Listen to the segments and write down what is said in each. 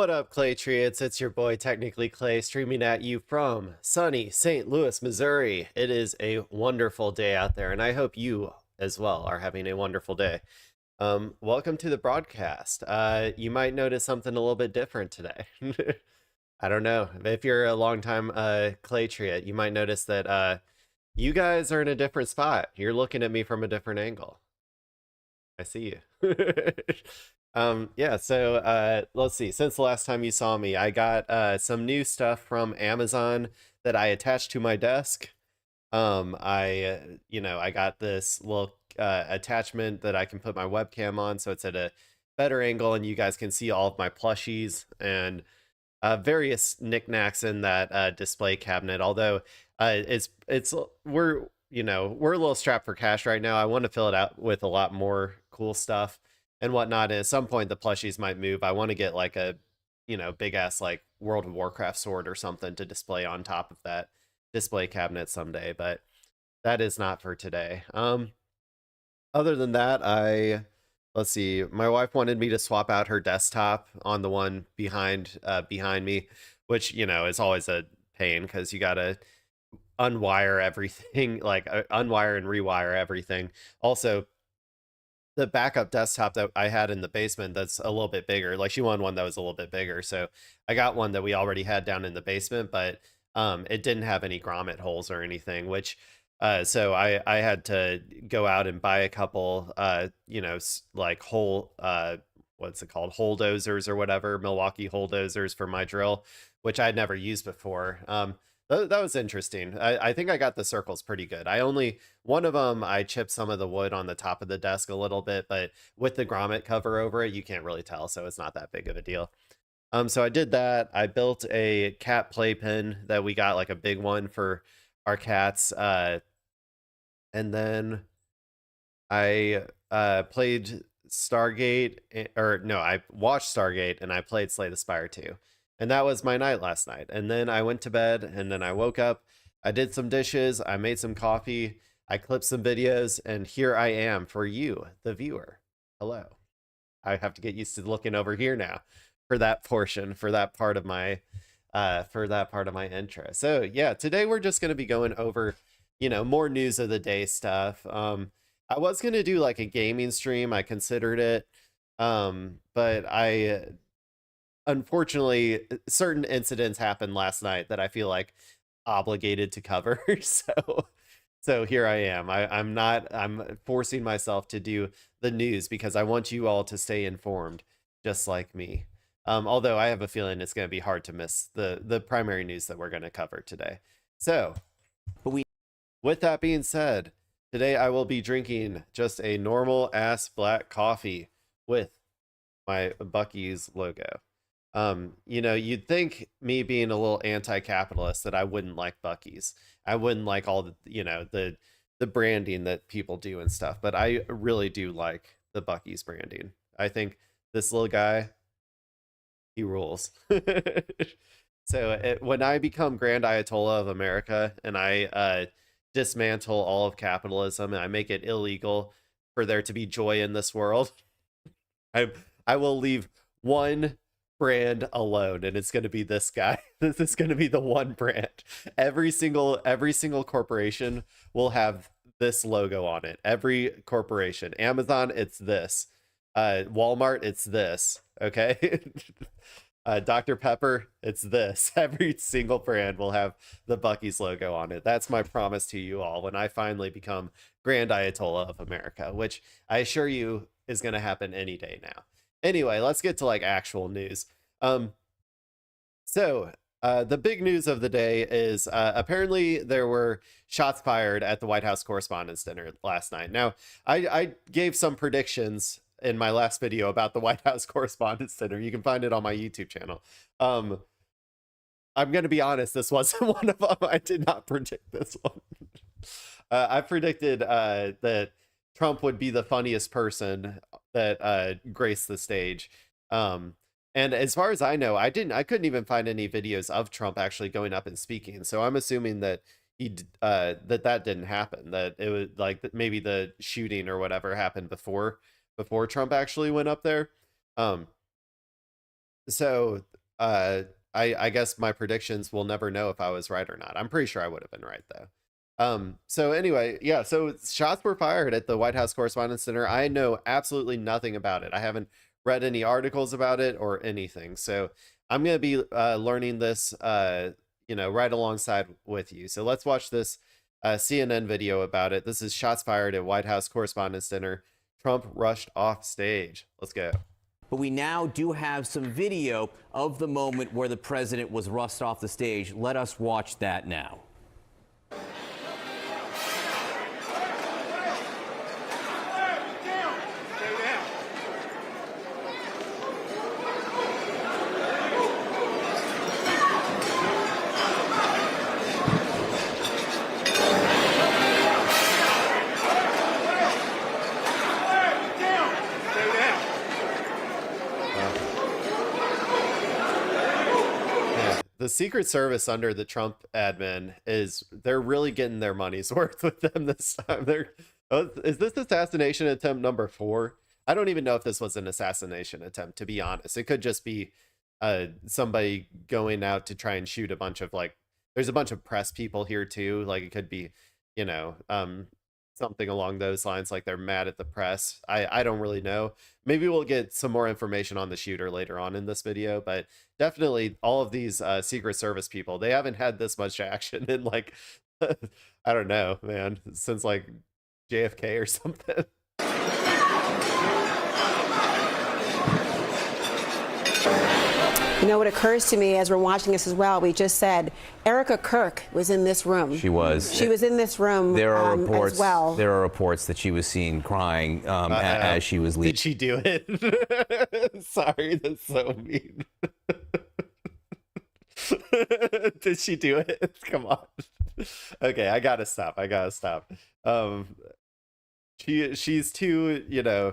What up, Claytriots? It's your boy, Technically Clay, streaming at you from sunny St. Louis, Missouri. It is a wonderful day out there, and I hope you as well are having a wonderful day. Welcome to the broadcast. You might notice something a little bit different today. I don't know. If you're a longtime Claytriot, you might notice that you guys are in a different spot. You're looking at me from a different angle. I see you. Yeah, so let's see. Since the last time you saw me, I got some new stuff from Amazon that I attached to my desk. I got this little attachment that I can put my webcam on, so it's at a better angle, and you guys can see all of my plushies and various knickknacks in that display cabinet. Although we're a little strapped for cash right now. I want to fill it out with a lot more cool stuff and whatnot. And at some point, the plushies might move. I want to get like a, big ass like World of Warcraft sword or something to display on top of that display cabinet someday. But that is not for today. Other than that, let's see. My wife wanted me to swap out her desktop on the one behind me, which is always a pain because you gotta unwire everything, like unwire and rewire everything. Also, the backup desktop that I had in the basement that's a little bit bigger. Like she wanted one that was a little bit bigger, so I got one that we already had down in the basement, but it didn't have any grommet holes or anything, which so I had to go out and buy a couple like hole what's it called, hole dozers or whatever, Milwaukee hole dozers for my drill, which I'd never used before. That was interesting. I think I got the circles pretty good. One of them, I chipped some of the wood on the top of the desk a little bit, but with the grommet cover over it, you can't really tell, so it's not that big of a deal. So I did that. I built a cat playpen that we got, like a big one for our cats. And then I played Stargate, or no, I watched Stargate and I played Slay the Spire 2. And that was my night last night. And then I went to bed and then I woke up. I did some dishes. I made some coffee. I clipped some videos. And here I am for you, the viewer. Hello. I have to get used to looking over here now for that portion, for that part of my intro. So yeah, today we're just going to be going over, more news of the day stuff. I was going to do like a gaming stream. I considered it. But unfortunately, certain incidents happened last night that I feel like obligated to cover. So here I am. I'm forcing myself to do the news because I want you all to stay informed, just like me. Although I have a feeling it's going to be hard to miss the primary news that we're going to cover today. So with that being said, today I will be drinking just a normal ass black coffee with my Buc-ee's logo. You'd think me being a little anti-capitalist that I wouldn't like Buc-ee's. I wouldn't like all the branding that people do and stuff, but I really do like the Buc-ee's branding. I think this little guy, he rules. So when I become Grand Ayatollah of America and I dismantle all of capitalism and I make it illegal for there to be joy in this world, I will leave one brand alone, and it's going to be this guy. This is going to be the one brand. Every single corporation will have this logo on it. Every corporation. Amazon, it's this. Walmart, it's this. Okay. Dr. Pepper, it's this. Every single brand will have the Buc-ee's logo on it. That's my promise to you all when I finally become Grand Ayatollah of America, which I assure you is going to happen any day now. Anyway, let's get to like actual news. So the big news of the day is apparently there were shots fired at the White House Correspondents Dinner last night. Now, I gave some predictions in my last video about the White House Correspondents Dinner. You can find it on my YouTube channel. I'm going to be honest, this wasn't one of them. I did not predict this one. I predicted that Trump would be the funniest person that graced the stage. And as far as I know, I couldn't even find any videos of Trump actually going up and speaking. So I'm assuming that that didn't happen, that it was like that maybe the shooting or whatever happened before Trump actually went up there. So, I guess my predictions will never know if I was right or not. I'm pretty sure I would have been right though. So anyway, yeah, so shots were fired at the White House Correspondents Dinner. I know absolutely nothing about it. I haven't read any articles about it or anything. So I'm going to be learning this, right alongside with you. So let's watch this CNN video about it. This is shots fired at White House Correspondents Dinner. Trump rushed off stage. Let's go. But we now do have some video of the moment where the president was rushed off the stage. Let us watch that now. The Secret Service under the Trump admin they're really getting their money's worth with them this time. Is this assassination attempt number 4? I don't even know if this was an assassination attempt, to be honest. It could just be somebody going out to try and shoot a bunch of there's a bunch of press people here too. Like it could be, something along those lines, like they're mad at the press. I don't really know. Maybe we'll get some more information on the shooter later on in this video, but definitely all of these Secret Service people, they haven't had this much action in I don't know, man, since JFK or something. You know what occurs to me as we're watching this as well? We just said Erica Kirk was in this room. She was. She was in this room. There are reports. As well. There are reports that she was seen crying as she was leaving. Did she do it? Sorry, that's so mean. Did she do it? Come on. Okay, I gotta stop. She's too,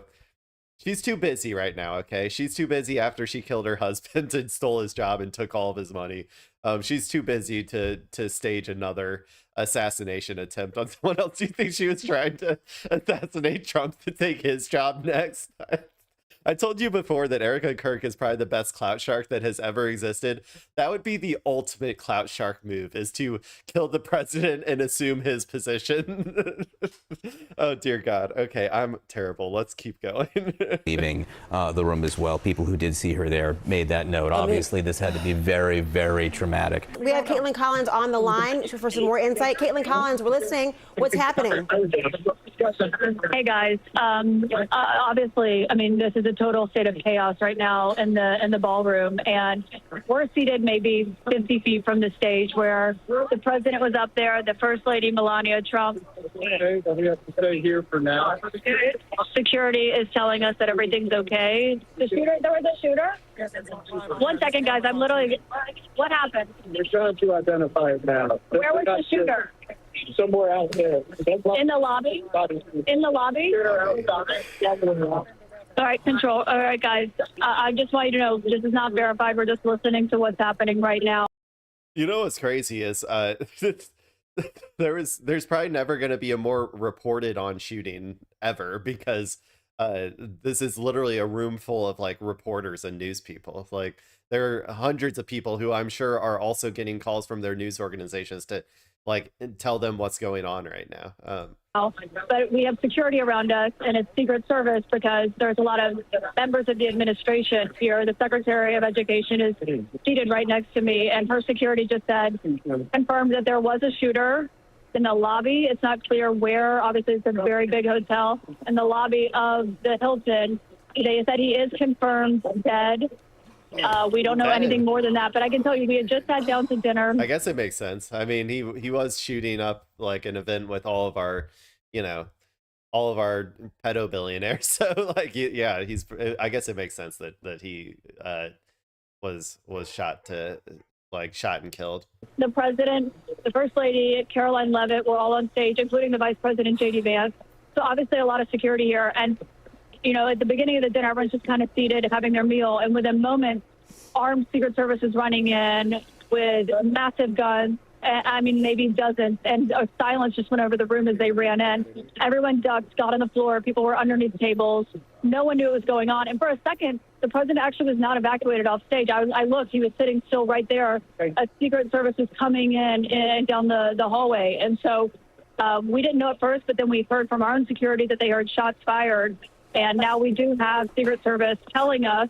she's too busy right now, okay? She's too busy after she killed her husband and stole his job and took all of his money. She's too busy to stage another assassination attempt on someone else. Do you think she was trying to assassinate Trump to take his job next? I told you before that Erica Kirk is probably the best clout shark that has ever existed. That would be the ultimate clout shark move, is to kill the president and assume his position. Oh, dear God. Okay, I'm terrible. Let's keep going. Leaving the room as well. People who did see her there made that note. Obviously, this had to be very, very traumatic. We have Caitlin Collins on the line for some more insight. Caitlin Collins, we're listening. What's happening? Hey, guys. Obviously, I mean, this is a total state of chaos right now in the ballroom, and we're seated maybe 50 feet from the stage where the president was up there, the First Lady Melania Trump. We have to stay here for now. Security is telling us that everything's okay. The shooter, there was a shooter? 1 second, guys. I'm literally, what happened? We're trying to identify it now. Where was the shooter? Somewhere out there. In the lobby? In the lobby? All right, control. All right, guys. I just want you to know this is not verified. We're just listening to what's happening right now. You know what's crazy is there's probably never going to be a more reported on shooting ever, because this is literally a room full of reporters and news people. There are hundreds of people who I'm sure are also getting calls from their news organizations to tell them what's going on right now. But we have security around us, and it's Secret Service because there's a lot of members of the administration here. The Secretary of Education is seated right next to me, and her security just confirmed that there was a shooter in the lobby. It's not clear where. Obviously, it's a very big hotel. In the lobby of the Hilton, they said he is confirmed dead. We don't know anything more than that, but I can tell you we had just sat down to dinner. I guess it makes sense. I mean, he was shooting up an event with all of our, all of our pedo billionaires. So yeah, I guess it makes sense that he was shot shot and killed. The president, the First Lady, Caroline Leavitt were all on stage, including the Vice President, J.D. Vance. So obviously a lot of security here. And at the beginning of the dinner, everyone's just kind of seated and having their meal. And within moments, armed Secret Service is running in with massive guns. I mean, maybe dozens, and a silence just went over the room as they ran in. Everyone ducked, got on the floor. People were underneath tables. No one knew what was going on. And for a second, the president actually was not evacuated off stage. I looked. He was sitting still right there. A Secret Service was coming in and down the hallway. And so we didn't know at first, but then we heard from our own security that they heard shots fired. And now we do have Secret Service telling us,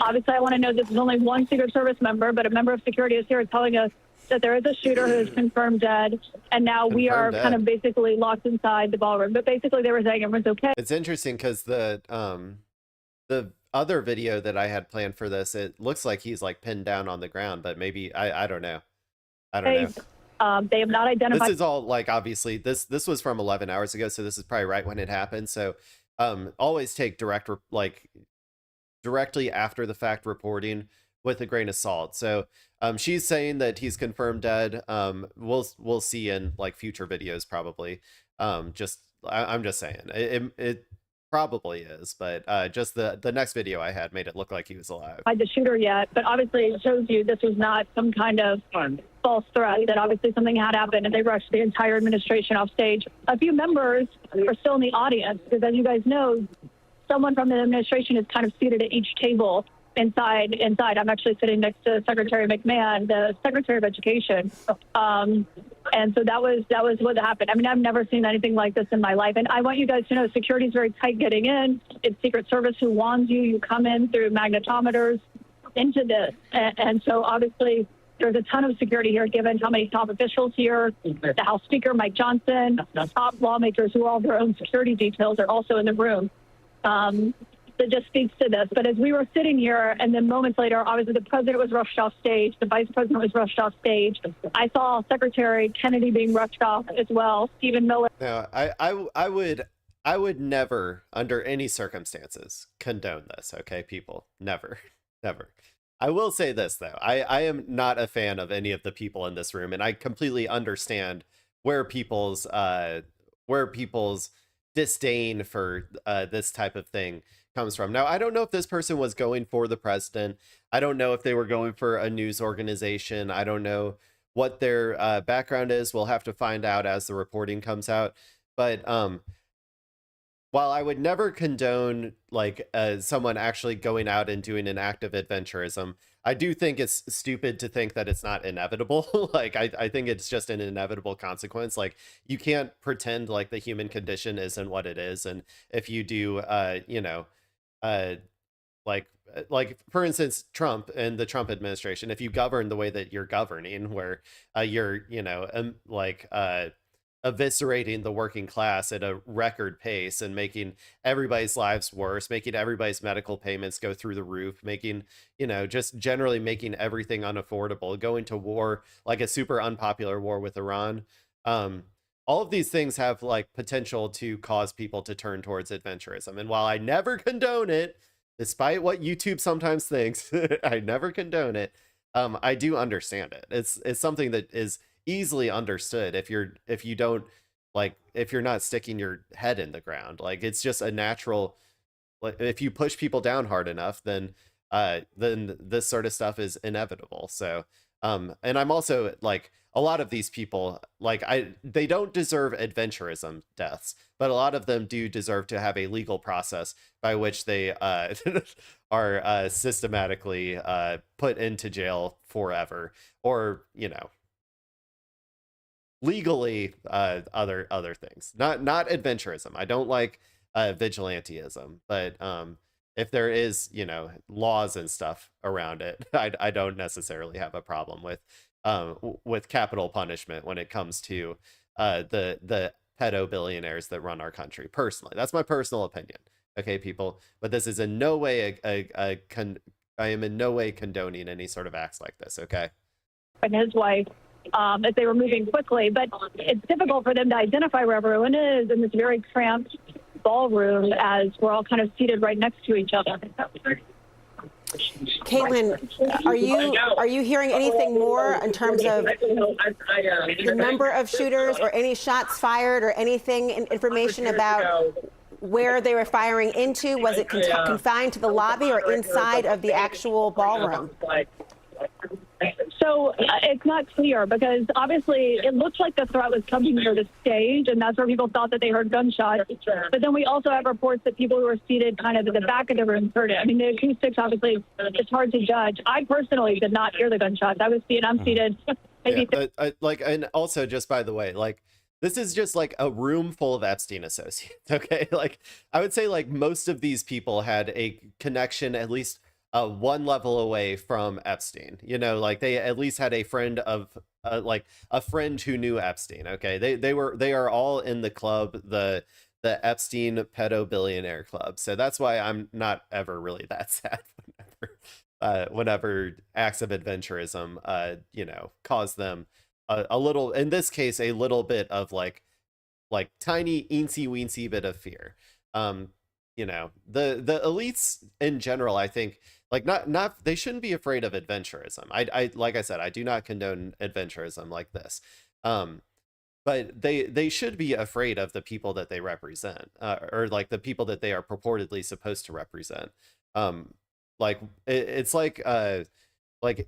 obviously I want to know this is only one Secret Service member, but a member of security is here telling us that there is a shooter who is confirmed dead. And now we are kind of basically locked inside the ballroom. But basically they were saying everyone's okay. It's interesting because the other video that I had planned for this, it looks like he's like pinned down on the ground, but maybe, I don't know. I don't know. They have not identified. This is all like, obviously this was from 11 hours ago. So this is probably right when it happened. So always take directly after the fact reporting with a grain of salt. So she's saying that he's confirmed dead. We'll see in like future videos probably. I'm just saying it probably is, but just the next video I had made it look like he was alive. The shooter yet, but obviously it shows you this was not some kind of false threat, that obviously something had happened and they rushed the entire administration off stage. A few members are still in the audience because, as you guys know, someone from the administration is kind of seated at each table inside. I'm actually sitting next to Secretary McMahon, the Secretary of Education. And so that was what happened. I mean, I've never seen anything like this in my life. And I want you guys to know security is very tight getting in. It's Secret Service who wands you. You come in through magnetometers into this. And so obviously there's a ton of security here, given how many top officials here, the House Speaker, Mike Johnson, top lawmakers who all have their own security details are also in the room. That just speaks to this. But as we were sitting here, and then moments later, obviously the president was rushed off stage, the vice president was rushed off stage. I saw Secretary Kennedy being rushed off as well. Stephen Miller. No, I would never, under any circumstances, condone this. Okay, people, never. I will say this though, I am not a fan of any of the people in this room, and I completely understand where people's disdain for this type of thing comes from. Now, I don't know if this person was going for the president. I don't know if they were going for a news organization. I don't know what their background is. We'll have to find out as the reporting comes out. But while I would never condone like someone actually going out and doing an act of adventurism, I do think it's stupid to think that it's not inevitable. Like, I think it's just an inevitable consequence. Like, you can't pretend like the human condition isn't what it is. And if you do, like for instance, Trump and the Trump administration, if you govern the way that you're governing, where you're, eviscerating the working class at a record pace and making everybody's lives worse, making everybody's medical payments go through the roof, making, just generally making everything unaffordable, going to war, like a super unpopular war with Iran. All of these things have like potential to cause people to turn towards adventurism. And while I never condone it, despite what YouTube sometimes thinks, I never condone it. I do understand it. It's something that is easily understood if you're not sticking your head in the ground. Like, it's just a natural, like, if you push people down hard enough, then this sort of stuff is inevitable. So and I'm also like, a lot of these people, like, they don't deserve adventurism deaths, but a lot of them do deserve to have a legal process by which they are systematically put into jail forever, or legally other things. Not adventurism. I don't like vigilantism, but if there is laws and stuff around it, I don't necessarily have a problem with capital punishment when it comes to the pedo billionaires that run our country. Personally, that's my personal opinion. Okay, people, but this is in no way I am in no way condoning any sort of acts like this. Okay. And his wife, as they were moving quickly, but it's difficult for them to identify where everyone is in this very cramped ballroom, as we're all kind of seated right next to each other. Caitlin, are you hearing anything more in terms of the number of shooters or any shots fired or anything, information about where they were firing into? Was it confined to the lobby or inside of the actual ballroom? So it's not clear because obviously it looks like the threat was coming near the stage, and that's where people thought that they heard gunshots. But then we also have reports that people who were seated kind of at the back of the room heard it. I mean, the acoustics, obviously, it's hard to judge. I personally did not hear the gunshots. I'm seated. Maybe and also, just by the way, like, this is just like a room full of Epstein associates. Okay. Like, I would say like most of these people had a connection at least one level away from Epstein, you know, like they at least had a friend of like a friend who knew Epstein. Okay. They are all in the club, the Epstein pedo billionaire club. So that's why I'm not ever really that sad whenever acts of adventurism, you know, cause them a little, in this case, a little bit of like tiny eensy weensy bit of fear. You know, the elites in general, I think, like not they shouldn't be afraid of adventurism. I like I said, I do not condone adventurism like this. But they should be afraid of the people that they represent, or like the people that they are purportedly supposed to represent. Like it's like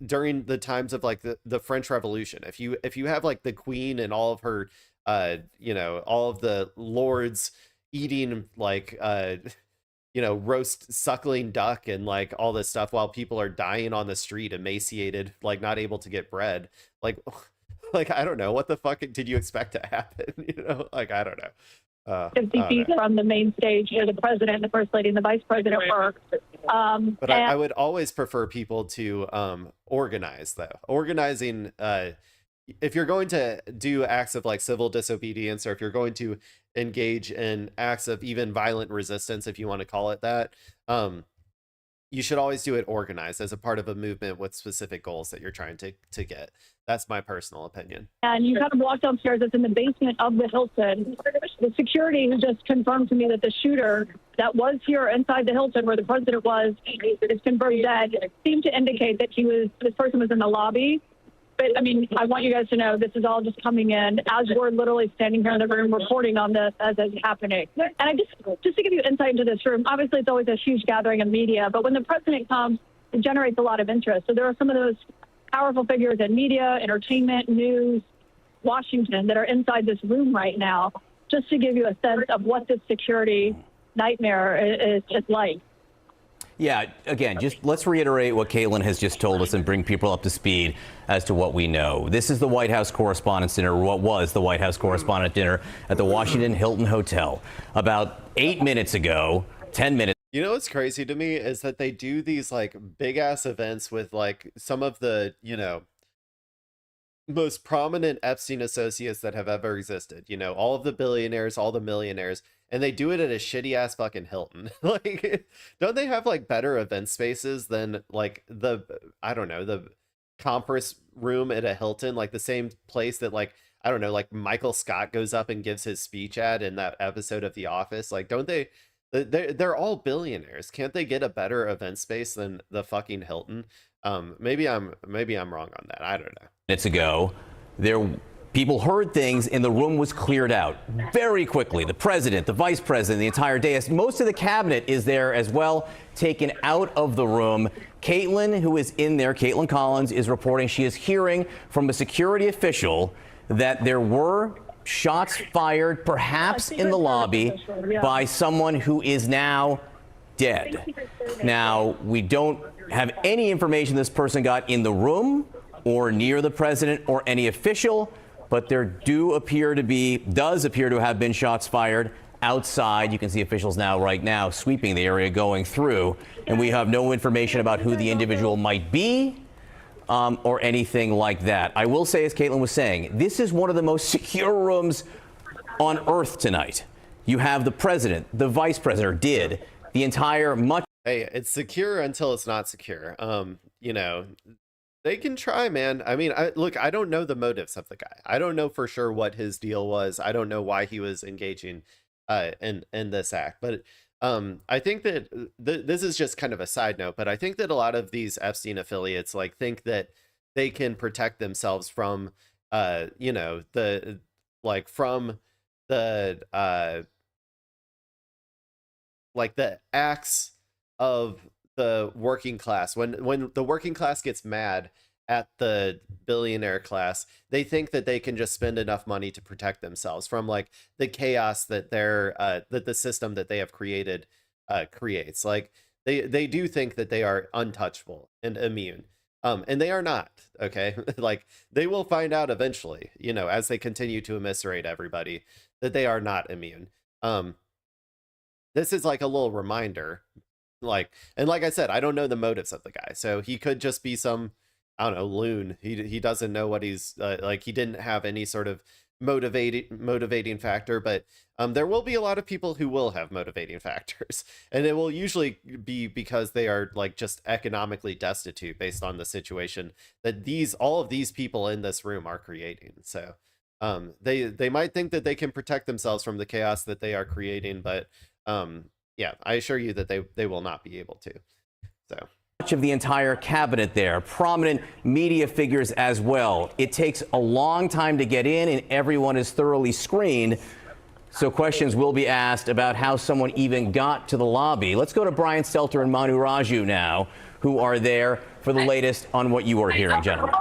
during the times of like the French Revolution, if you have like the Queen and all of her you know, all of the lords eating like you know, roast suckling duck and like all this stuff while people are dying on the street, emaciated, like not able to get bread, like like I don't know, what the fuck did you expect to happen? You know, like I don't know. 50 feet from the main stage where the president, the first lady, and the vice president were. But I would always prefer people to organize, though. Organizing, if you're going to do acts of like civil disobedience, or if you're going to engage in acts of even violent resistance, if you want to call it that, you should always do it organized as a part of a movement with specific goals that you're trying to get. That's my personal opinion. And you kind of walk downstairs. It's in the basement of the Hilton. The security just confirmed to me that the shooter that was here inside the Hilton where the president was is confirmed dead. It seemed to indicate that this person was in the lobby. But I mean, I want you guys to know this is all just coming in as we're literally standing here in the room reporting on this as it's happening. And I just to give you insight into this room, obviously it's always a huge gathering of media, but when the president comes, it generates a lot of interest. So there are some of those powerful figures in media, entertainment, news, Washington that are inside this room right now, just to give you a sense of what this security nightmare is like. Yeah, again, just let's reiterate what Caitlin has just told us and bring people up to speed as to what we know. This is the White House Correspondents Dinner, or what was the White House Correspondent Dinner at the Washington Hilton Hotel. About 8 minutes ago, 10 minutes. You know what's crazy to me is that they do these like big ass events with like some of the, you know, most prominent Epstein associates that have ever existed. You know, all of the billionaires, all the millionaires, and they do it at a shitty ass fucking Hilton. Like, don't they have like better event spaces than like I don't know, the conference room at a Hilton, like the same place that like, I don't know, like Michael Scott goes up and gives his speech at in that episode of The Office. Like, don't they? They're all billionaires. Can't they get a better event space than the fucking Hilton? Maybe I'm wrong on that. I don't know. Minutes ago, people heard things and the room was cleared out very quickly. The president, the vice president, the entire dais, most of the cabinet is there as well, taken out of the room. Caitlin, who is in there, Caitlin Collins, is reporting she is hearing from a security official that there were shots fired, perhaps in the lobby, by someone who is now dead. Now, we don't have any information this person got in the room or near the president or any official, but there does appear to have been shots fired outside. You can see officials right now sweeping the area, going through, and we have no information about who the individual might be or anything like that. I will say, as Caitlin was saying, this is one of the most secure rooms on earth tonight. You have the president, the vice president, the entire Hey, it's secure until it's not secure. You know, they can try, man. I mean, look, I don't know the motives of the guy. I don't know for sure what his deal was. I don't know why he was engaging in this act. But I think that this is just kind of a side note, but I think that a lot of these Epstein affiliates like think that they can protect themselves from you know, the acts of the working class. When the working class gets mad at the billionaire class, they think that they can just spend enough money to protect themselves from like the chaos that that the system that they have created creates. Like they do think that they are untouchable and immune. And they are not, okay? Like they will find out eventually, you know, as they continue to eviscerate everybody, that they are not immune. This is like a little reminder, like, and like I said, I don't know the motives of the guy, so he could just be some, I don't know, loon. He doesn't know what he's like. He didn't have any sort of motivating factor, but there will be a lot of people who will have motivating factors, and it will usually be because they are like just economically destitute based on the situation that all of these people in this room are creating. So they might think that they can protect themselves from the chaos that they are creating, but yeah, I assure you that they will not be able to. So much of the entire cabinet there, prominent media figures as well. It takes a long time to get in, and everyone is thoroughly screened. So questions will be asked about how someone even got to the lobby. Let's go to Brian Stelter and Manu Raju now, who are there for the latest on what you are hearing, gentlemen.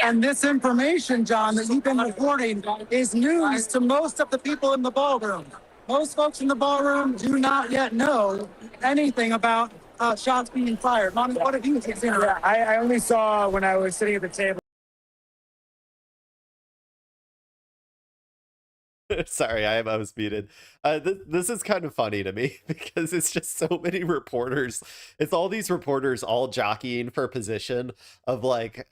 And this information, John, that you've been reporting is news to most of the people in the ballroom. Most folks in the ballroom do not yet know anything about shots being fired. Manu, what have you seen? Yeah, I only saw when I was sitting at the table. Sorry, I was muted. This is kind of funny to me because it's just so many reporters. It's all these reporters all jockeying for position of like,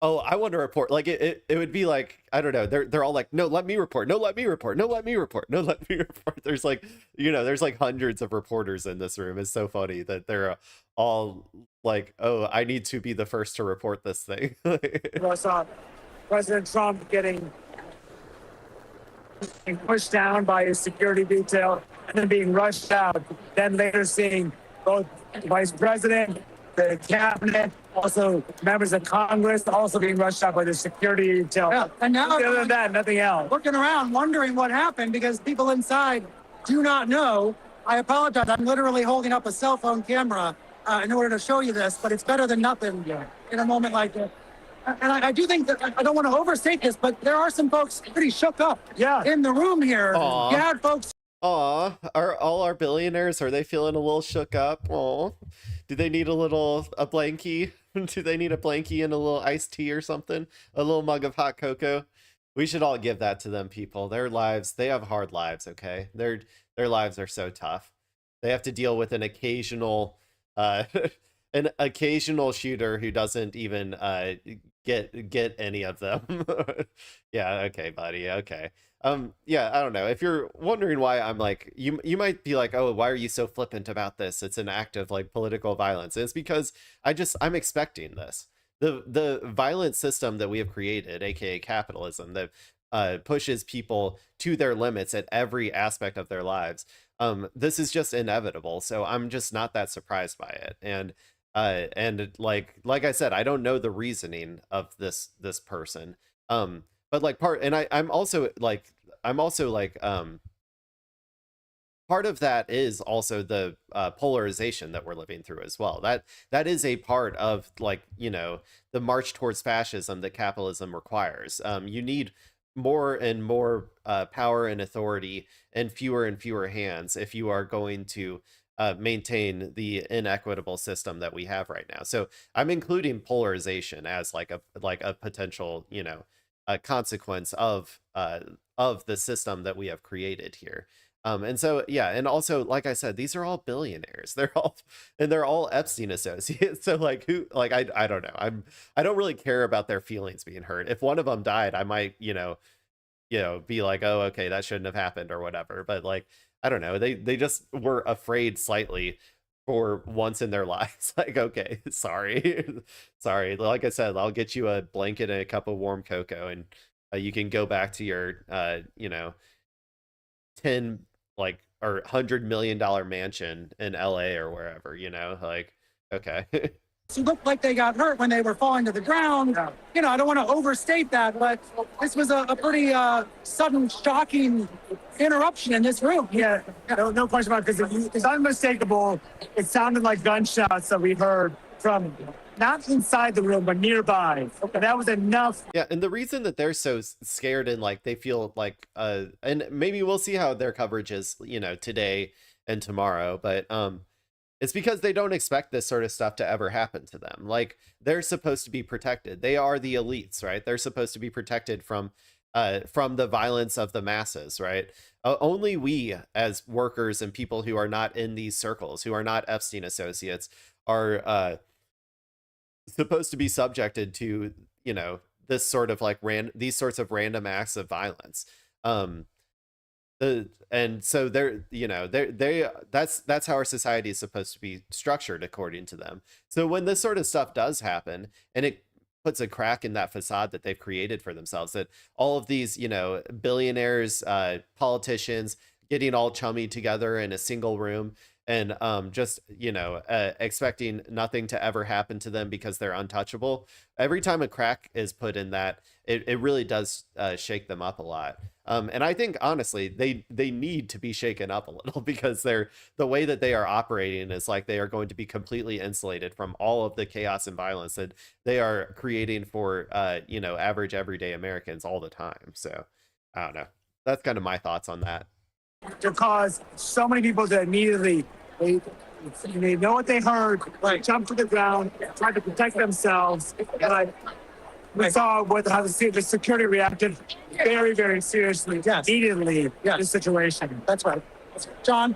oh, I want to report. Like it would be like, I don't know. They're all like, no, let me report. No, let me report. No, let me report. No, let me report. There's like, you know, there's like hundreds of reporters in this room. It's so funny that they're all like, oh, I need to be the first to report this thing. I saw President Trump getting pushed down by his security detail and then being rushed out. Then later seeing both the vice president, the cabinet, also members of Congress, also being rushed out by the security detail. Yeah. And now, other than that, nothing else. looking around, wondering what happened because people inside do not know. I apologize. I'm literally holding up a cell phone camera in order to show you this, but it's better than nothing in a moment like this. And I do think that I don't want to overstate this, but there are some folks pretty shook up in the room here. Aw. You had folks. Aw, are all our billionaires, are they feeling a little shook up? Aw, do they need a blankie? Do they need a blankie and a little iced tea or something? A little mug of hot cocoa? We should all give that to them, people. Their lives, they have hard lives, okay? Their lives are so tough. They have to deal with an occasional shooter who doesn't even get any of them. Yeah, okay, buddy. Okay. Yeah, I don't know. If you're wondering why I'm like, you might be like, oh, why are you so flippant about this? It's an act of like political violence. And it's because I'm expecting this. The violent system that we have created, aka capitalism, that pushes people to their limits at every aspect of their lives. This is just inevitable. So I'm just not that surprised by it. And like I said, I don't know the reasoning of this person. But like I'm also like part of that is also the polarization that we're living through as well. That is a part of, like, you know, the march towards fascism that capitalism requires. You need more and more power and authority and fewer hands if you are going to maintain the inequitable system that we have right now. So I'm including polarization as like a potential, you know, a consequence of the system that we have created here. And so, yeah, and also, like I said, these are all billionaires. They're all Epstein associates. So like, who, like, I don't know. I don't really care about their feelings being hurt. If one of them died, I might, you know, be like, oh, okay, that shouldn't have happened or whatever. But like, I don't know. They just were afraid slightly for once in their lives. Like, okay, sorry. Like I said, I'll get you a blanket and a cup of warm cocoa, and you can go back to your, you know, 10 like or $100 million mansion in LA or wherever, you know, like, okay. It looked like they got hurt when they were falling to the ground. You know, I don't want to overstate that, but this was a pretty sudden, shocking interruption in this room. No question about it, because it's unmistakable. It sounded like gunshots that we heard from not inside the room, but nearby. And that was enough. Yeah, and the reason that they're so scared and like they feel like and maybe we'll see how their coverage is, today and tomorrow, but it's because they don't expect this sort of stuff to ever happen to them. Like, they're supposed to be protected. They are the elites, right? They're supposed to be protected from the violence of the masses, right? Only we as workers and people who are not in these circles, who are not Epstein associates, are supposed to be subjected to, this sort of like these sorts of random acts of violence. And so that's how our society is supposed to be structured according to them. So when this sort of stuff does happen, and it puts a crack in that facade that they've created for themselves, that all of these, billionaires, politicians getting all chummy together in a single room and just, expecting nothing to ever happen to them because they're untouchable. Every time a crack is put in that, it really does shake them up a lot. And I think, honestly, they need to be shaken up a little, because the way that they are operating is like they are going to be completely insulated from all of the chaos and violence that they are creating for, average everyday Americans all the time. So I don't know. That's kind of my thoughts on that. To cause so many people to immediately, they know what they heard, like jump to the ground, try to protect themselves. Like, we saw how the security reacted very, very seriously, immediately to the situation. That's right. John?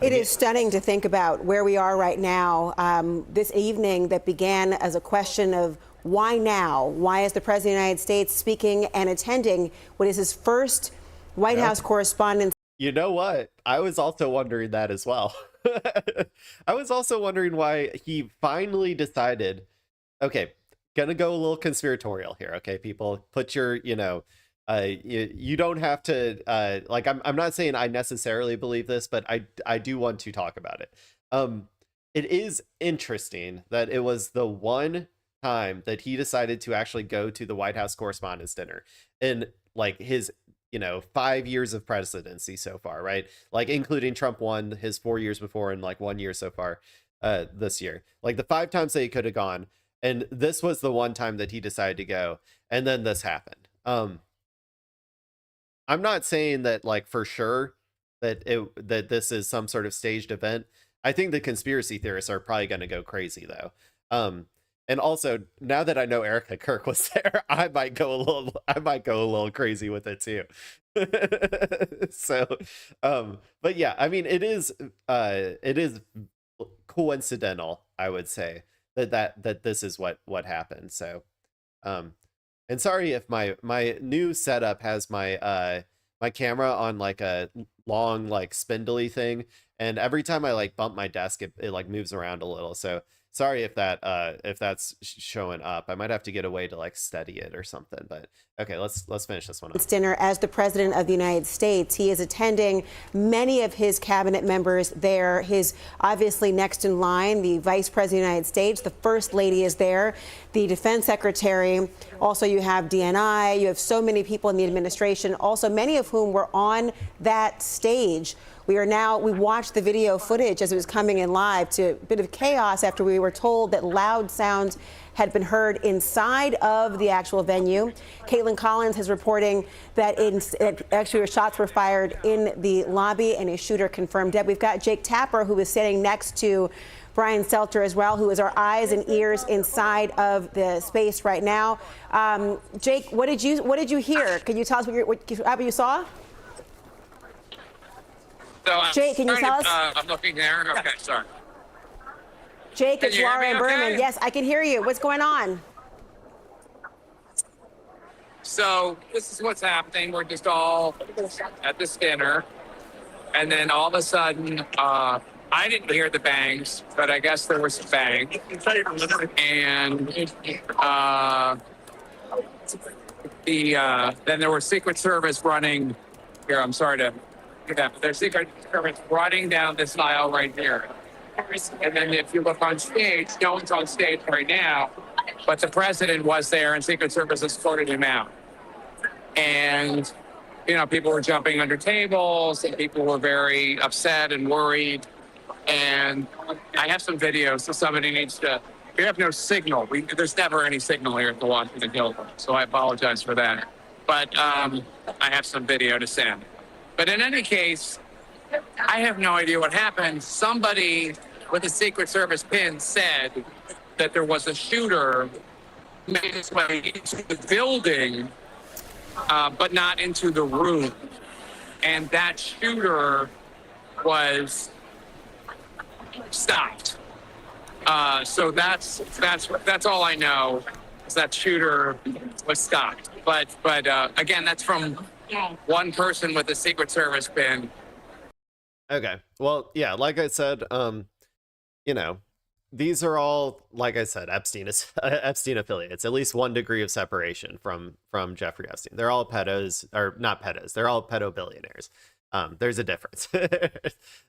It is stunning to think about where we are right now. This evening that began as a question of why now? Why is the President of the United States speaking and attending what is his first White House Correspondents? You know what? I was also wondering that as well. I was also wondering why he finally decided, okay, gonna go a little conspiratorial here, okay, people? Put your, you don't have to, like, I'm not saying I necessarily believe this, but I do want to talk about it. It is interesting that it was the one time that he decided to actually go to the White House Correspondents Dinner in, like, his 5 years of presidency so far, right? Like, including Trump 1, his 4 years before, and like 1 year so far this year. Like, the 5 times that he could have gone, and this was the one time that he decided to go, and then this happened. I'm not saying that, like, for sure that this is some sort of staged event. I think the conspiracy theorists are probably going to go crazy, though. And also, now that I know Erica Kirk was there, I might go a little crazy with it too. So, but yeah, I mean, it is coincidental, I would say, that this is what happened. So, and sorry if my new setup has my camera on like a long, like, spindly thing, and every time I like bump my desk, it like moves around a little. So sorry if that's showing up. I might have to get a way to like steady it or something. But okay, let's finish this one up. Dinner as the President of the United States. He is attending. Many of his cabinet members there. His obviously next in line, the Vice President of the United States. The First Lady is there. The Defense Secretary. Also, you have DNI. You have so many people in the administration. Also, many of whom were on that stage. We watched the video footage as it was coming in live, to a bit of chaos after we were told that loud sounds had been heard inside of the actual venue. Caitlin Collins is reporting that actually shots were fired in the lobby and a shooter confirmed dead. We've got Jake Tapper, who is sitting next to Brian Stelter as well, who is our eyes and ears inside of the space right now. Jake, what did you hear? Can you tell us what you saw? So Jake, can you tell us? I'm looking there. Okay, sorry. Jake, it's Laura and Berman. Yes, I can hear you. What's going on? So this is what's happening. We're just all at this dinner, and then all of a sudden, I didn't hear the bangs, but I guess there was some bangs. And then there was Secret Service running. Here, I'm sorry to. There's Secret Service running down this aisle right here. And then if you look on stage, no one's on stage right now, but the president was there and Secret Service escorted him out. And, people were jumping under tables and people were very upset and worried. And I have some videos, so somebody needs to. We have no signal. There's never any signal here at the Washington Hilton, so I apologize for that. But I have some video to send. But in any case, I have no idea what happened. Somebody with a Secret Service pin said that there was a shooter made his way into the building, but not into the room. And that shooter was stopped. So that's all I know, is that shooter was stopped. But again, that's from one person with a Secret Service pin. Okay. Well, yeah, like I said, you know, these are all, like I said, Epstein affiliates, at least 1 degree of separation from Jeffrey Epstein. They're all pedos, or not pedos. They're all pedo billionaires. There's a difference.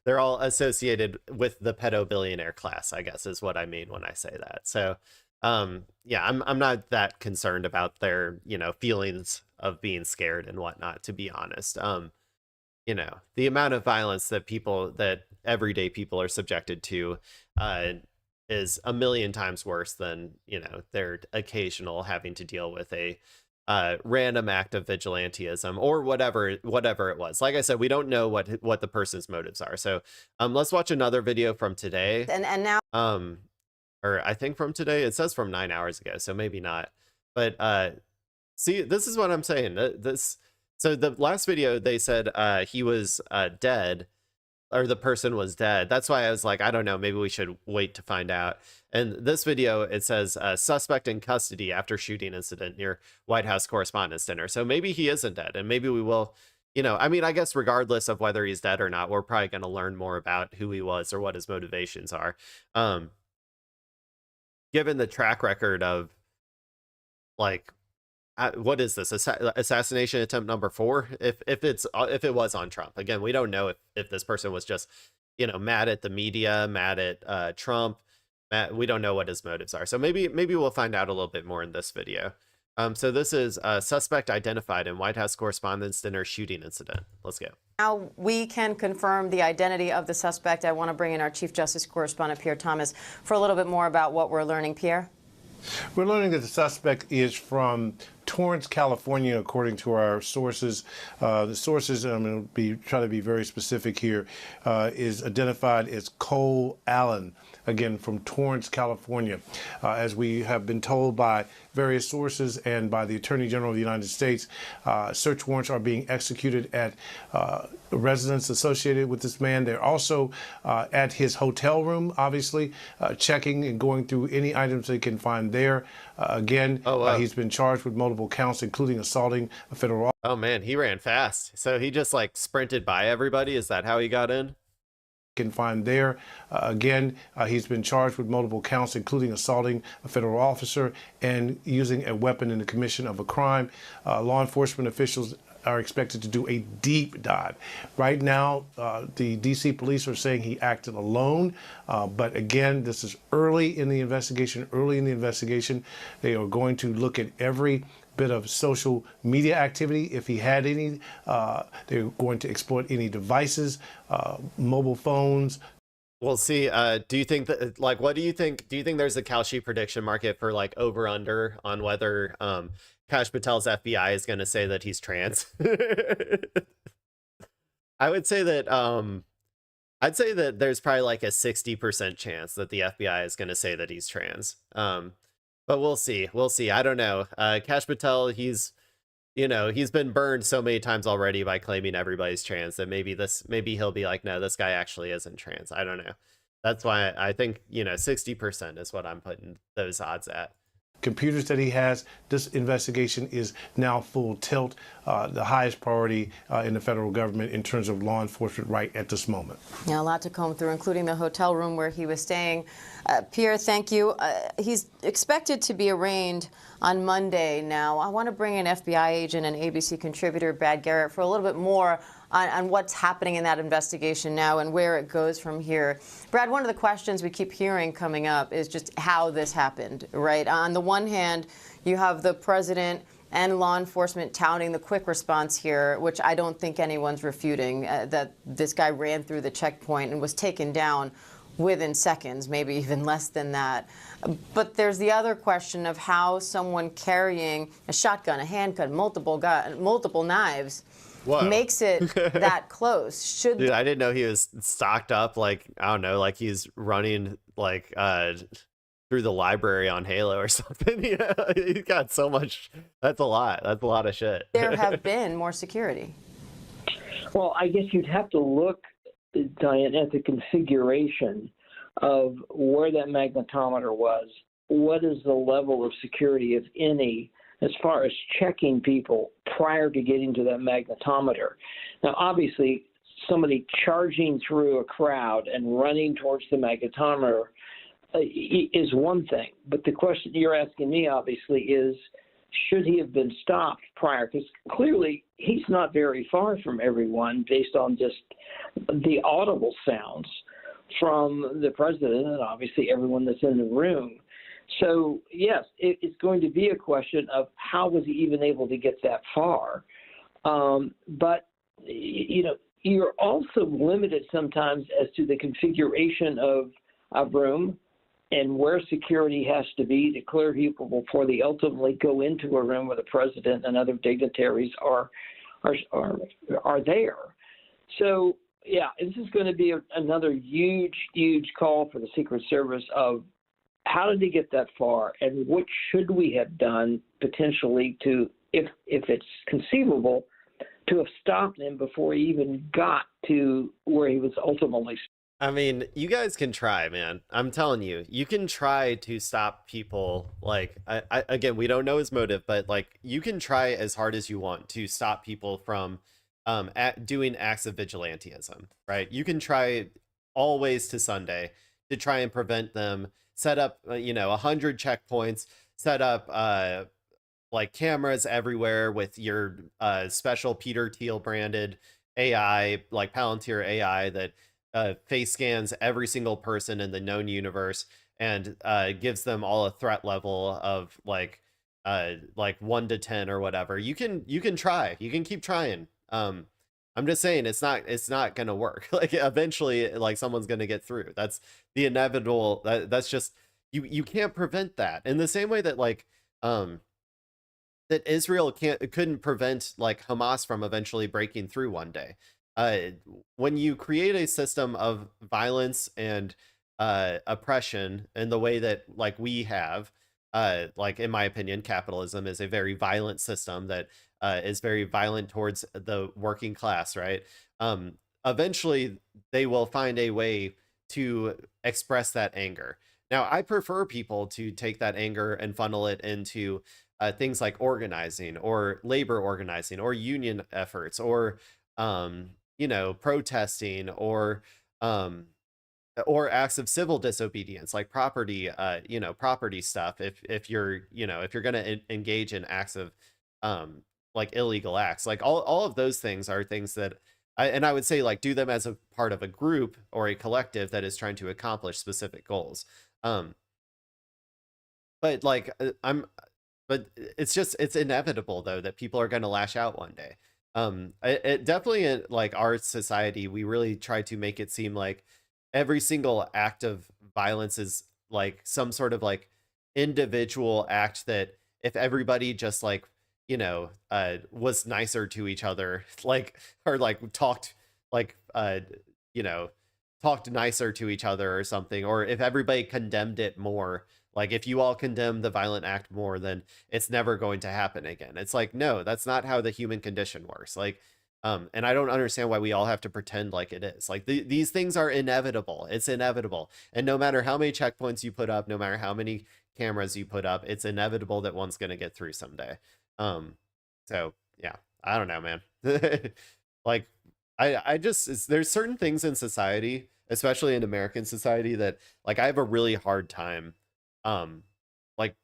They're all associated with the pedo billionaire class, I guess, is what I mean when I say that. So, yeah, I'm not that concerned about their, you know, feelings of being scared and whatnot, to be honest. You know, the amount of violence that everyday people are subjected to, is a million times worse than, you know, their occasional having to deal with a random act of vigilantism or whatever it was. Like I said, we don't know what the person's motives are. So let's watch another video from today. And now or I think from today. It says from 9 hours ago, so maybe not. But see, this is what I'm saying. So the last video, they said he was dead, or the person was dead. That's why I was like, I don't know, maybe we should wait to find out. And this video, it says suspect in custody after shooting incident near White House Correspondents Dinner. So maybe he isn't dead, and maybe we will, you know, I mean, I guess regardless of whether he's dead or not, we're probably going to learn more about who he was or what his motivations are. Given the track record of, like, what is this, assassination attempt number 4? If it was on Trump, again, we don't know if this person was just, you know, mad at the media, mad at Trump. We don't know what his motives are. So maybe we'll find out a little bit more in this video. So this is a suspect identified in White House Correspondents Dinner shooting incident. Let's go. Now we can confirm the identity of the suspect. I want to bring in our Chief Justice Correspondent, Pierre Thomas, for a little bit more about what we're learning. Pierre? We're learning that the suspect is from Torrance, California, according to our sources. The sources, I'm going to try to be very specific here, is identified as Cole Allen, again, from Torrance, California. As we have been told by various sources and by the Attorney General of the United States, search warrants are being executed at residents associated with this man. They're also at his hotel room, obviously, checking and going through any items they can find there. He's been charged with multiple counts, including assaulting a federal officer. Oh, man, he ran fast. So he just, like, sprinted by everybody? Is that how he got in? Can find there. He's been charged with multiple counts, including assaulting a federal officer and using a weapon in the commission of a crime. Law enforcement officials are expected to do a deep dive. Right now, the D.C. police are saying he acted alone, but again, this is early in the investigation. They are going to look at every bit of social media activity, if he had any. They're going to exploit any devices, mobile phones. We'll see. Do you think that, like, what do you think? Do you think there's a Kalshi prediction market for, like, over under on whether Kash Patel's FBI is going to say that he's trans? I would say that I'd say that there's probably like a 60% chance that the FBI is going to say that he's trans. But we'll see. I don't know. Kash Patel, he's been burned so many times already by claiming everybody's trans that maybe he'll be like, no, this guy actually isn't trans. I don't know. That's why I think, 60% is what I'm putting those odds at. Computers that he has. This investigation is now full tilt, the highest priority in the federal government in terms of law enforcement right at this moment. Yeah, a lot to comb through, including the hotel room where he was staying. Pierre, thank you. He's expected to be arraigned on Monday now. I want to bring in FBI agent and ABC contributor Brad Garrett for a little bit more on what's happening in that investigation now and where it goes from here. Brad, one of the questions we keep hearing coming up is just how this happened, right? On the one hand, you have the president and law enforcement touting the quick response here, which I don't think anyone's refuting, that this guy ran through the checkpoint and was taken down within seconds, maybe even less than that. But there's the other question of how someone carrying a shotgun, a handgun, multiple knives Whoa. makes it that close. Dude, I didn't know he was stocked up, like, I don't know, like he's running like through the library on Halo or something. Yeah, he's got so much. That's a lot of shit. There have been more security. Well, I guess you'd have to look, Diane, at the configuration of where that magnetometer was. What is the level of security, if any, as far as checking people prior to getting to that magnetometer? Now, obviously, somebody charging through a crowd and running towards the magnetometer is one thing. But the question you're asking me, obviously, is should he have been stopped prior? Because clearly he's not very far from everyone based on just the audible sounds from the president and obviously everyone that's in the room. So, yes, it's going to be a question of how was he even able to get that far. But, you know, you're also limited sometimes as to the configuration of a room and where security has to be to clear people before they ultimately go into a room where the president and other dignitaries are there. So, yeah, this is going to be another huge, huge call for the Secret Service of how did he get that far and what should we have done potentially to, if it's conceivable, to have stopped him before he even got to where he was ultimately. I mean, you guys can try, man. I'm telling you, you can try to stop people. Like, again, we don't know his motive, but like, you can try as hard as you want to stop people from doing acts of vigilantism, right? You can try all ways to Sunday to try and prevent them, set up, 100 checkpoints, set up like cameras everywhere with your special Peter Thiel branded AI, like Palantir AI that face scans every single person in the known universe and gives them all a threat level of like 1 to 10 or whatever. You can try. You can keep trying. I'm just saying it's not gonna work. Like eventually, like someone's gonna get through. That's the inevitable. That's just you can't prevent that. In the same way that like that Israel couldn't prevent like Hamas from eventually breaking through one day. When you create a system of violence and oppression in the way that like we have, like in my opinion, capitalism is a very violent system that is very violent towards the working class, right? Eventually, they will find a way to express that anger. Now, I prefer people to take that anger and funnel it into things like organizing or labor organizing or union efforts or protesting or acts of civil disobedience like property stuff. If you're going to engage in acts of like illegal acts, like all of those things are things that I would say like do them as a part of a group or a collective that is trying to accomplish specific goals. But it's inevitable though that people are going to lash out one day. It definitely in like our society, we really try to make it seem like every single act of violence is like some sort of like individual act that if everybody just like, was nicer to each other, like, or like talked like, talked nicer to each other or something, or if everybody condemned it more, like if you all condemn the violent act more, then it's never going to happen again. It's like, no, that's not how the human condition works. Like, and I don't understand why we all have to pretend like it is. Like these things are inevitable. It's inevitable. And no matter how many checkpoints you put up, no matter how many cameras you put up, it's inevitable that one's going to get through someday. So yeah, I don't know, man. Like I just, there's certain things in society, especially in American society, that like I have a really hard time like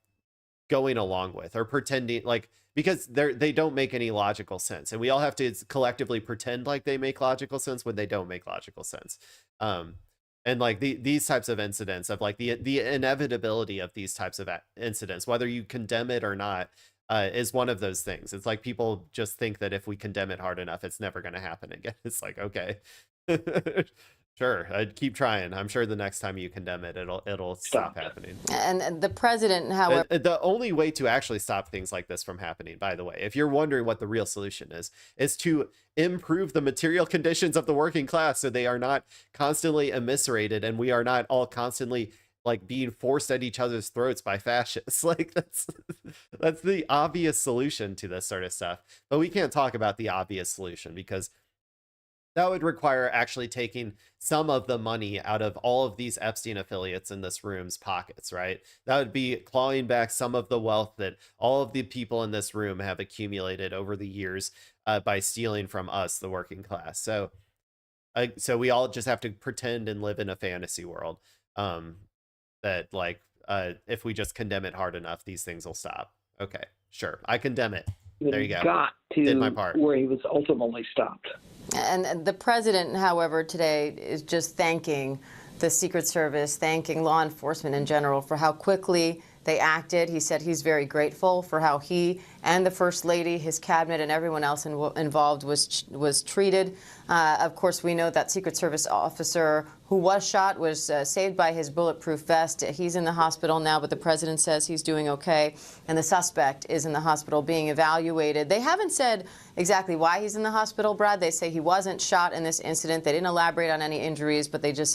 going along with or pretending, like, because they don't make any logical sense, and we all have to collectively pretend like they make logical sense when they don't make logical sense. And like these types of incidents of like the inevitability of these types of incidents, whether you condemn it or not, is one of those things. It's like people just think that if we condemn it hard enough, it's never going to happen again. It's like, okay, sure, I'd keep trying. I'm sure the next time you condemn it, it'll stop happening. And the president, however, The only way to actually stop things like this from happening, by the way, if you're wondering what the real solution is to improve the material conditions of the working class so they are not constantly eviscerated and we are not all constantly like being forced at each other's throats by fascists. Like that's the obvious solution to this sort of stuff. But we can't talk about the obvious solution because that would require actually taking some of the money out of all of these Epstein affiliates in this room's pockets, right? That would be clawing back some of the wealth that all of the people in this room have accumulated over the years by stealing from us, the working class. So we all just have to pretend and live in a fantasy world that like if we just condemn it hard enough, these things will stop. Okay, sure, I condemn it. There you go. Got to Did my part. where he was ultimately stopped. and the president, however, today is just thanking the Secret Service, thanking law enforcement in general for how quickly they acted. He said he's very grateful for how he and the First Lady, his cabinet, and everyone else involved was treated. Of course, we know that Secret Service officer who was shot was saved by his bulletproof vest. He's in the hospital now, but the president says he's doing okay. And the suspect is in the hospital being evaluated. They haven't said exactly why he's in the hospital, Brad. They say he wasn't shot in this incident. They didn't elaborate on any injuries, but they just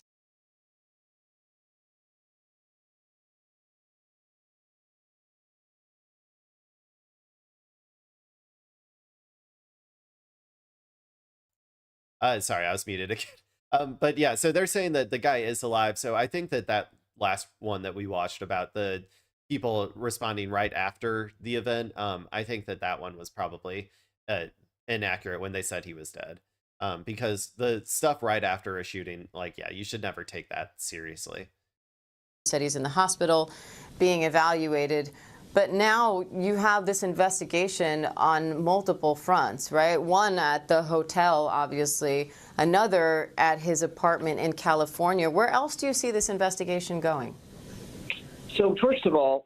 sorry, I was muted again. But yeah, so they're saying that the guy is alive. So I think that last one that we watched about the people responding right after the event, I think that one was probably inaccurate when they said he was dead. Because the stuff right after a shooting, like, yeah, you should never take that seriously. said he's in the hospital being evaluated. But now you have this investigation on multiple fronts, right? One at the hotel, obviously, another at his apartment in California. Where else do you see this investigation going? So first of all,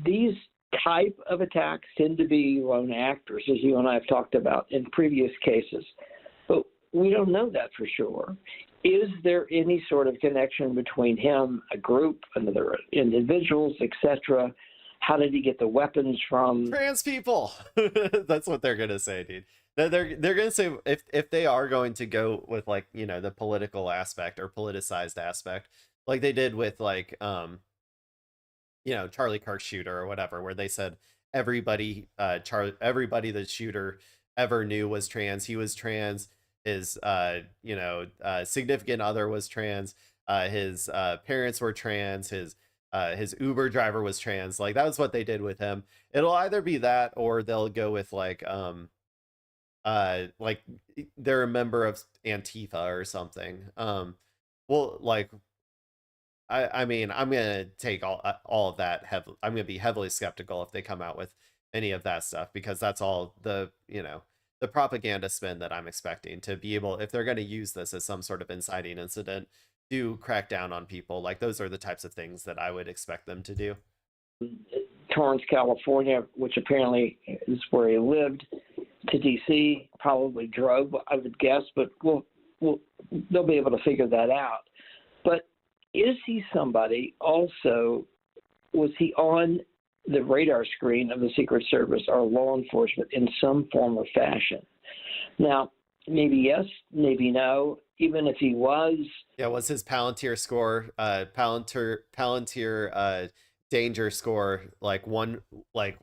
these type of attacks tend to be lone actors, as you and I have talked about in previous cases. But we don't know that for sure. Is there any sort of connection between him, a group, another individuals, etc.? How did he get the weapons from? Trans people. That's what they're gonna say, dude. They're gonna say if they are going to go with like, you know, the political aspect or politicized aspect, like they did with like you know, Charlie Kirk's shooter or whatever, where they said everybody the shooter ever knew was trans. He was trans. His you know, significant other was trans. His parents were trans. His Uber driver was trans. Like that was what they did with him. It'll either be that or they'll go with like they're a member of Antifa or something. Well, like I mean, I'm gonna take all of that I'm gonna be heavily skeptical if they come out with any of that stuff, because that's all the, you know, the propaganda spin that I'm expecting to be able, if they're going to use this as some sort of inciting incident to crack down on people. Like those are the types of things that I would expect them to do. Torrance, California, which apparently is where he lived, to D.C., probably drove, I would guess, but they'll be able to figure that out. But is he somebody also, was he on the radar screen of the Secret Service or law enforcement in some form or fashion? Now, maybe yes, maybe no. Even if he was, yeah, was his Palantir score, Palantir danger score like one, like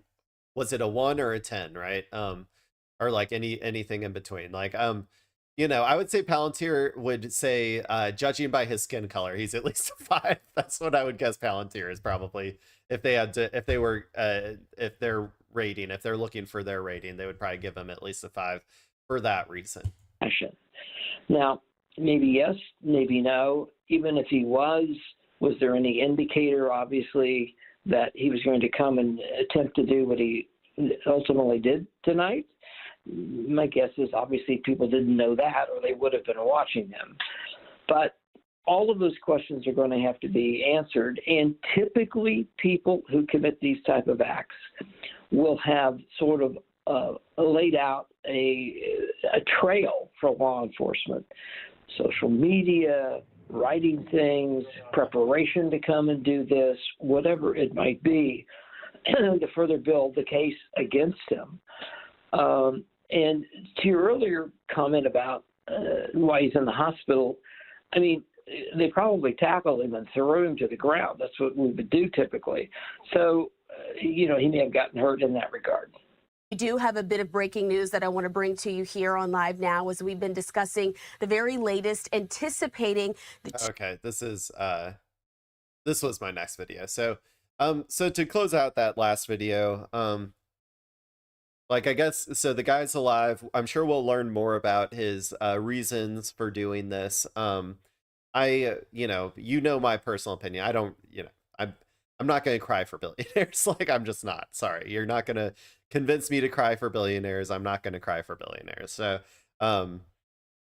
was it a 1 or a 10, right? Or like anything in between, like you know, I would say Palantir would say, judging by his skin color, he's at least a 5. That's what I would guess Palantir is probably. If they had to, if they're looking for their rating, they would probably give him at least a 5 for that reason. Now, maybe yes, maybe no. Even if he was there any indicator, obviously, that he was going to come and attempt to do what he ultimately did tonight? My guess is obviously people didn't know that, or they would have been watching him. But all of those questions are going to have to be answered. And typically people who commit these type of acts will have sort of laid out a trail for law enforcement. Social media, writing things, preparation to come and do this, whatever it might be, to further build the case against him. And to your earlier comment about why he's in the hospital, I mean, they probably tackled him and threw him to the ground. That's what we would do typically. So, he may have gotten hurt in that regard. We do have a bit of breaking news that I want to bring to you here on Live Now, as we've been discussing the very latest, anticipating the Okay, this was my next video. So to close out that last video, I guess, so the guy's alive. I'm sure we'll learn more about his reasons for doing this. My personal opinion. I don't, I'm not going to cry for billionaires. I'm just not. Sorry. You're not going to convince me to cry for billionaires. I'm not going to cry for billionaires. So,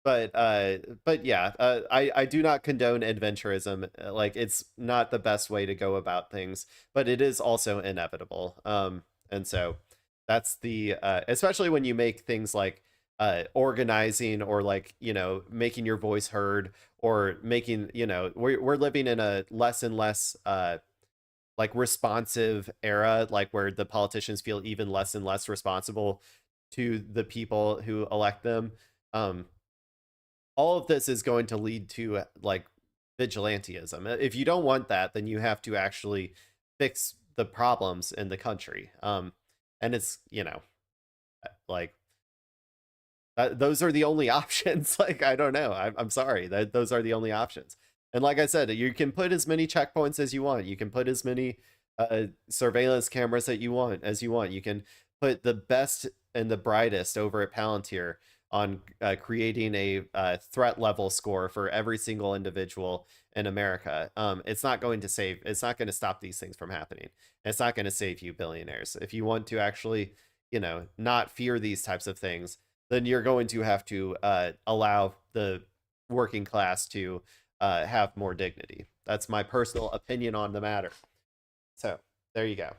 but yeah, I do not condone adventurism. It's not the best way to go about things, but it is also inevitable. And so that's the, especially when you make things like organizing or making your voice heard, or making, we're living in a less and less responsive era, where the politicians feel even less and less responsible to the people who elect them. All of this is going to lead to vigilantism. If you don't want that, then you have to actually fix the problems in the country. And it's, those are the only options. I don't know. I'm sorry. Those are the only options. And like I said, you can put as many checkpoints as you want. You can put as many surveillance cameras as you want. You can put the best and the brightest over at Palantir on creating a threat level score for every single individual in America. It's not going to stop these things from happening. It's not going to save you billionaires. If you want to actually, not fear these types of things, then you're going to have to allow the working class to have more dignity. That's my personal opinion on the matter. So there you go.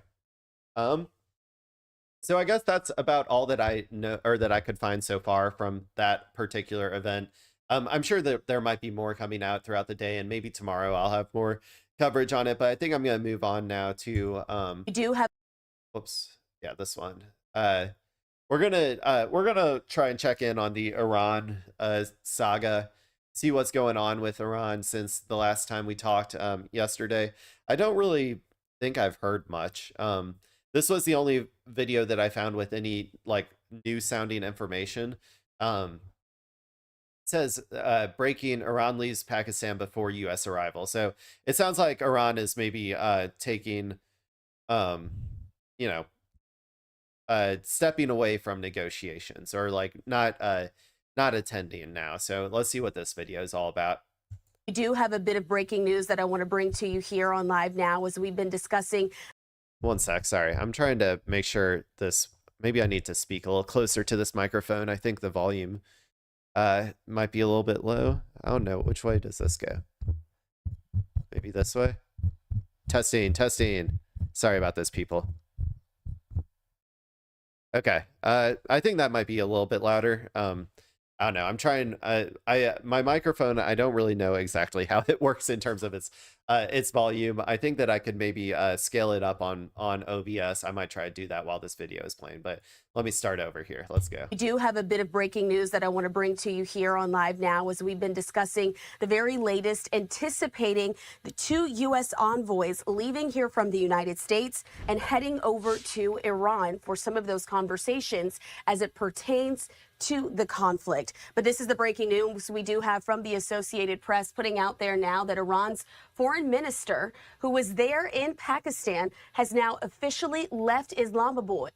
So I guess that's about all that I know, or that I could find so far from that particular event. I'm sure that there might be more coming out throughout the day, and maybe tomorrow I'll have more coverage on it, but I think I'm going to move on now to we do have this one. We're gonna try and check in on the Iran saga, see what's going on with Iran since the last time we talked yesterday. I don't really think I've heard much. This was the only video that I found with any new sounding information. It says breaking: Iran leaves Pakistan before U.S. arrival. So it sounds like Iran is maybe taking stepping away from negotiations, or not attending now. So let's see what this video is all about. We do have a bit of breaking news that I want to bring to you here on Live Now, as we've been discussing. One sec, sorry. I'm trying to make sure this, maybe I need to speak a little closer to this microphone. I think the volume might be a little bit low. I don't know. Which way does this go? Maybe this way? Testing. Sorry about this, people. Okay. I think that might be a little bit louder. I don't know. I'm trying. My microphone, I don't really know exactly how it works in terms of its volume. I think that I could maybe scale it up on OBS. I might try to do that while this video is playing, but let me start over here. Let's go. We do have a bit of breaking news that I want to bring to you here on Live Now, as we've been discussing the very latest, anticipating the 2 U.S. envoys leaving here from the United States and heading over to Iran for some of those conversations as it pertains to the conflict. But this is the breaking news we do have from the Associated Press, putting out there now that Iran's foreign minister, who was there in Pakistan, has now officially left Islamabad,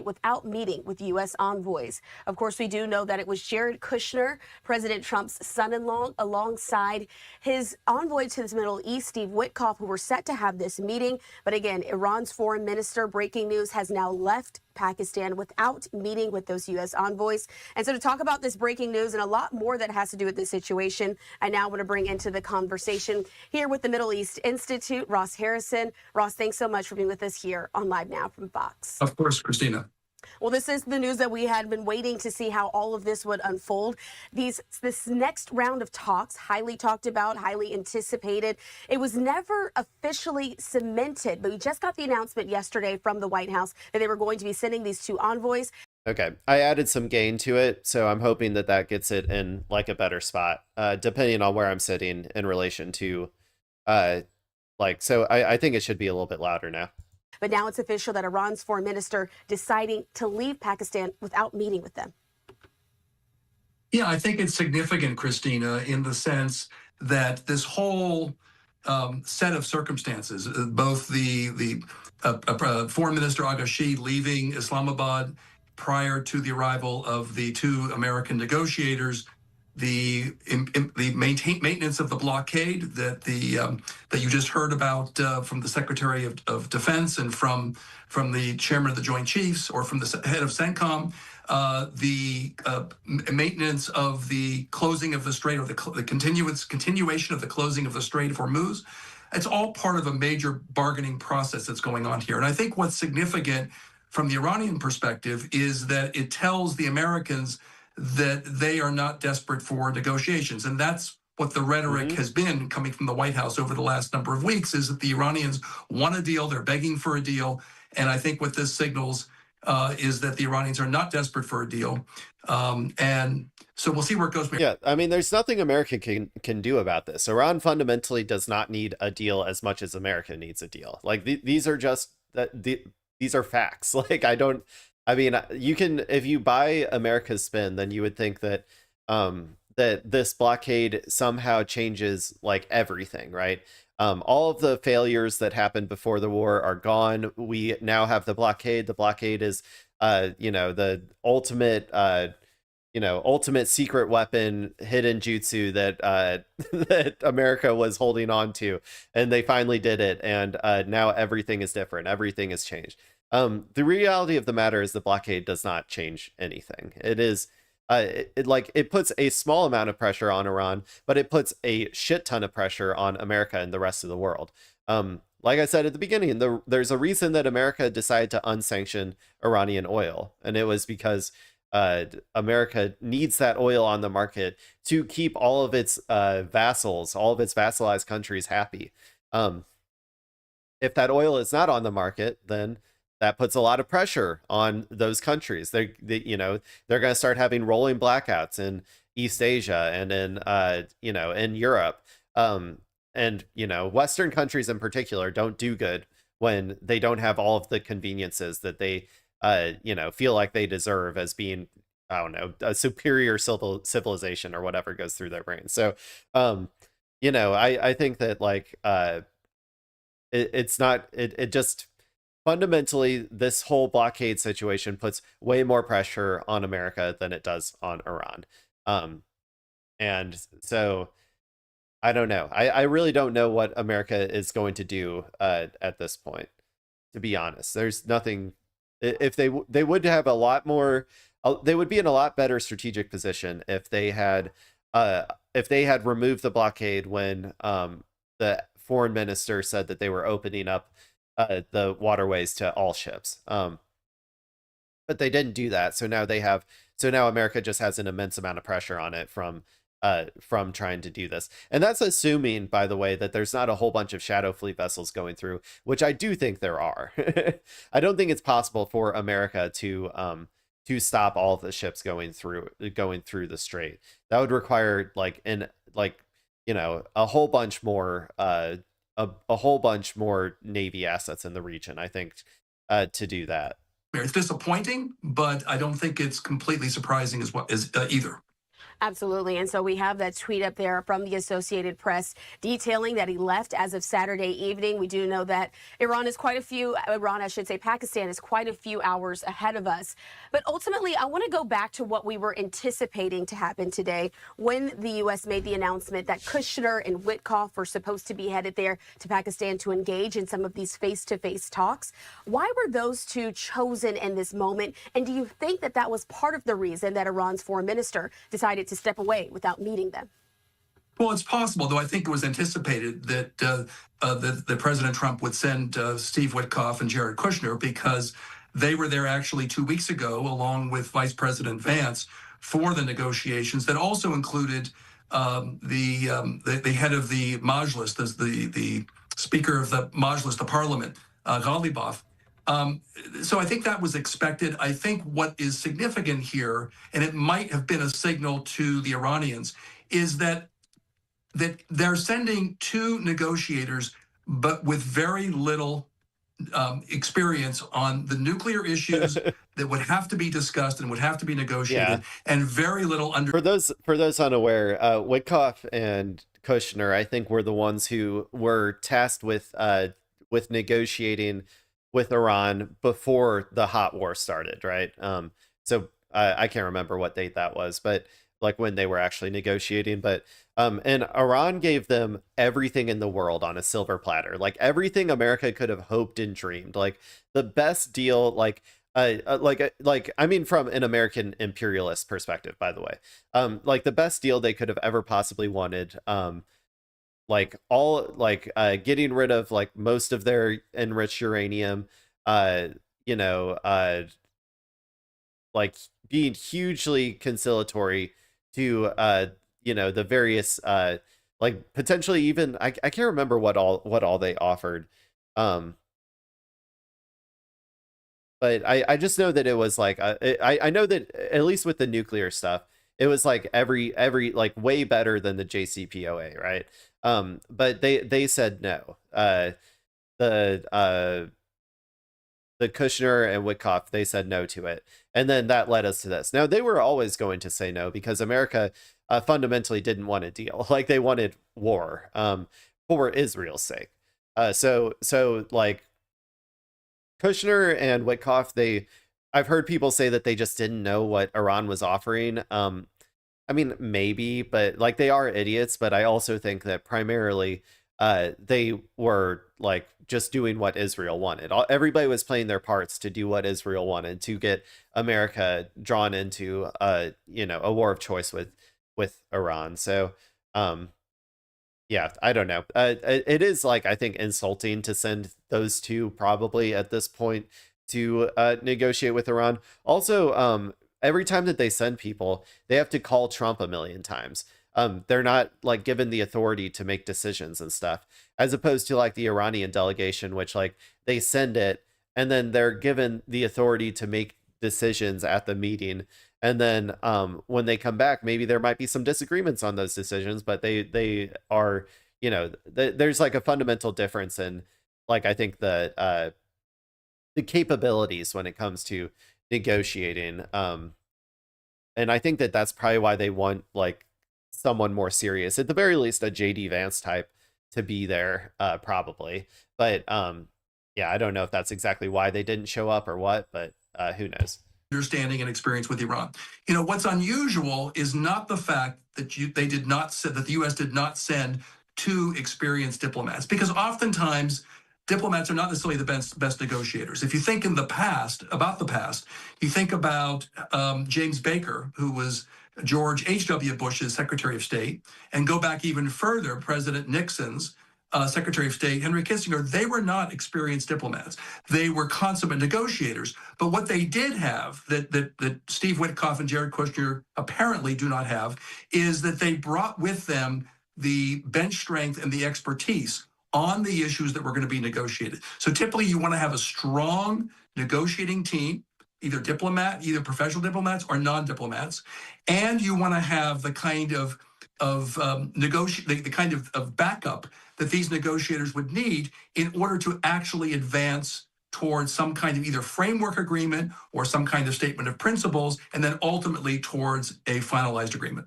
without meeting with U.S. envoys. Of course, we do know that it was Jared Kushner, President Trump's son-in-law, alongside his envoy to the Middle East, Steve Witkoff, who were set to have this meeting. But again, Iran's foreign minister, breaking news, has now left Pakistan without meeting with those U.S. envoys. And so to talk about this breaking news and a lot more that has to do with this situation, I now want to bring into the conversation here with the Middle East Institute, Ross Harrison. Ross, thanks so much for being with us here on Live Now from Fox. Of course, Christina. Well, this is the news that we had been waiting to see how all of this would unfold. This next round of talks, highly talked about, highly anticipated. It was never officially cemented, but we just got the announcement yesterday from the White House that they were going to be sending these two envoys. Okay, I added some gain to it, so I'm hoping that that gets it in like a better spot, depending on where I'm sitting in relation to, so I think it should be a little bit louder now. But now it's official that Iran's foreign minister deciding to leave Pakistan without meeting with them. Yeah, I think it's significant, Christina, in the sense that this whole set of circumstances, both the Foreign Minister Aghashi leaving Islamabad prior to the arrival of the two American negotiators, the maintenance of the blockade that you just heard about from the Secretary of Defense and from the Chairman of the Joint Chiefs or from the head of CENTCOM, the maintenance of the closing of the Strait or the continuation of the closing of the Strait of Hormuz. It's all part of a major bargaining process that's going on here. And I think what's significant from the Iranian perspective is that it tells the Americans that they are not desperate for negotiations. And that's what the rhetoric has been coming from the White House over the last number of weeks, is that the Iranians want a deal, they're begging for a deal. And I think what this signals is that the Iranians are not desperate for a deal. And so we'll see where it goes. Yeah, I mean, there's nothing America can do about this. Iran fundamentally does not need a deal as much as America needs a deal. Like these are just, these are facts. Like you can, if you buy America's spin, then you would think that that this blockade somehow changes like everything, right? All of the failures that happened before the war are gone. We now have the blockade. The blockade is, the ultimate, ultimate secret weapon, hidden jutsu that that America was holding on to, and they finally did it. And now everything is different. Everything has changed. The reality of the matter is the blockade does not change anything. It is, it puts a small amount of pressure on Iran, but it puts a shit ton of pressure on America and the rest of the world. Like I said at the beginning, there's a reason that America decided to unsanction Iranian oil, and it was because America needs that oil on the market to keep all of its vassals, all of its vassalized countries happy. If that oil is not on the market, then that puts a lot of pressure on those countries. They're going to start having rolling blackouts in East Asia and in Europe. And Western countries in particular don't do good when they don't have all of the conveniences that they, feel like they deserve as being, I don't know, a superior civilization or whatever goes through their brains. So, I think that it just fundamentally, this whole blockade situation puts way more pressure on America than it does on Iran. And so I don't know. I really don't know what America is going to do at this point, to be honest. There's nothing. If they would have a lot more, they would be in a lot better strategic position if they had removed the blockade when the foreign minister said that they were opening up the waterways to all ships. But they didn't do that. So now America just has an immense amount of pressure on it from trying to do this. And that's assuming, by the way, that there's not a whole bunch of shadow fleet vessels going through, which I do think there are. I don't think it's possible for America to stop all of the ships going through the strait. That would require a whole bunch more a whole bunch more Navy assets in the region, I think, to do that. It's disappointing, but I don't think it's completely surprising as either. Absolutely. And so we have that tweet up there from the Associated Press detailing that he left as of Saturday evening. We do know that Pakistan is quite a few hours ahead of us. But ultimately, I want to go back to what we were anticipating to happen today when the U.S. made the announcement that Kushner and Witkoff were supposed to be headed there to Pakistan to engage in some of these face-to-face talks. Why were those two chosen in this moment? And do you think that that was part of the reason that Iran's foreign minister decided to step away without meeting them? Well, it's possible, though I think it was anticipated that President Trump would send Steve Witkoff and Jared Kushner, because they were there actually 2 weeks ago, along with Vice President Vance, for the negotiations that also included the head of the Majlis, the Speaker of the Majlis, the Parliament, Ghalibaf. So I think that was expected. I think what is significant here, and it might have been a signal to the Iranians, is that they're sending two negotiators, but with very little experience on the nuclear issues that would have to be discussed and would have to be negotiated, and very little For those unaware, Witkoff and Kushner, I think, were the ones who were tasked with negotiating with Iran before the hot war started, right? So I can't remember what date that was, but like when they were actually negotiating. But and Iran gave them everything in the world on a silver platter, like everything America could have hoped and dreamed, like the best deal, I mean, from an American imperialist perspective, by the way, like the best deal they could have ever possibly wanted. Getting rid of like most of their enriched uranium, like being hugely conciliatory to the various like potentially even I can't remember what all they offered. But I just know that it was like I know that at least with the nuclear stuff, it was like every like way better than the JCPOA, right? But they said no. The Kushner and Witkoff, they said no to it, and then that led us to this. Now, they were always going to say no because America fundamentally didn't want a deal. Like they wanted war for Israel's sake. So like Kushner and Witkoff, I've heard people say that they just didn't know what Iran was offering. I mean, maybe, but like they are idiots. But I also think that primarily they were like just doing what Israel wanted. Everybody was playing their parts to do what Israel wanted, to get America drawn into a war of choice with Iran. So yeah, I don't know. It is like, I think, insulting to send those two probably at this point to negotiate with Iran. Also, every time that they send people, they have to call Trump a million times. They're not like given the authority to make decisions and stuff, as opposed to like the Iranian delegation, which like they send it and then they're given the authority to make decisions at the meeting. And then when they come back, maybe there might be some disagreements on those decisions, but they are, there's like a fundamental difference in like, I think the capabilities when it comes to negotiating. And I think that that's probably why they want like someone more serious, at the very least a JD Vance type, to be there probably. But yeah, I don't know if that's exactly why they didn't show up or what, but who knows. Understanding and experience with Iran. What's unusual is not the fact that that the U.S. did not send two experienced diplomats, because oftentimes diplomats are not necessarily the best negotiators. If you think in the past, you think about James Baker, who was George H.W. Bush's Secretary of State, and go back even further, President Nixon's Secretary of State, Henry Kissinger. They were not experienced diplomats. They were consummate negotiators. But what they did have that Steve Witkoff and Jared Kushner apparently do not have is that they brought with them the bench strength and the expertise on the issues that were going to be negotiated. So typically you want to have a strong negotiating team, either professional diplomats or non-diplomats, and you want to have the kind of backup that these negotiators would need in order to actually advance towards some kind of either framework agreement or some kind of statement of principles, and then ultimately towards a finalized agreement.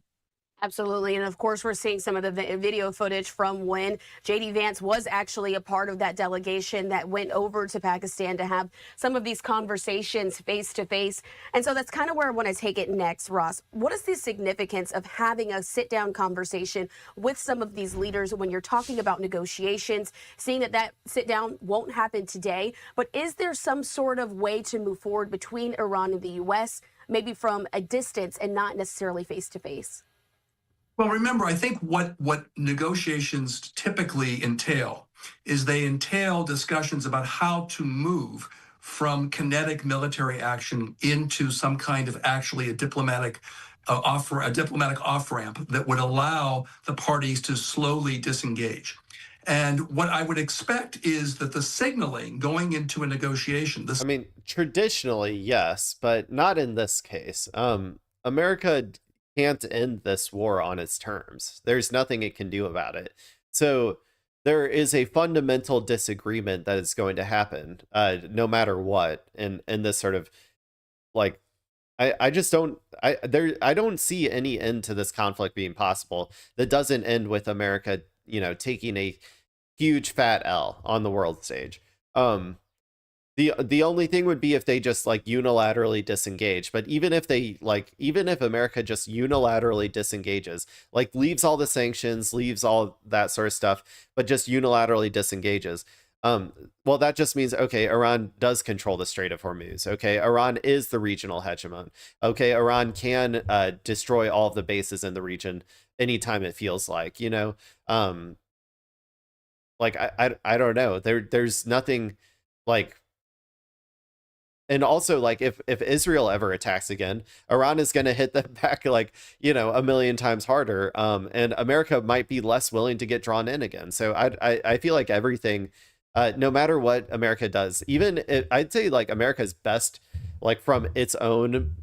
Absolutely. And of course, we're seeing some of the video footage from when J.D. Vance was actually a part of that delegation that went over to Pakistan to have some of these conversations face to face. And so that's kind of where I want to take it next, Ross. What is the significance of having a sit down conversation with some of these leaders when you're talking about negotiations, seeing that sit down won't happen today? But is there some sort of way to move forward between Iran and the U.S., maybe from a distance and not necessarily face to face? Well, remember, I think what negotiations typically entail is they entail discussions about how to move from kinetic military action into some kind of actually a diplomatic off ramp that would allow the parties to slowly disengage. And what I would expect is that the signaling going into a negotiation. I mean, traditionally, yes, but not in this case. America can't end this war on its terms. There's nothing it can do about it. So there is a fundamental disagreement that is going to happen, no matter what. And this sort of like, I just don't I don't see any end to this conflict being possible that doesn't end with America, taking a huge fat L on the world stage. The only thing would be if they just like unilaterally disengage. But even if America just unilaterally disengages, like leaves all the sanctions, leaves all that sort of stuff, but just unilaterally disengages, well, that just means, okay, Iran does control the Strait of Hormuz. Okay, Iran is the regional hegemon. Okay, Iran can destroy all of the bases in the region anytime it feels like, like I don't know. There's nothing like. And also, like, if Israel ever attacks again, Iran is going to hit them back, like, a million times harder. And America might be less willing to get drawn in again. So I feel like everything, no matter what America does, I'd say, like, America's best, like, from its own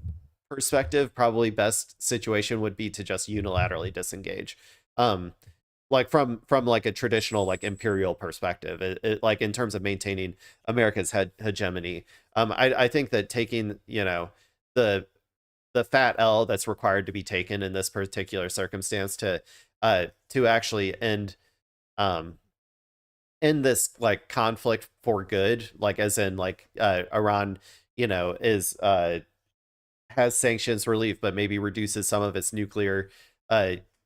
perspective, probably best situation would be to just unilaterally disengage. Like from like a traditional like imperial perspective, like in terms of maintaining America's hegemony. I think that taking the fat L that's required to be taken in this particular circumstance to actually end this like conflict for good, like as in like Iran is has sanctions relief but maybe reduces some of its nuclear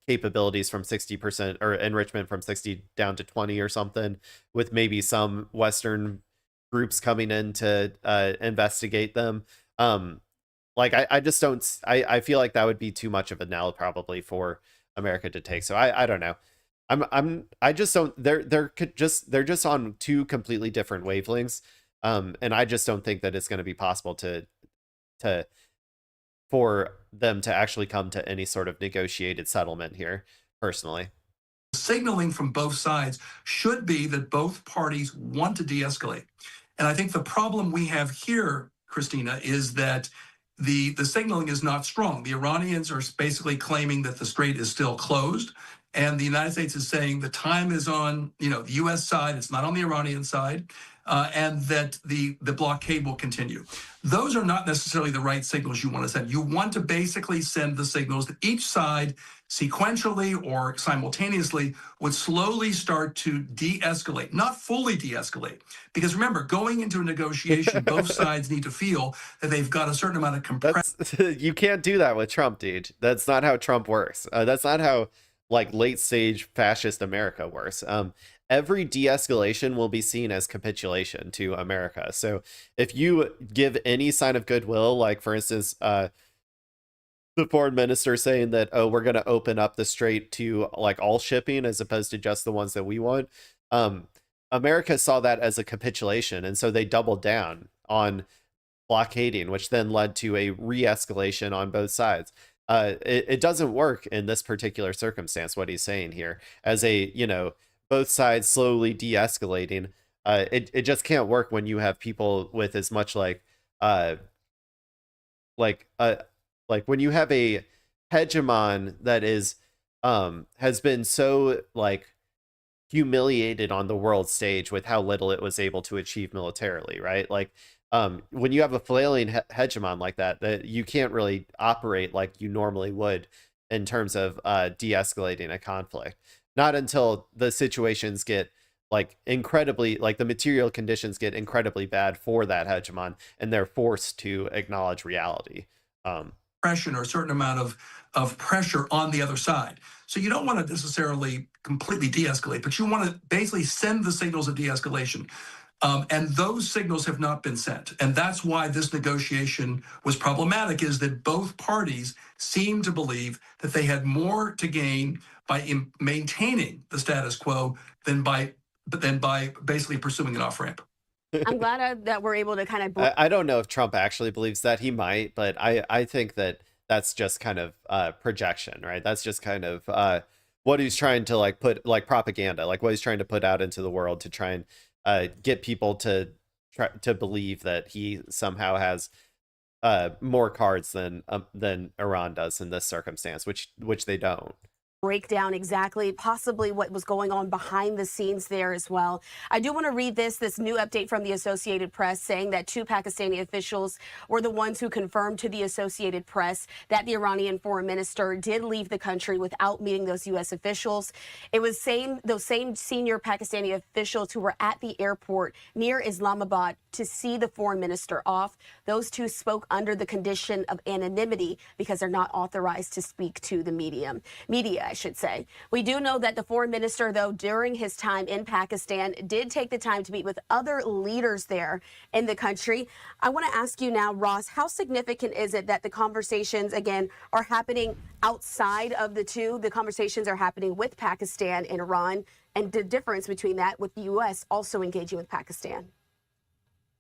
capabilities from 60% or enrichment from 60 down to 20 or something, with maybe some Western groups coming in to investigate them. Like I just don't, I feel like that would be too much of a L probably for America to take. So I don't know. I just don't, they're just on two completely different wavelengths. And I just don't think that it's going to be possible for them to actually come to any sort of negotiated settlement here, personally. Signaling from both sides should be that both parties want to de-escalate. And I think the problem we have here, Christina, is that the signaling is not strong. The Iranians are basically claiming that the strait is still closed, and the United States is saying the time is on, the U.S. side, it's not on the Iranian side, and that the blockade will continue. Those are not necessarily the right signals you want to send. You want to basically send the signals that each side sequentially or simultaneously would slowly start to de-escalate, not fully de-escalate. Because remember, going into a negotiation, both sides need to feel that they've got a certain amount of compression. You can't do that with Trump, dude. That's not how Trump works. That's not how like late stage fascist America works. Every de-escalation will be seen as capitulation to America. So if you give any sign of goodwill, like for instance, the foreign minister saying that, oh, we're going to open up the strait to like all shipping as opposed to just the ones that we want. America saw that as a capitulation. And so they doubled down on blockading, which then led to a re-escalation on both sides. It doesn't work in this particular circumstance, what he's saying here, as a, both sides slowly de-escalating. It just can't work when you have people with as much like when you have a hegemon that is has been so like humiliated on the world stage with how little it was able to achieve militarily, right? Like when you have a flailing hegemon like that you can't really operate like you normally would in terms of de-escalating a conflict. Not until the situations get like incredibly, like the material conditions get incredibly bad for that hegemon, and they're forced to acknowledge reality. Pressure or a certain amount of pressure on the other side. So you don't want to necessarily completely de-escalate, but you want to basically send the signals of de-escalation. And those signals have not been sent. And that's why this negotiation was problematic, is that both parties seemed to believe that they had more to gain by maintaining the status quo than by basically pursuing an off-ramp. I'm glad that we're able to kind of. I don't know if Trump actually believes that. He might, but I think that that's just kind of projection, right? That's just kind of what he's trying to like put, like propaganda, like what he's trying to put out into the world to try and get people to believe that he somehow has more cards than Iran does in this circumstance, which they don't. Break down exactly possibly what was going on behind the scenes there as well. I do want to read this new update from the Associated Press saying that 2 Pakistani officials were the ones who confirmed to the Associated Press that the Iranian foreign minister did leave the country without meeting those U.S. officials. It was those same senior Pakistani officials who were at the airport near Islamabad to see the foreign minister off. Those 2 spoke under the condition of anonymity because they're not authorized to speak to the media, I should say. We do know that the foreign minister, though, during his time in Pakistan, did take the time to meet with other leaders there in the country. I want to ask you now, Ross, how significant is it that the conversations, again, are happening outside of the 2? The conversations are happening with Pakistan and Iran, and the difference between that with the U.S. also engaging with Pakistan?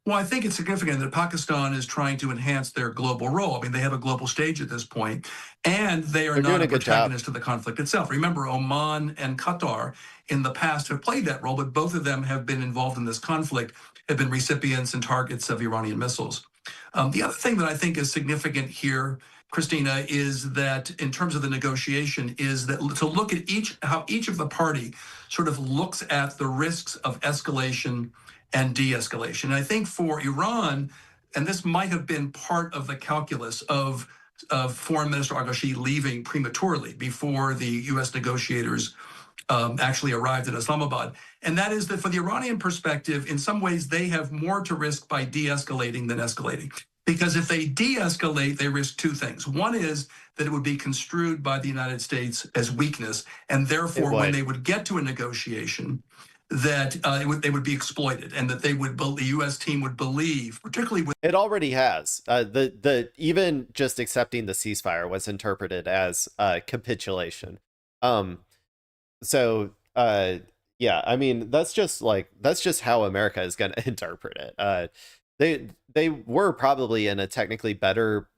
Well, I think it's significant that Pakistan is trying to enhance their global role. I mean, they have a global stage at this point, and they are not a protagonist of the conflict itself. Remember, Oman and Qatar in the past have played that role, but both of them have been involved in this conflict, have been recipients and targets of Iranian missiles. The other thing that I think is significant here, Christina, is that in terms of the negotiation, is that to look at how each of the party sort of looks at the risks of escalation and de-escalation. I think for Iran, and this might have been part of the calculus of Foreign Minister Aghashi leaving prematurely before the U.S. negotiators actually arrived in Islamabad, and that is that for the Iranian perspective, in some ways, they have more to risk by de-escalating than escalating. Because if they de-escalate, they risk 2 things. One is that it would be construed by the United States as weakness, and therefore, when they would get to a negotiation, that they would be exploited, and that the U.S. team would believe, particularly with it already has the even just accepting the ceasefire was interpreted as capitulation. So yeah, I mean that's just how America is going to interpret it. They were probably in a technically better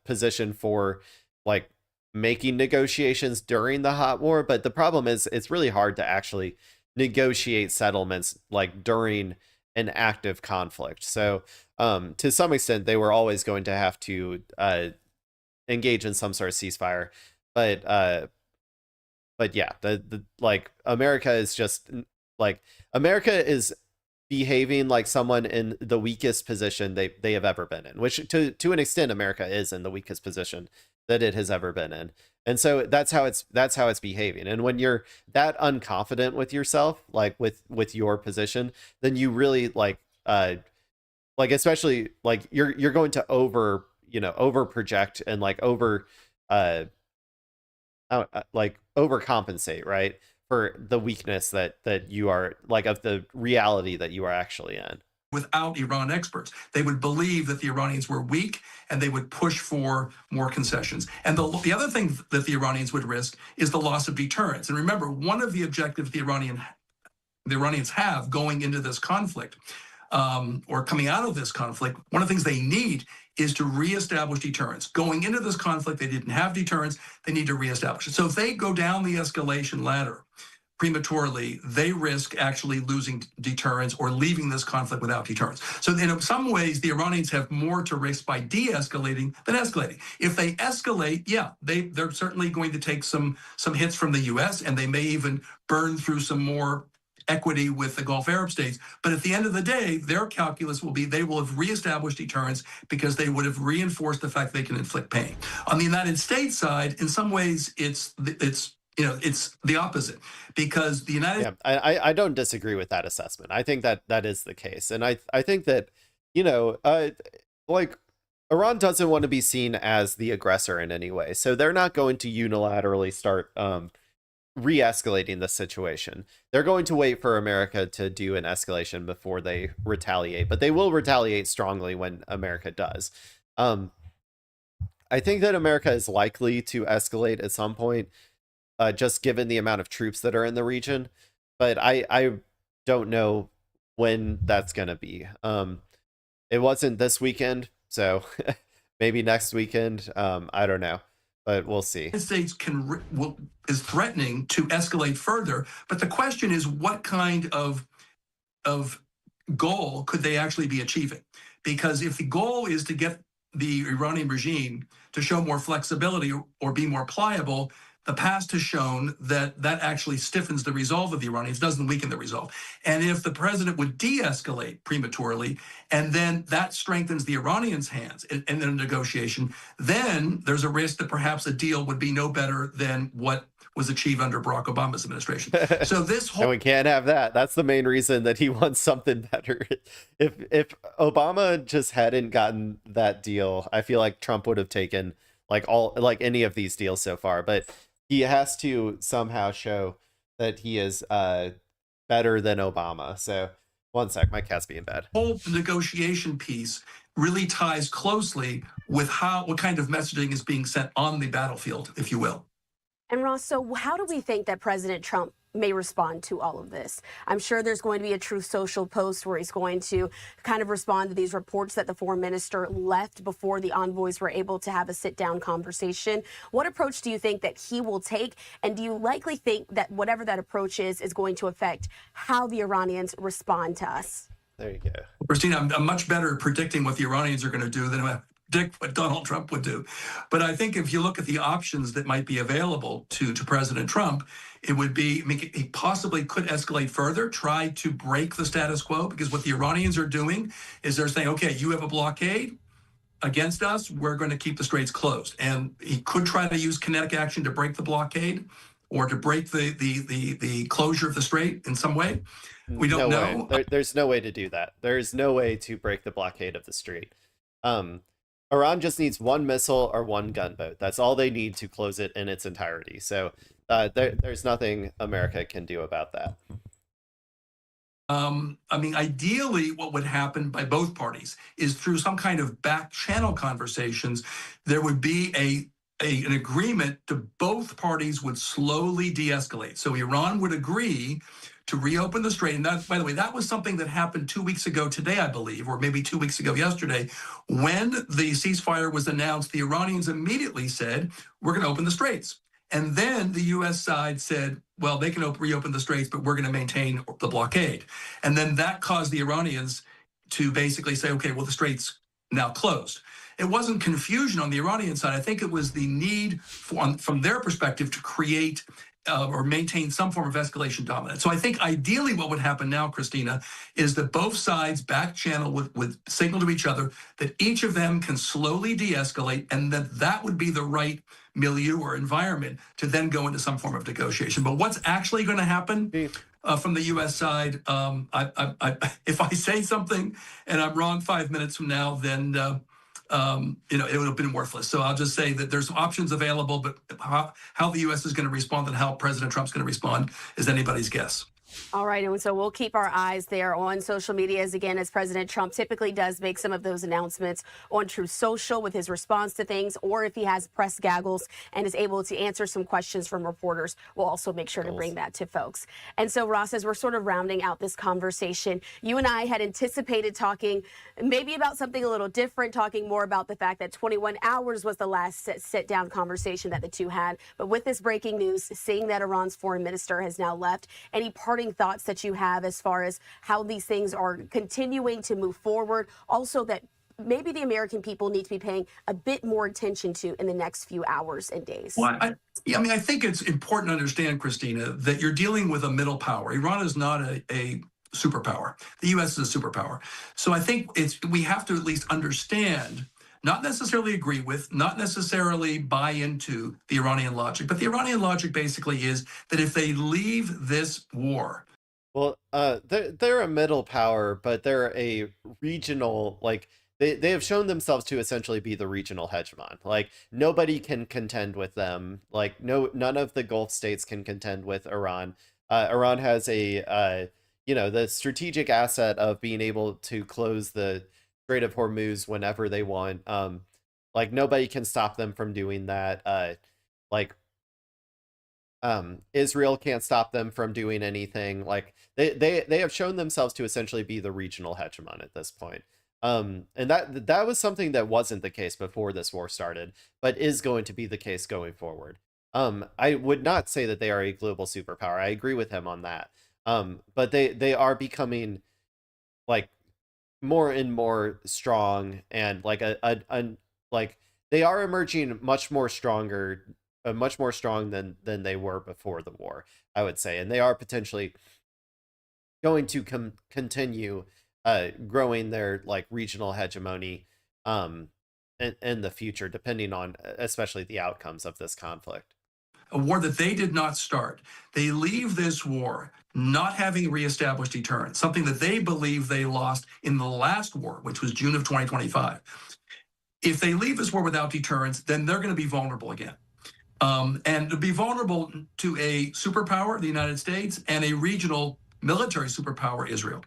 position for like making negotiations during the hot war, but the problem is it's really hard to actually negotiate settlements like during an active conflict. So to some extent they were always going to have to engage in some sort of ceasefire, but yeah, the like America is just like America is behaving like someone in the weakest position they have ever been in, which to an extent America is in the weakest position that it has ever been in. And so that's how it's behaving. And when you're that unconfident with yourself, like with your position, then you really like especially like you're going to over project and like overcompensate, right, for the weakness that you are like of the reality that you are actually in. Without Iran experts, they would believe that the Iranians were weak, and they would push for more concessions. And the other thing that the Iranians would risk is the loss of deterrence. And remember, one of the objectives the Iranians have going into this conflict, or coming out of this conflict, one of the things they need is to reestablish deterrence. Going into this conflict, they didn't have deterrence. They need to reestablish it. So if they go down the escalation ladder prematurely, they risk actually losing deterrence or leaving this conflict without deterrence. So in some ways, the Iranians have more to risk by de-escalating than escalating. If they escalate, yeah, they're certainly going to take some hits from the U.S., and they may even burn through some more equity with the Gulf Arab states. But at the end of the day, their calculus will be they will have reestablished deterrence because they would have reinforced the fact they can inflict pain. On the United States side, in some ways, it's the opposite, because the United Yeah, I don't disagree with that assessment. I think that that is the case. And I think that, like, Iran doesn't want to be seen as the aggressor in any way. So they're not going to unilaterally start re-escalating the situation. They're going to wait for America to do an escalation before they retaliate, but they will retaliate strongly when America does. I think that America is likely to escalate at some point, just given the amount of troops that are in the region, but I don't know when that's going to be. It wasn't this weekend, so maybe next weekend. I don't know, but we'll see. United States is threatening to escalate further, but the question is, what kind of goal could they actually be achieving? Because if the goal is to get the Iranian regime to show more flexibility or be more pliable, the past has shown that that actually stiffens the resolve of the Iranians, doesn't weaken the resolve. And if the president would de-escalate prematurely, and then that strengthens the Iranians' hands in the negotiation, then there's a risk that perhaps a deal would be no better than what was achieved under Barack Obama's administration. So this whole— And we can't have that. That's the main reason that he wants something better. If Obama just hadn't gotten that deal, I feel like Trump would have taken like any of these deals so far. But he has to somehow show that he is better than Obama. So one sec, my cat's being bad. The whole negotiation piece really ties closely with what kind of messaging is being sent on the battlefield, if you will. And Ross, so how do we think that President Trump may respond to all of this? I'm sure there's going to be a Truth Social post where he's going to kind of respond to these reports that the foreign minister left before the envoys were able to have a sit-down conversation. What approach do you think that he will take? And do you likely think that whatever that approach is going to affect how the Iranians respond to us? There you go. Christina, I'm much better at predicting what the Iranians are going to do than I predict what Donald Trump would do. But I think if you look at the options that might be available to President Trump, it would be, he possibly could escalate further, try to break the status quo, because what the Iranians are doing is they're saying, okay, you have a blockade against us, we're going to keep the straits closed. And he could try to use kinetic action to break the blockade or to break the closure of the strait in some way. We don't know. There's no way to do that. There's no way to break the blockade of the strait. Iran just needs one missile or one gunboat. That's all they need to close it in its entirety. So there's nothing America can do about that. I mean, ideally, what would happen by both parties is through some kind of back channel conversations, there would be an agreement to both parties would slowly de-escalate. So Iran would agree to reopen the strait. And that, by the way, that was something that happened 2 weeks ago today, I believe, or maybe 2 weeks ago yesterday. When the ceasefire was announced, the Iranians immediately said, we're going to open the straits. And then the U.S. side said, well, they can reopen the straits, but we're going to maintain the blockade. And then that caused the Iranians to basically say, okay, well, the straits now closed. It wasn't confusion on the Iranian side. I think it was the need from their perspective to create or maintain some form of escalation dominance. So I think ideally what would happen now, Christina, is that both sides back channel would signal to each other that each of them can slowly de-escalate, and that would be the right milieu or environment to then go into some form of negotiation. But what's actually going to happen from the U.S. side, if I say something and I'm wrong 5 minutes from now, then it would have been worthless. So I'll just say that there's options available, but how the U.S. is going to respond and how President Trump's going to respond is anybody's guess. All right, and so we'll keep our eyes there on social media as President Trump typically does make some of those announcements on Truth Social with his response to things, or if he has press gaggles and is able to answer some questions from reporters, we'll also make sure to bring that to folks. And so, Ross, as we're sort of rounding out this conversation, you and I had anticipated talking maybe about something a little different, talking more about the fact that 21 hours was the last sit-down conversation that the two had. But with this breaking news, seeing that Iran's foreign minister has now left, any parting thoughts that you have as far as how these things are continuing to move forward? Also that maybe the American people need to be paying a bit more attention to in the next few hours and days? Well, I mean, I think it's important to understand, Christina, that you're dealing with a middle power. Iran is not a superpower. The U.S. is a superpower. So I think we have to at least understand, not necessarily agree with, not necessarily buy into the Iranian logic, but the Iranian logic basically is that if they leave this war, Well, they're a middle power, but they're a regional, like they have shown themselves to essentially be the regional hegemon. Like nobody can contend with them. Like none of the Gulf states can contend with Iran. Iran has the strategic asset of being able to close the Strait of Hormuz whenever they want. Like nobody can stop them from doing that. Like Israel can't stop them from doing anything. Like they have shown themselves to essentially be the regional hegemon at this point. And that was something that wasn't the case before this war started, but is going to be the case going forward. I would not say that they are a global superpower. I agree with him on that. But they are becoming like more and more strong, and like like they are emerging much more strong than they were before the war, I would say, and they are potentially going to continue growing their like regional hegemony in the future, depending on especially the outcomes of this conflict. a war that they did not start. They leave this war not having reestablished deterrence, something that they believe they lost in the last war, which was June of 2025. If they leave this war without deterrence, then they're going to be vulnerable again. And to be vulnerable to a superpower, the United States, and a regional military superpower, Israel.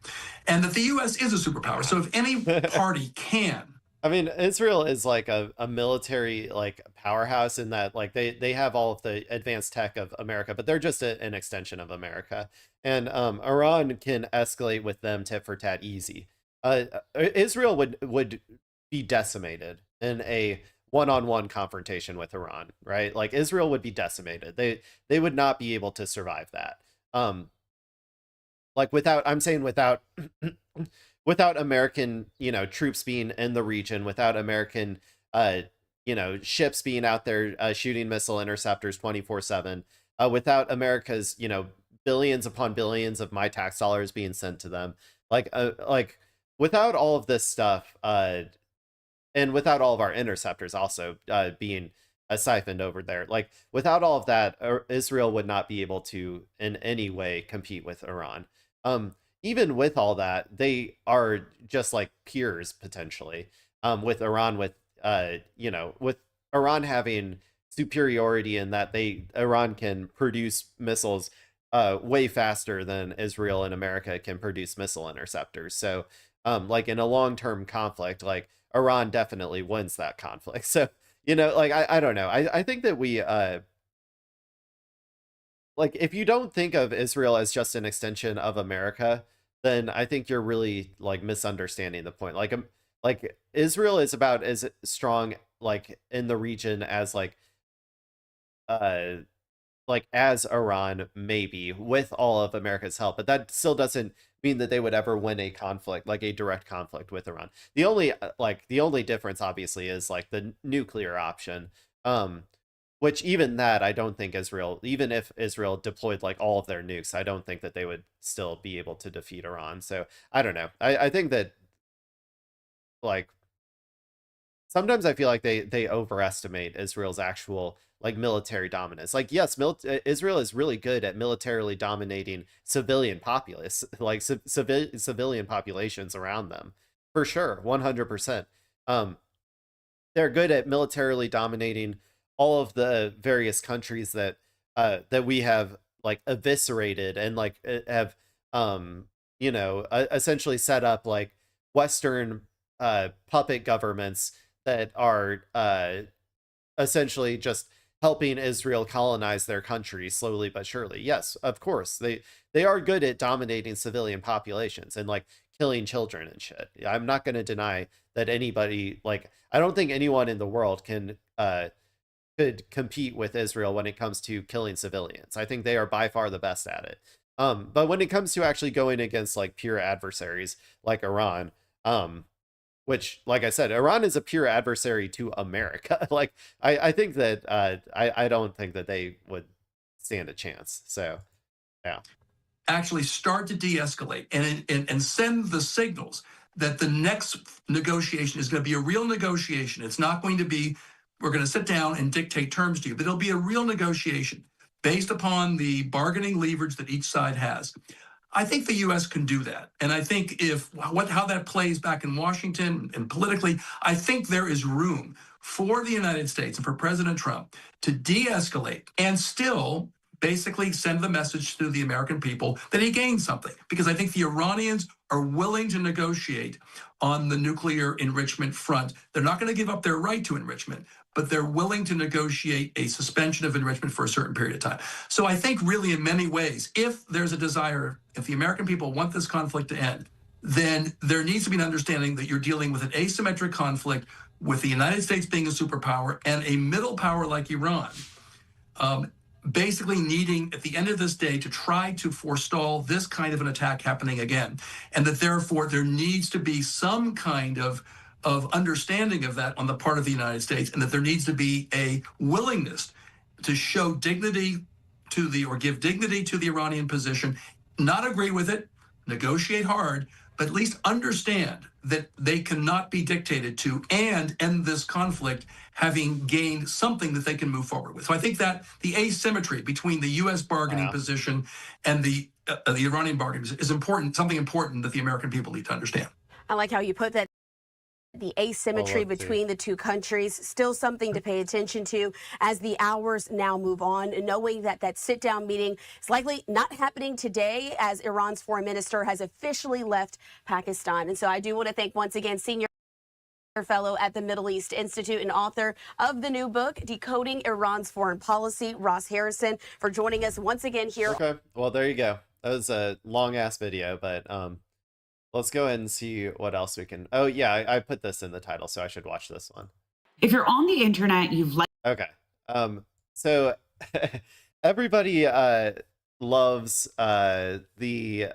And that the U.S. is a superpower. So if any party can. I mean, Israel is like a military like powerhouse in that like they have all of the advanced tech of America, but they're just an extension of America. And Iran can escalate with them tit for tat easy. Israel would be decimated in a one-on-one confrontation with Iran, right? Like Israel would be decimated. They would not be able to survive that. Like without without American, troops being in the region, without American, ships being out there shooting missile interceptors 24/7, without America's, billions upon billions of my tax dollars being sent to them, like without all of this stuff, and without all of our interceptors also being siphoned over there, like without all of that, Israel would not be able to in any way compete with Iran. Even with all that, they are just like peers potentially. With Iran, with Iran having superiority in that Iran can produce missiles way faster than Israel and America can produce missile interceptors. So, like in a long-term conflict, like Iran definitely wins that conflict. So, like I don't know. I think that we like if you don't think of Israel as just an extension of America, then I think you're really like misunderstanding the point. Like Israel is about as strong like in the region as as Iran, maybe with all of America's help, but that still doesn't mean that they would ever win a conflict, like a direct conflict with Iran. The only difference obviously is like the nuclear option. Which even that, I don't think even if Israel deployed like all of their nukes, I don't think that they would still be able to defeat Iran. So I don't know. I think that like sometimes I feel like they overestimate Israel's actual like military dominance. Like yes, Israel is really good at militarily dominating civilian populace, like civilian populations around them, for sure, 100%. They're good at militarily dominating all of the various countries that we have like eviscerated and like have essentially set up like Western puppet governments that are essentially just helping Israel colonize their country slowly but surely. Yes, of course they are good at dominating civilian populations and like killing children and shit. I'm not going to deny that anybody, like I don't think anyone in the world could compete with Israel when it comes to killing civilians. I think they are by far the best at it. But when it comes to actually going against like pure adversaries like Iran, which, like I said, Iran is a pure adversary to America. Like, I think that I don't think that they would stand a chance. So, yeah. Actually start to de-escalate and send the signals that the next negotiation is going to be a real negotiation. It's not going to be, we're going to sit down and dictate terms to you, but it'll be a real negotiation based upon the bargaining leverage that each side has. I think the U.S. can do that. And I think how that plays back in Washington and politically, I think there is room for the United States and for President Trump to de-escalate and still basically send the message to the American people that he gained something. Because I think the Iranians are willing to negotiate on the nuclear enrichment front. They're not going to give up their right to enrichment, but they're willing to negotiate a suspension of enrichment for a certain period of time. So I think really in many ways, if there's a desire, if the American people want this conflict to end, then there needs to be an understanding that you're dealing with an asymmetric conflict with the United States being a superpower and a middle power like Iran, basically needing at the end of this day to try to forestall this kind of an attack happening again. And that therefore there needs to be some kind of understanding of that on the part of the United States, and that there needs to be a willingness to show dignity or give dignity to the Iranian position, not agree with it, negotiate hard, but at least understand that they cannot be dictated to and end this conflict having gained something that they can move forward with. So I think that the asymmetry between the U.S. bargaining position and the Iranian bargaining is important, something important that the American people need to understand. I like how you put that. The asymmetry between the two countries, still something to pay attention to as the hours now move on, knowing that that sit-down meeting is likely not happening today as Iran's foreign minister has officially left Pakistan. And so I do want to thank once again Senior Fellow at the Middle East Institute and author of the new book, Decoding Iran's Foreign Policy, Ross Harrison, for joining us once again here. Okay, well, there you go. That was a long-ass video, but let's go ahead and see what else we can. Oh, yeah, I put this in the title, so I should watch this one. If you're on the internet, you've Okay. So everybody loves the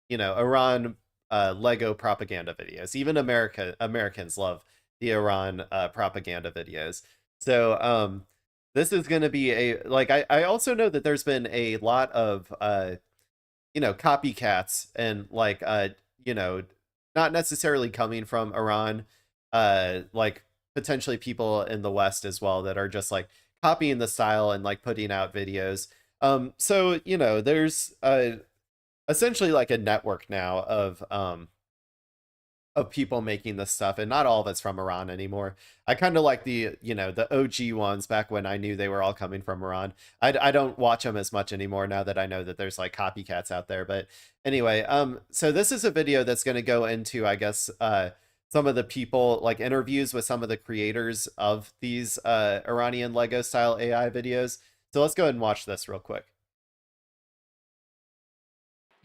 Iran Lego propaganda videos. Even Americans love the Iran propaganda videos. So this is going to be I also know that there's been a lot of copycats and not necessarily coming from Iran, potentially people in the West as well that are just like copying the style and like putting out videos. So there's essentially like a network now of people making this stuff, and not all of it's from Iran anymore. I kind of like the OG ones back when I knew they were all coming from Iran. I don't watch them as much anymore now that I know that there's like copycats out there. But anyway, so this is a video that's going to go into, I guess, some of the people, like interviews with some of the creators of these Iranian Lego style AI videos. So let's go ahead and watch this real quick.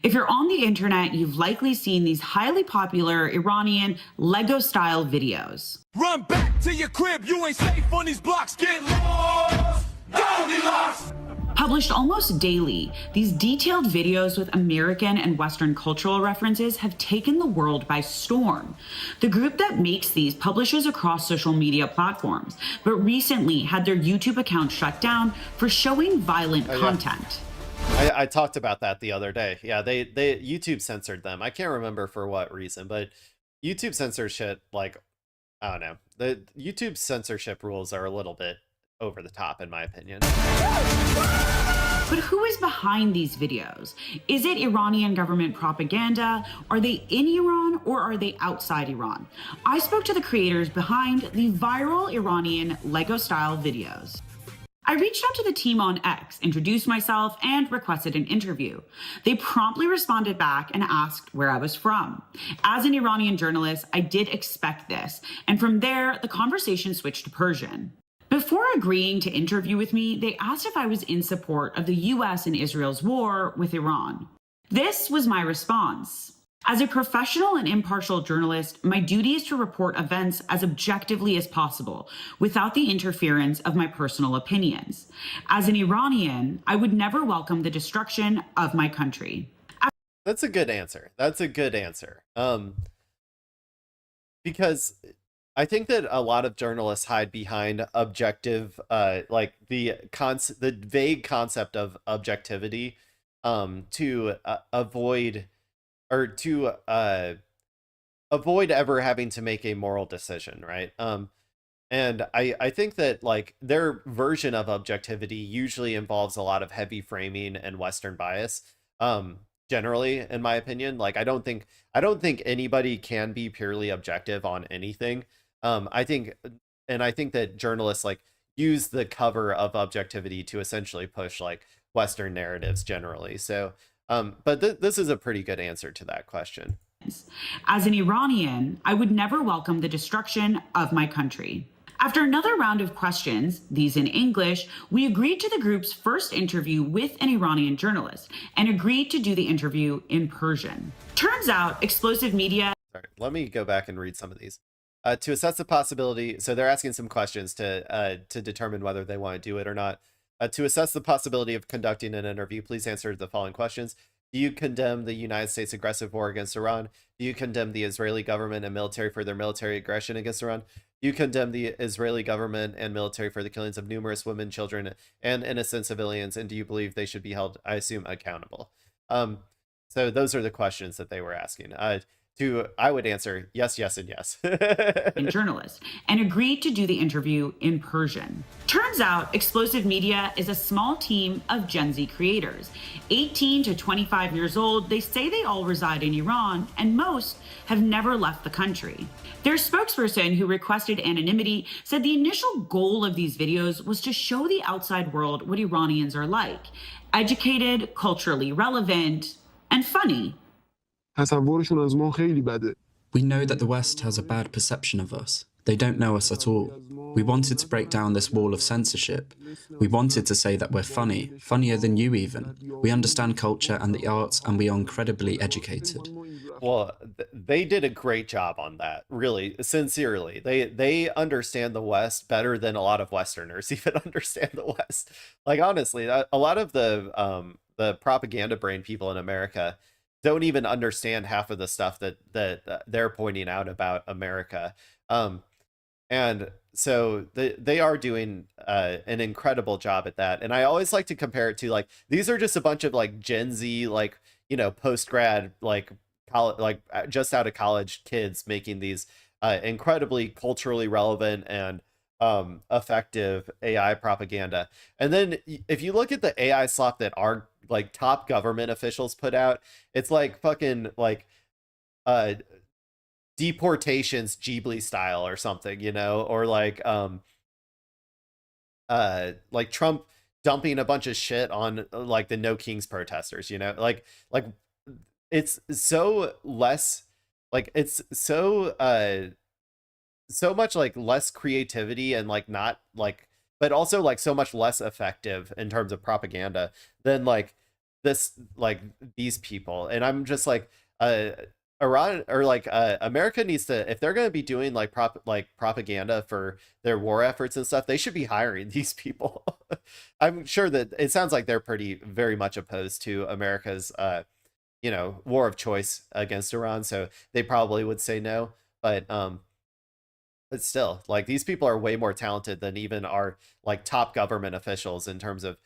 If you're on the internet, you've likely seen these highly popular Iranian Lego-style videos. Run back to your crib, you ain't safe on these blocks, get lost, Goldilocks! Published almost daily, these detailed videos with American and Western cultural references have taken the world by storm. The group that makes these publishes across social media platforms, but recently had their YouTube account shut down for showing violent content. I talked about that the other day. Yeah, they YouTube censored them. I can't remember for what reason, but YouTube censorship, I don't know. The YouTube censorship rules are a little bit over the top, in my opinion. But who is behind these videos? Is it Iranian government propaganda? Are they in Iran or are they outside Iran? I spoke to the creators behind the viral Iranian Lego-style videos. I reached out to the team on X, introduced myself, and requested an interview. They promptly responded back and asked where I was from. As an Iranian journalist, I did expect this, and from there, the conversation switched to Persian. Before agreeing to interview with me, they asked if I was in support of the US and Israel's war with Iran. This was my response. As a professional and impartial journalist, my duty is to report events as objectively as possible, without the interference of my personal opinions. As an Iranian, I would never welcome the destruction of my country. That's a good answer. That's a good answer. because I think that a lot of journalists hide behind objective, like the vague concept of objectivity, to avoid or to avoid ever having to make a moral decision, right? And I think that like their version of objectivity usually involves a lot of heavy framing and Western bias. Generally, in my opinion, like I don't think anybody can be purely objective on anything. I think that journalists like use the cover of objectivity to essentially push like Western narratives generally. So, but this is a pretty good answer to that question. As an Iranian, I would never welcome the destruction of my country. After another round of questions, these in English, we agreed to the group's first interview with an Iranian journalist and agreed to do the interview in Persian. Turns out, explosive media... Sorry, let me go back and read some of these. To assess the possibility, so they're asking some questions to determine whether they want to do it or not. To assess the possibility of conducting an interview, please answer the following questions. Do you condemn the United States' aggressive war against Iran? Do you condemn the Israeli government and military for their military aggression against Iran? Do you condemn the Israeli government and military for the killings of numerous women, children, and innocent civilians? And do you believe they should be held, I assume, accountable? So those are the questions that they were asking. I would answer yes, yes, and yes. and journalists, and agreed to do the interview in Persian. Turns out, Explosive Media is a small team of Gen Z creators. 18 to 25 years old, they say they all reside in Iran, and most have never left the country. Their spokesperson, who requested anonymity, said the initial goal of these videos was to show the outside world what Iranians are like: educated, culturally relevant, and funny. We know that the West has a bad perception of us. They don't know us at all. We wanted to break down this wall of censorship. We wanted to say that we're funny, funnier than you even. We understand culture and the arts, and we are incredibly educated. Well, they did a great job on that, really, sincerely. They understand the West better than a lot of Westerners even understand the West. Like, honestly, a lot of the propaganda brain people in America don't even understand half of the stuff that they're pointing out about America. And so they are doing an incredible job at that. And I always like to compare it to, like, these are just a bunch of like Gen Z, like, you know, post-grad, like college, like just out of college kids making these incredibly culturally relevant and effective AI propaganda. And then if you look at the AI slop that our like top government officials put out, it's like fucking like deportations Ghibli style or something, you know, or like Trump dumping a bunch of shit on like the No Kings protesters, you know, like it's so less, like it's so so much like less creativity and like not like, but also like so much less effective in terms of propaganda than like this, like these people. And I'm just like, Iran or like America needs to, if they're going to be doing like propaganda for their war efforts and stuff, they should be hiring these people. I'm sure that it sounds like they're very much opposed to America's you know, war of choice against Iran, so they probably would say no. But still, like, these people are way more talented than even our like top government officials in terms of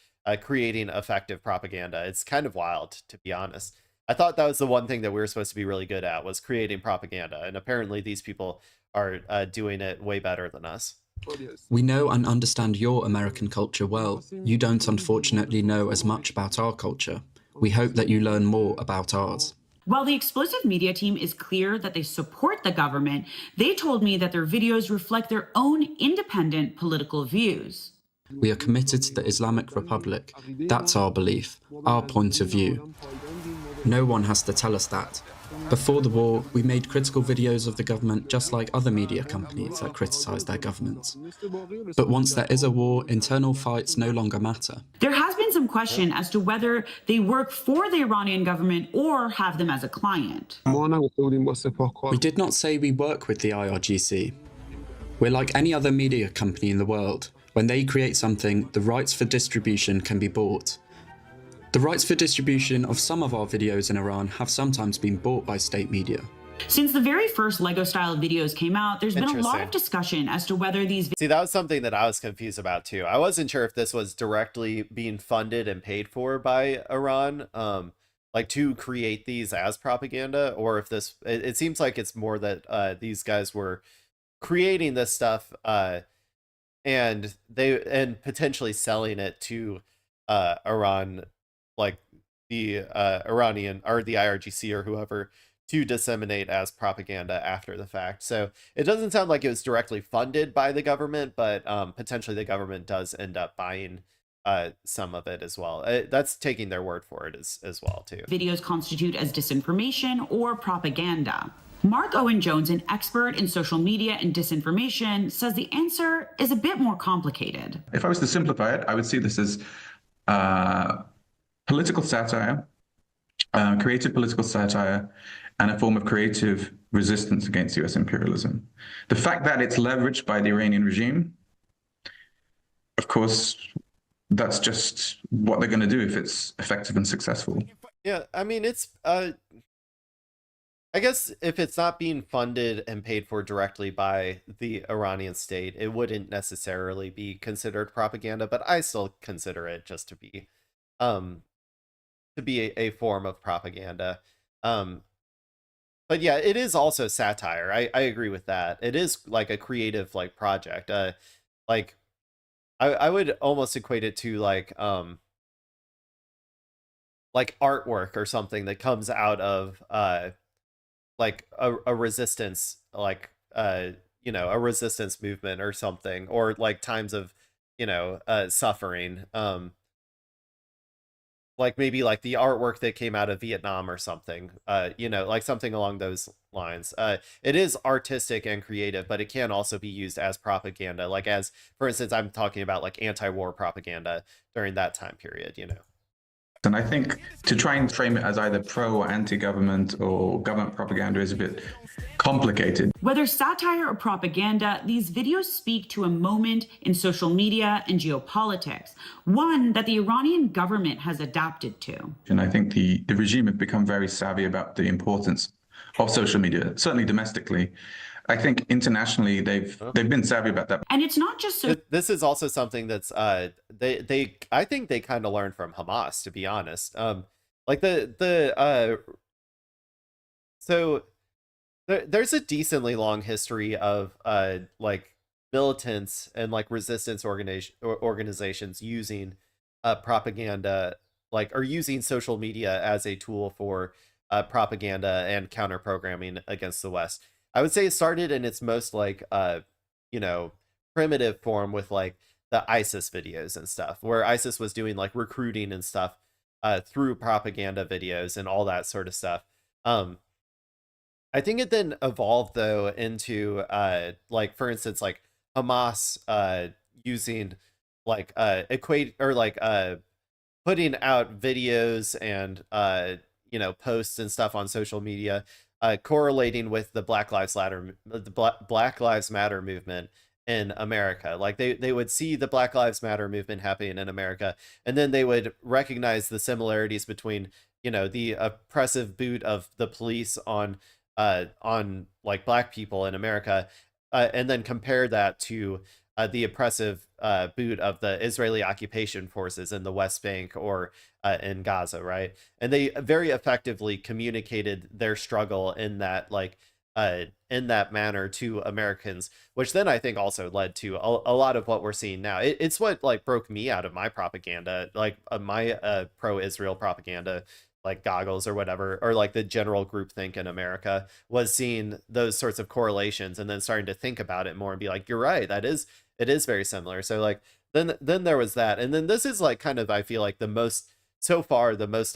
creating effective propaganda. It's kind of wild, to be honest. I thought that was the one thing that we were supposed to be really good at, was creating propaganda, and apparently these people are doing it way better than us. We know and understand your American culture well. You don't, unfortunately, know as much about our culture. We hope that you learn more about ours. While the Explosive Media team is clear that they support the government, they told me that their videos reflect their own independent political views. We are committed to the Islamic Republic. That's our belief, our point of view. No one has to tell us that. Before the war, we made critical videos of the government just like other media companies that criticize their governments. But once there is a war, internal fights no longer matter. There has been some question as to whether they work for the Iranian government or have them as a client. We did not say we work with the IRGC. We're like any other media company in the world. When they create something, the rights for distribution can be bought. The rights for distribution of some of our videos in Iran have sometimes been bought by state media. Since the very first Lego-style videos came out, there's been a lot Interesting. of discussion as to whether these See, that was something that I was confused about too. I wasn't sure if this was directly being funded and paid for by Iran, like to create these as propaganda, or if this, it seems like it's more that these guys were creating this stuff and potentially selling it to Iran, like the Iranian or the IRGC or whoever, to disseminate as propaganda after the fact. So it doesn't sound like it was directly funded by the government, but potentially the government does end up buying some of it as well. That's taking their word for it as well too. videos constitute as disinformation or propaganda. Mark Owen Jones, an expert in social media and disinformation, says the answer is a bit more complicated. If I was to simplify it, I would see this as political satire, creative political satire, and a form of creative resistance against US imperialism. The fact that it's leveraged by the Iranian regime, of course, that's just what they're going to do if it's effective and successful. Yeah, I mean, it's I guess if it's not being funded and paid for directly by the Iranian state, it wouldn't necessarily be considered propaganda, but I still consider it just to be a form of propaganda. But yeah, it is also satire. I agree with that. It is like a creative like project. Like I would almost equate it to like artwork or something that comes out of like a resistance, like you know, a resistance movement or something, or like times of, you know, suffering. Like maybe like the artwork that came out of Vietnam or something, you know, like something along those lines. It is artistic and creative, but it can also be used as propaganda. Like as, for instance, I'm talking about like anti-war propaganda during that time period, you know. And I think to try and frame it as either pro or anti-government or government propaganda is a bit complicated. Whether satire or propaganda, these videos speak to a moment in social media and geopolitics, one that the Iranian government has adapted to. And I think the regime have become very savvy about the importance of social media, certainly domestically. I think internationally they've been savvy about that. And it's not just so. This is also something that's I think they kind of learned from Hamas, to be honest. Like so there's a decently long history of like militants and like resistance organizations using propaganda, like, or using social media as a tool for propaganda and counter programming against the West. I would say it started in its most like you know, primitive form with like the ISIS videos and stuff, where ISIS was doing like recruiting and stuff through propaganda videos and all that sort of stuff. I think it then evolved though into like, for instance, like Hamas using like equate or like putting out videos and you know, posts and stuff on social media, correlating with the Black Lives Matter movement in America. Like they would see the Black Lives Matter movement happening in America, and then they would recognize the similarities between, you know, the oppressive boot of the police on like black people in America, and then compare that to the oppressive boot of the Israeli occupation forces in the West Bank or in Gaza, right? And they very effectively communicated their struggle in that, like, in that manner to Americans, which then I think also led to a lot of what we're seeing now. It's what like broke me out of my propaganda, like my pro-Israel propaganda, like goggles or whatever, or like the general groupthink in America, was seeing those sorts of correlations and then starting to think about it more and be like, you're right, it is very similar. So like then there was that, and then this is like kind of, I feel like the most so far, the most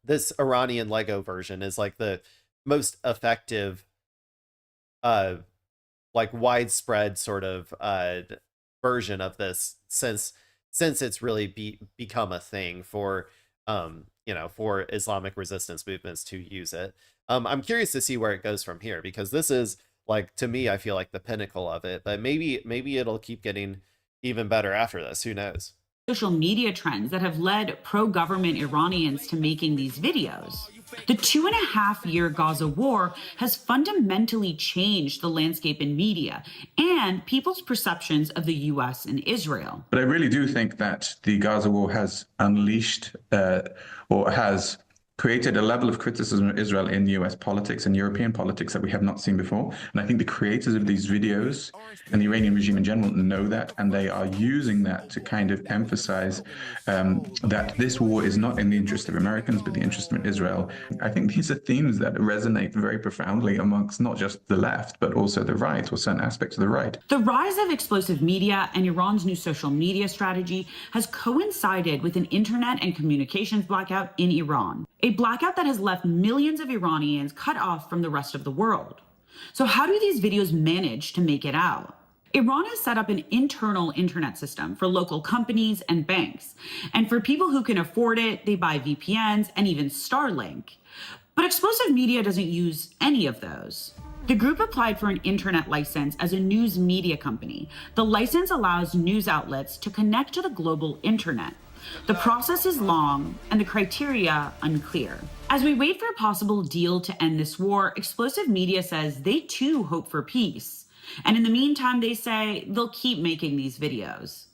this Iranian Lego version is like the most effective like widespread sort of version of this since it's really become a thing for you know, for Islamic resistance movements to use it. I'm curious to see where it goes from here, because this is like, to me, I feel like the pinnacle of it, but maybe it'll keep getting even better after this. Who knows? social media trends that have led pro-government Iranians to making these videos. The 2.5-year Gaza war has fundamentally changed the landscape in media and people's perceptions of the U.S. and Israel. But I really do think that the Gaza war has unleashed or has created a level of criticism of Israel in US politics and European politics that we have not seen before. And I think the creators of these videos and the Iranian regime in general know that, and they are using that to kind of emphasize that this war is not in the interest of Americans, but the interest of Israel. I think these are themes that resonate very profoundly amongst not just the left, but also the right, or certain aspects of the right. The rise of explosive media and Iran's new social media strategy has coincided with an internet and communications blackout in Iran, a blackout that has left millions of Iranians cut off from the rest of the world. So how do these videos manage to make it out? Iran has set up an internal internet system for local companies and banks. And for people who can afford it, they buy VPNs and even Starlink. But explosive media doesn't use any of those. The group applied for an internet license as a news media company. The license allows news outlets to connect to the global internet. The process is long and the criteria unclear. As we wait for a possible deal to end this war, explosive media says they too hope for peace. And in the meantime, they say they'll keep making these videos.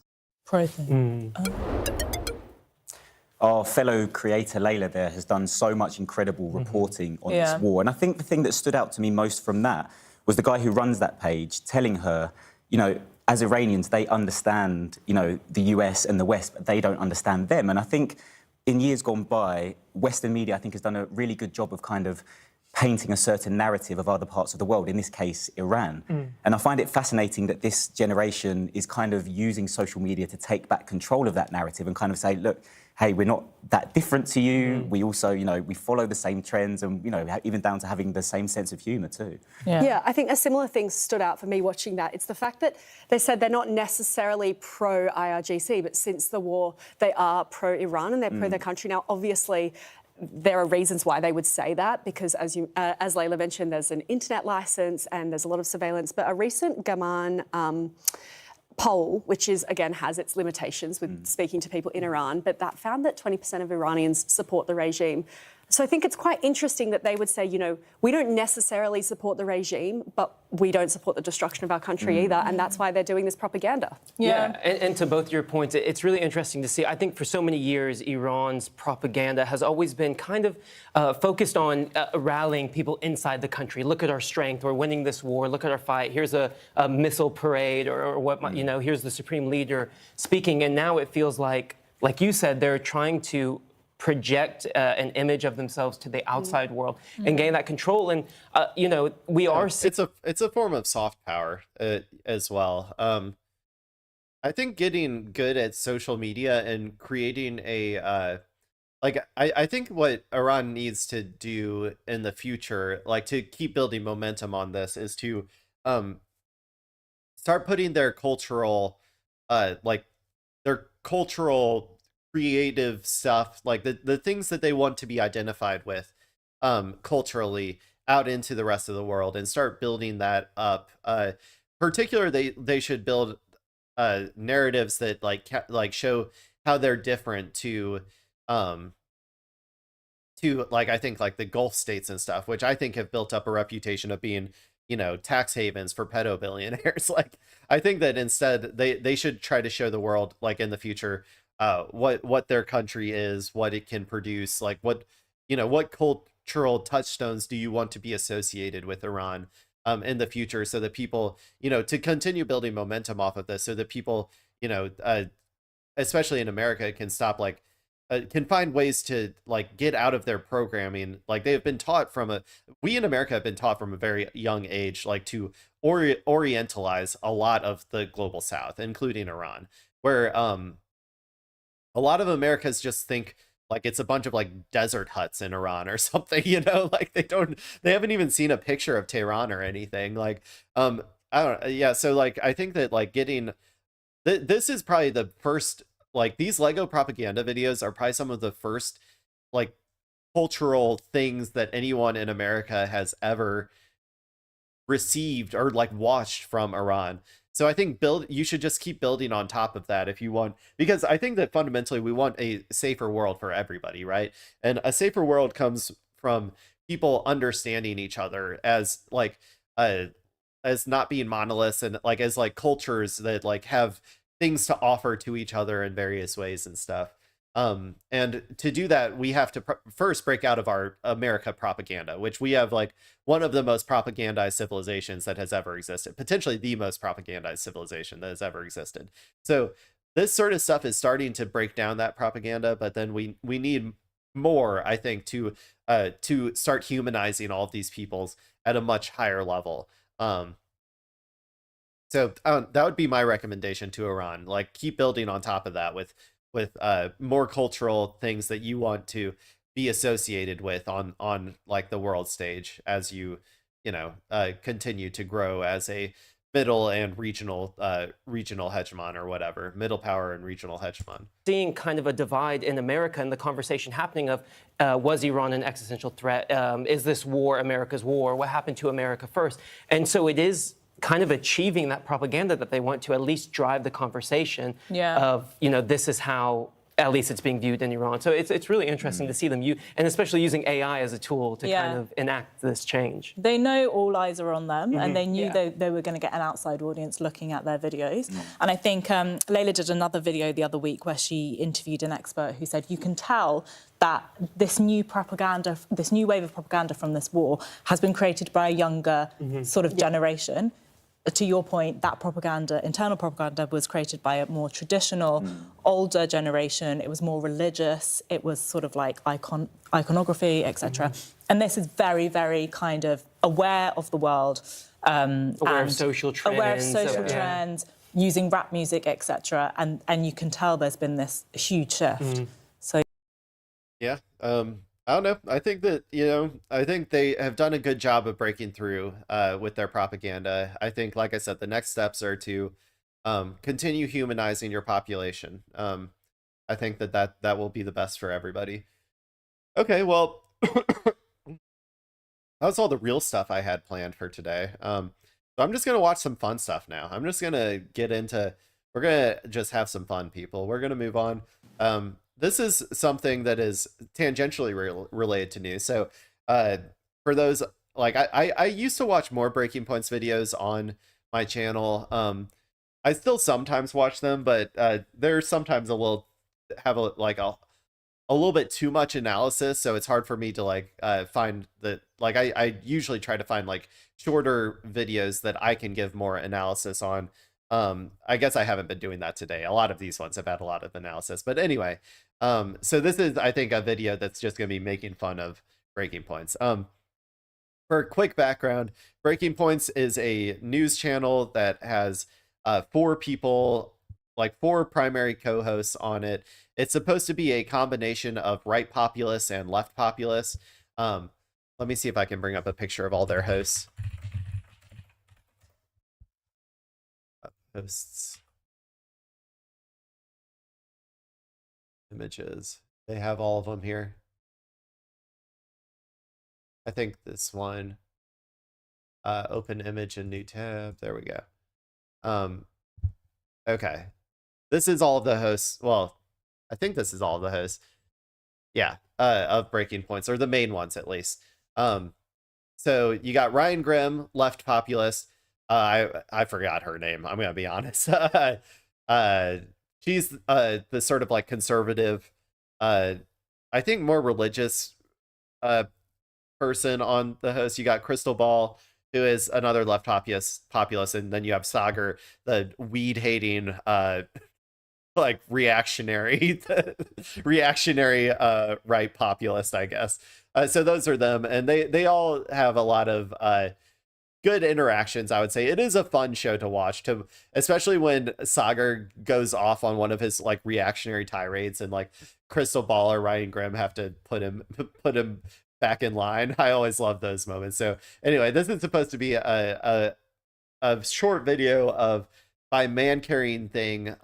Our fellow creator Layla there has done so much incredible reporting on this war. And I think the thing that stood out to me most from that was the guy who runs that page telling her, you know, as Iranians, they understand, you know, the US and the West, but they don't understand them. And I think in years gone by, Western media, I think, has done a really good job of kind of painting a certain narrative of other parts of the world, in this case, Iran. And I find it fascinating that this generation is kind of using social media to take back control of that narrative and kind of say, look, hey, we're not that different to you. We also, you know, we follow the same trends and, you know, even down to having the same sense of humour too. Yeah, I think a similar thing stood out for me watching that. It's the fact that they said they're not necessarily pro-IRGC, but since the war, they are pro-Iran and they're pro their country. Now, obviously, there are reasons why they would say that, because as Layla mentioned, there's an internet license and there's a lot of surveillance. But a recent Gaman poll, which is, again, has its limitations with speaking to people in Iran, but that found that 20% of Iranians support the regime. So I think it's quite interesting that they would say, you know, we don't necessarily support the regime, but we don't support the destruction of our country either, and that's why they're doing this propaganda. And to both your points, it's really interesting to see. I think for so many years, Iran's propaganda has always been kind of focused on rallying people inside the country. Look at our strength. We're winning this war. Look at our fight. Here's a missile parade, or what, you know, here's the supreme leader speaking. And now it feels like you said, they're trying to project an image of themselves to the outside world and gain that control. And you know, we are. It's a form of soft power as well. I think getting good at social media and creating a I think what Iran needs to do in the future, like to keep building momentum on this, is to start putting their cultural creative stuff, like the things that they want to be identified with culturally, out into the rest of the world, and start building that up. Particularly, they should build narratives that like show how they're different to like, I think like the Gulf states and stuff, which I think have built up a reputation of being, you know, tax havens for pedo billionaires. Like, I think that instead they should try to show the world, like in the future, what their country is, what it can produce, like what cultural touchstones do you want to be associated with Iran in the future, so that people, you know, to continue building momentum off of this, so that people, you know, especially in America, can stop can find ways to like get out of their programming. Like, they have been taught we in America have been taught from a very young age, like to orientalize a lot of the global South, including Iran, where a lot of Americans just think like it's a bunch of like desert huts in Iran or something, you know, like they haven't even seen a picture of Tehran or anything. Like, I don't know. Yeah. So like, I think that like getting, this is probably the first, like these Lego propaganda videos are probably some of the first like cultural things that anyone in America has ever received or like watched from Iran. So I think you should just keep building on top of that if you want, because I think that fundamentally we want a safer world for everybody, right? And a safer world comes from people understanding each other as like as not being monoliths, and like as like cultures that like have things to offer to each other in various ways and stuff. And to do that, we have to first break out of our America propaganda, which we have like one of the most propagandized civilizations that has ever existed, potentially the most propagandized civilization that has ever existed. So this sort of stuff is starting to break down that propaganda, but then we need more, I think, to start humanizing all of these peoples at a much higher level. So that would be my recommendation to Iran. Like, keep building on top of that with more cultural things that you want to be associated with on like the world stage as you continue to grow as a middle and regional hegemon, or whatever, middle power and regional hegemon. Seeing kind of a divide in America and the conversation happening of was Iran an existential threat? Is this war America's war? What happened to America first? And so it is kind of achieving that propaganda that they want to at least drive the conversation of, this is how at least it's being viewed in Iran. So it's really interesting to see them and especially using AI as a tool to kind of enact this change. They know all eyes are on them, and they knew they were going to get an outside audience looking at their videos. And I think Layla did another video the other week where she interviewed an expert who said you can tell that this new propaganda, this new wave of propaganda from this war has been created by a younger sort of generation. To your point, that propaganda, internal propaganda, was created by a more traditional, older generation. It was more religious. It was sort of like iconography, etc. And this is very, very kind of aware of the world, aware of social trends, using rap music, etc. And you can tell there's been this huge shift. So, yeah. I don't know. I think that, I think they have done a good job of breaking through with their propaganda. I think, like I said, the next steps are to continue humanizing your population. I think that will be the best for everybody. Okay, well, that's all the real stuff I had planned for today. So I'm just going to watch some fun stuff now. I'm just going to we're going to just have some fun, people. We're going to move on. This is something that is tangentially related to news. So for those, like, I used to watch more Breaking Points videos on my channel. I still sometimes watch them, but they're sometimes a little bit too much analysis. So it's hard for me to find that, I usually try to find like shorter videos that I can give more analysis on. I guess I haven't been doing that today. A lot of these ones have had a lot of analysis, but anyway, so this is, I think, a video that's just going to be making fun of Breaking Points. For a quick background, Breaking Points is a news channel that has 4 people, like 4 primary co-hosts on it. It's supposed to be a combination of right populists and left populists. Let me see if I can bring up a picture of all their hosts. Hosts. Images. They have all of them here. I think this one. Open image and new tab. There we go. Okay. This is all of the hosts. Well, I think this is all of the hosts. Yeah, of Breaking Points, or the main ones at least. So you got Ryan Grimm, left populist. I forgot her name. I'm gonna be honest. She's the sort of like conservative, I think more religious person on the host. You got Crystal Ball, who is another left populist, and then you have Sagar, the weed hating like reactionary right populist, I guess. So those are them, and they all have a lot of good interactions. I would say it is a fun show to watch, especially when Sagar goes off on one of his like reactionary tirades, and like Crystal Ball or Ryan Grimm have to put him back in line. I always love those moments. So anyway, this is supposed to be a short video of my man carrying thing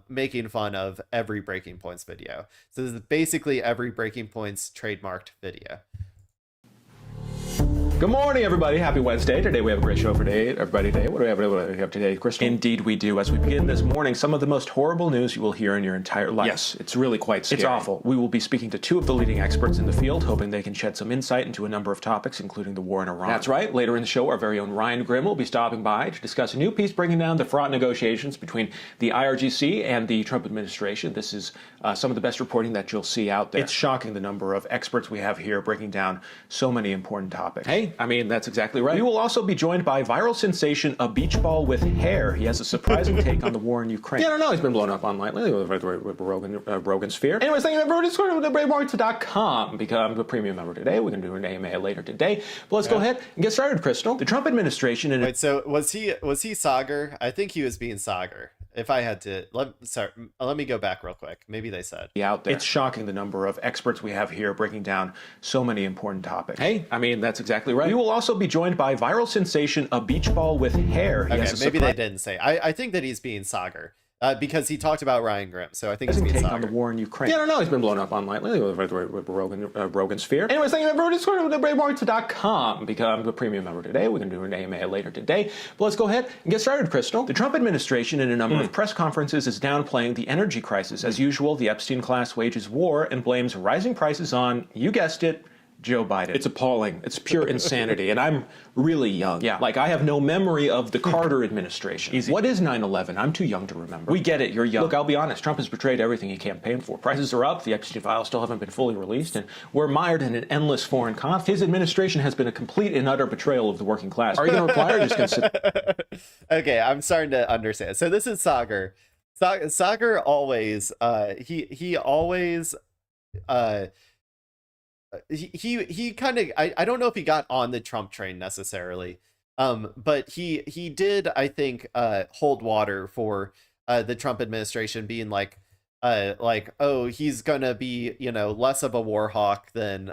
making fun of every Breaking Points video. So this is basically every Breaking Points trademarked video. Good morning, everybody. Happy Wednesday. Today we have a great show for everybody today. What do we have today, Crystal? Indeed we do. As we begin this morning, some of the most horrible news you will hear in your entire life. Yes, it's really quite scary. It's awful. We will be speaking to two of the leading experts in the field, hoping they can shed some insight into a number of topics, including the war in Iran. That's right. Later in the show, our very own Ryan Grimm will be stopping by to discuss a new piece breaking down the fraught negotiations between the IRGC and the Trump administration. This is some of the best reporting that you'll see out there. It's shocking the number of experts we have here breaking down so many important topics. Hey, I mean, that's exactly right. We will also be joined by viral sensation, a beach ball with hair. He has a surprising take on the war in Ukraine. Yeah, I don't know. He's been blown up online lately with Rogan Sphere. Anyways, thank you everyone. Just go to thebravemarks.com. Become a premium member today. We're going to do an AMA later today. But let's go ahead and get started, Crystal. The Trump administration... Wait, so was he Sagar? I think he was being Sagar. If I had to, let me go back real quick. Maybe they said. Out there. It's shocking the number of experts we have here breaking down so many important topics. Hey, I mean, that's exactly right. We will also be joined by viral sensation, a beach ball with hair. Okay, maybe they didn't say. I think that he's being Sagar. Because he talked about Ryan Grimm, so I think he's being take Sagar. on the war in Ukraine. Yeah, I don't know. He's been blown up online lately with Rogan Sphere. Anyways, thank you everyone. Just go to thebravemarks.com. Become a premium member today. We're going to do an AMA later today. But let's go ahead and get started, Crystal. The Trump administration, in a number of press conferences, is downplaying the energy crisis. As usual, the Epstein class wages war and blames rising prices on, you guessed it, Joe Biden. It's appalling. It's pure insanity. And I'm really young. Yeah. Like, I have no memory of the Carter administration. Easy. What is 9/11? I'm too young to remember. We get it. You're young. Look, I'll be honest. Trump has betrayed everything he campaigned for. Prices are up. The Epstein files still haven't been fully released. And we're mired in an endless foreign conflict. His administration has been a complete and utter betrayal of the working class. Are you going to reply or just going to sit? Okay, I'm starting to understand. So this is Sagar. Sagar always, he always, he kind of, I don't know if he got on the Trump train necessarily, but he did, I think, hold water for the Trump administration, being like, oh, he's gonna be, less of a war hawk than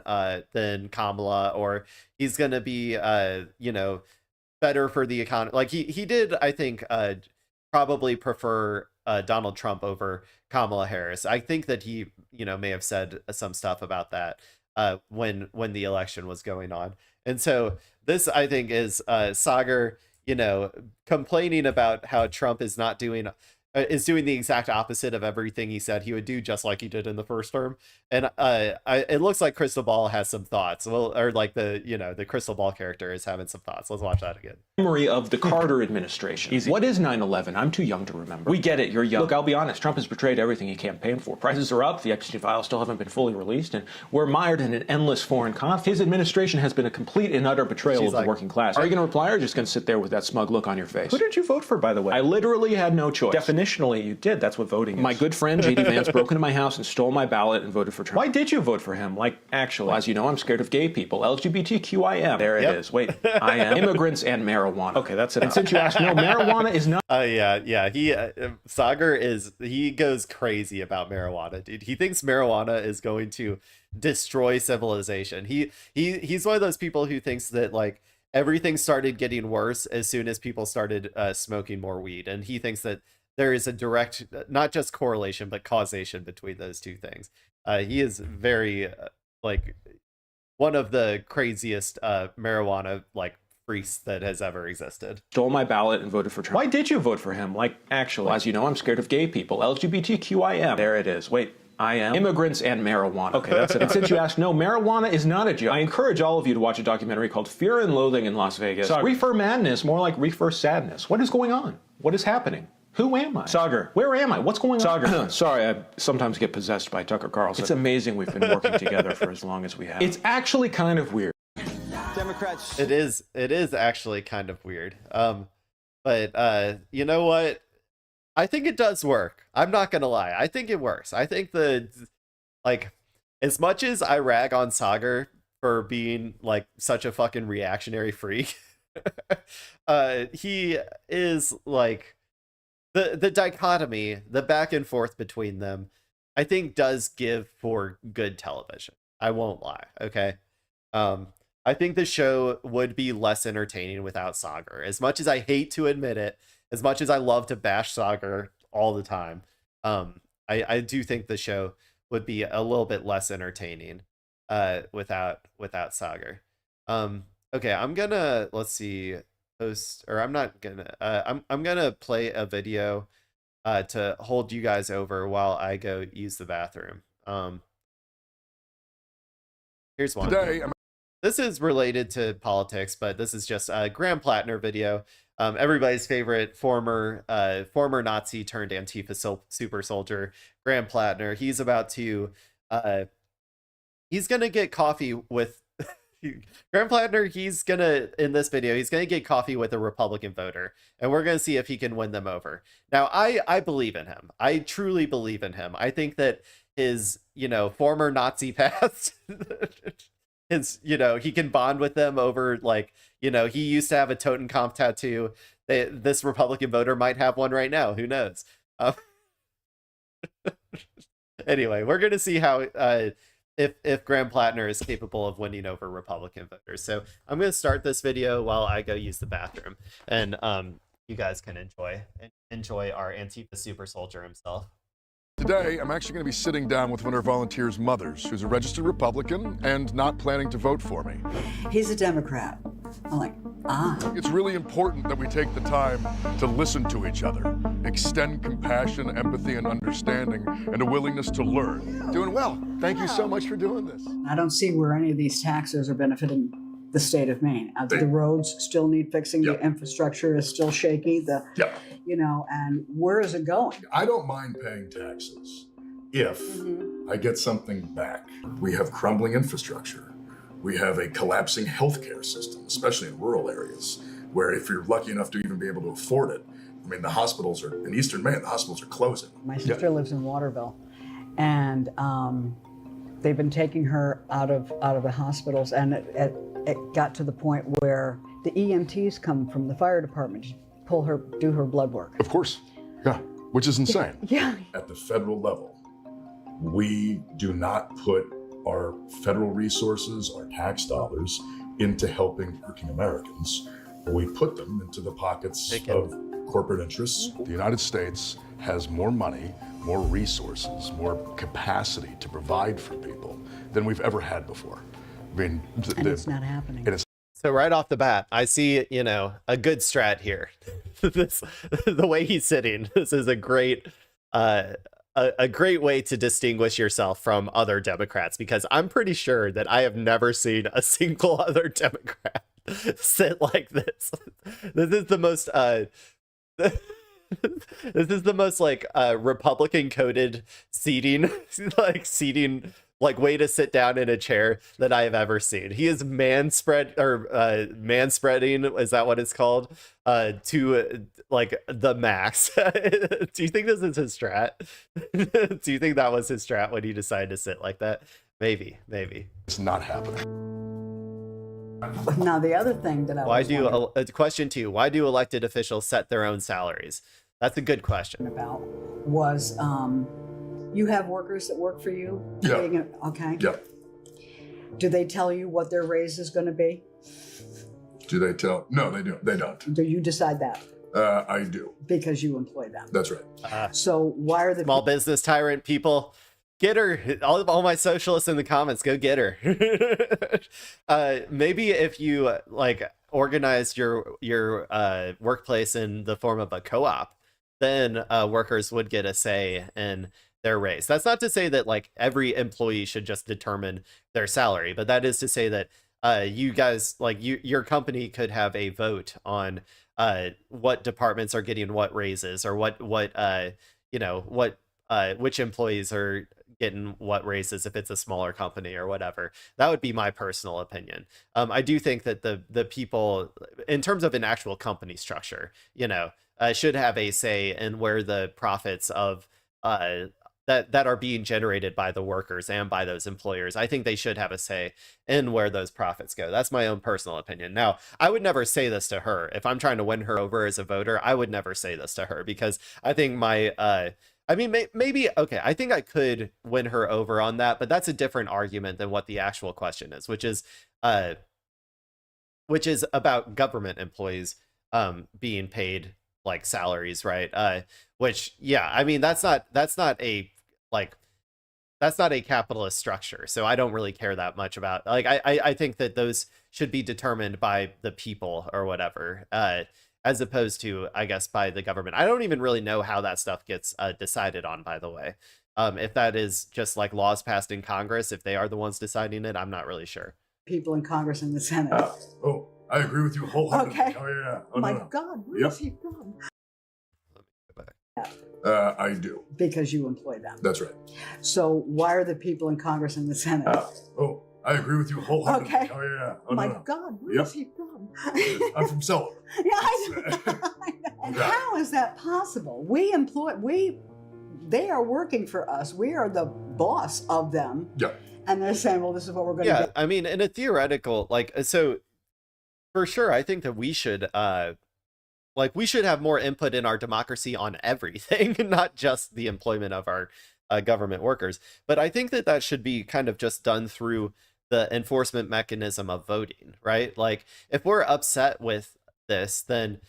Kamala, or he's gonna be better for the economy. Like he did, I think, probably prefer Donald Trump over Kamala Harris. I think that he may have said some stuff about that when the election was going on. And so this, I think, is Sagar, complaining about how Trump is not doing the exact opposite of everything he said he would do, just like he did in the first term. And it looks like Crystal Ball has some thoughts. Well, or like the Crystal Ball character is having some thoughts. Let's watch that again. Memory of the Carter administration. Easy. What is 9/11? I'm too young to remember. We get it. You're young. Look, I'll be honest. Trump has betrayed everything he campaigned for. Prices are up. The Epstein files still haven't been fully released. And we're mired in an endless foreign conflict. His administration has been a complete and utter betrayal of the working class. Are you going to reply or just going to sit there with that smug look on your face? Who did you vote for, by the way? I literally had no choice. Definitionally, you did. That's what voting is. My good friend, J.D. Vance, broke into my house and stole my ballot and voted for Trump. Why did you vote for him? Like, actually, well, as you know, I'm scared of gay people. LGBTQIM. There it is. Wait, I am. Immigrants and marijuana. Okay, that's it. And since you asked, no, marijuana is not. Yeah. He Sagar he goes crazy about marijuana, dude. He thinks marijuana is going to destroy civilization. He's one of those people who thinks that like everything started getting worse as soon as people started smoking more weed, and he thinks that there is a direct, not just correlation, but causation between those two things. He is very, one of the craziest marijuana, freaks that has ever existed. Stole my ballot and voted for Trump. Why did you vote for him? Like, actually, well, as you know, I'm scared of gay people. LGBTQIM. There it is. Wait, I am. Immigrants and marijuana. Okay, that's it. And since you asked, no, marijuana is not a joke. I encourage all of you to watch a documentary called Fear and Loathing in Las Vegas. Reefer madness, more like reefer sadness. What is going on? What is happening? Who am I? Sagar. Where am I? What's going on? Sagar. Sorry, I sometimes get possessed by Tucker Carlson. It's amazing we've been working together for as long as we have. It's actually kind of weird. Democrats. It is actually kind of weird. But you know what? I think it does work. I'm not gonna lie. I think it works. I think as much as I rag on Sagar for being such a fucking reactionary freak, he is the dichotomy, the back and forth between them, I think does give for good television. I won't lie. Okay. I think the show would be less entertaining without Sagar. As much as I hate to admit it, as much as I love to bash Sagar all the time, I do think the show would be a little bit less entertaining without Sagar. Okay, I'm gonna, let's see, post, or I'm not gonna, I'm gonna play a video to hold you guys over while I go use the bathroom. Here's one. Today, this is related to politics, but this is just a Graham Plattner video. Everybody's favorite former Nazi turned Antifa super soldier, Graham Plattner. He's about to, he's gonna get coffee with Graham Plattner. He's gonna, in this video, he's gonna get coffee with a Republican voter, and we're gonna see if he can win them over. Now, I believe in him. I truly believe in him. I think that his, former Nazi past his, he can bond with them over, like, he used to have a Totenkopf tattoo. This Republican voter might have one right now. Who knows? Anyway, we're going to see how, if Graham Plattner is capable of winning over Republican voters. So I'm going to start this video while I go use the bathroom, and you guys can enjoy our Antifa super soldier himself. Today, I'm actually going to be sitting down with one of our volunteers' mothers, who's a registered Republican and not planning to vote for me. He's a Democrat. I'm like, It's really important that we take the time to listen to each other, extend compassion, empathy, and understanding, and a willingness to learn. Doing well. Thank you so much for doing this. I don't see where any of these taxes are benefiting the state of Maine. The roads still need fixing. The infrastructure is still shaky. And where is it going? I don't mind paying taxes if I get something back. We have crumbling infrastructure. We have a collapsing healthcare system, especially in rural areas, where if you're lucky enough to even be able to afford it, I mean, the hospitals are, in Eastern Maine, the hospitals are closing. My sister lives in Waterville, and they've been taking her out of the hospitals, and it got to the point where the EMTs come from the fire department to do her blood work. Of course, yeah, which is insane. Yeah. At the federal level, we do not put our federal resources, our tax dollars, into helping working Americans. We put them into the pockets of corporate interests. The United States has more money, more resources, more capacity to provide for people than we've ever had before. I mean, and it's not happening. So right off the bat, I see, a good strat here. The way he's sitting, this is a great way to distinguish yourself from other Democrats, because I'm pretty sure that I have never seen a single other Democrat sit like this. This is the most Republican coded seating way to sit down in a chair that I have ever seen. He is manspreading, is that what it's called? To the max. Do you think this is his strat? Do you think that was his strat when he decided to sit like that? Maybe. It's not happening. Now, the other thing that question 2, why do elected officials set their own salaries? That's a good question. About was, you have workers that work for you? Yeah. Okay. Yeah. Do they tell you what their raise is going to be? Do they tell? No, they don't. They don't. Do you decide that? I do. Because you employ them. That's right. So why are the small business tyrant people? Get her. All my socialists in the comments, go get her. Maybe if you organized your workplace in the form of a co-op, then workers would get a say in their raise. That's not to say that every employee should just determine their salary, but that is to say that you guys, your company could have a vote on what departments are getting what raises, or which employees are getting what raises if it's a smaller company or whatever. That would be my personal opinion. I do think that the people, in terms of an actual company structure, should have a say in where the profits of that are being generated by the workers and by those employers. I think they should have a say in where those profits go. That's my own personal opinion. Now, I would never say this to her. If I'm trying to win her over as a voter, I would never say this to her, because I think maybe, okay, I think I could win her over on that, but that's a different argument than what the actual question is, which is about government employees being paid salaries, right? Which, yeah, I mean, that's not a that's not a capitalist structure. So I don't really care that much about, like, I think that those should be determined by the people or whatever, as opposed to, I guess, by the government. I don't even really know how that stuff gets decided on, by the way. If that is just like laws passed in Congress, if they are the ones deciding it, I'm not really sure. People in Congress and the Senate. Oh, I agree with you wholeheartedly. Okay. Oh, yeah. Oh, My no. God, where Yep. is he from? I do. Because you employ them. That's right. So why are the people in Congress and the Senate? Oh, I agree with you wholeheartedly. Okay. Oh, yeah. Oh, My no. God, where Yep. is he from? I'm from Sullivan. Yeah, I know. And how is that possible? They are working for us. We are the boss of them. Yeah. And they're saying, well, this is what we're going to Yeah, do. I mean, in a theoretical, like, so for sure, I think that we should, we should have more input in our democracy on everything, not just the employment of our government workers. But I think that that should be kind of just done through the enforcement mechanism of voting, right? Like, if we're upset with this, then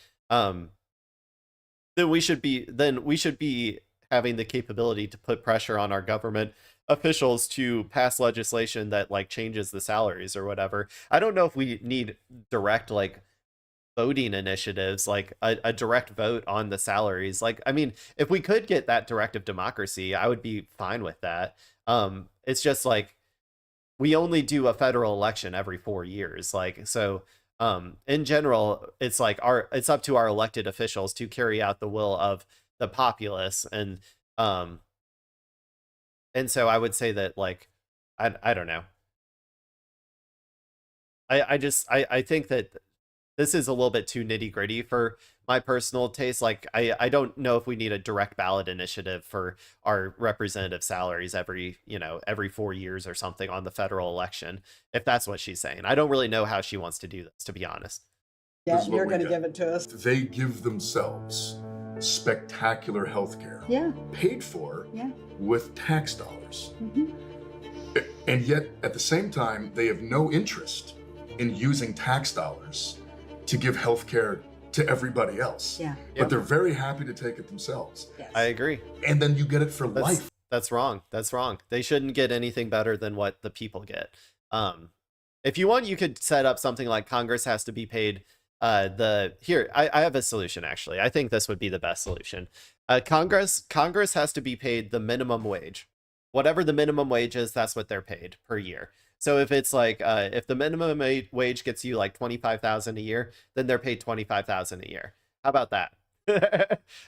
we should be having the capability to put pressure on our government officials to pass legislation that like changes the salaries or whatever. I don't know if we need direct like voting initiatives, like a direct vote on the salaries. Like, I mean, if we could get that directive democracy, I would be fine with that. It's just like we only do a federal election every 4 years. Like, so in general, it's like it's up to our elected officials to carry out the will of the populace. And so I would say that, like, I don't know. I think that this is a little bit too nitty gritty for my personal taste. Like, I don't know if we need a direct ballot initiative for our representative salaries every 4 years or something on the federal election, if that's what she's saying. I don't really know how she wants to do this, to be honest. Yeah, This is what you're we going to get. give it to us. They give themselves spectacular health care. Yeah. Paid for Yeah. with tax dollars. Mhm. And yet, at the same time, they have no interest in using tax dollars to give health care to everybody else. Yeah. But they're very happy to take it themselves. I agree. And then you get it for life. That's wrong. That's wrong. They shouldn't get anything better than what the people get. If you want, you could set up something like Congress has to be paid. I have a solution, actually. I think this would be the best solution. Congress has to be paid the minimum wage. Whatever the minimum wage is, that's what they're paid per year. So if it's like, if the minimum wage gets you like $25,000 a year, then they're paid $25,000 a year. How about that?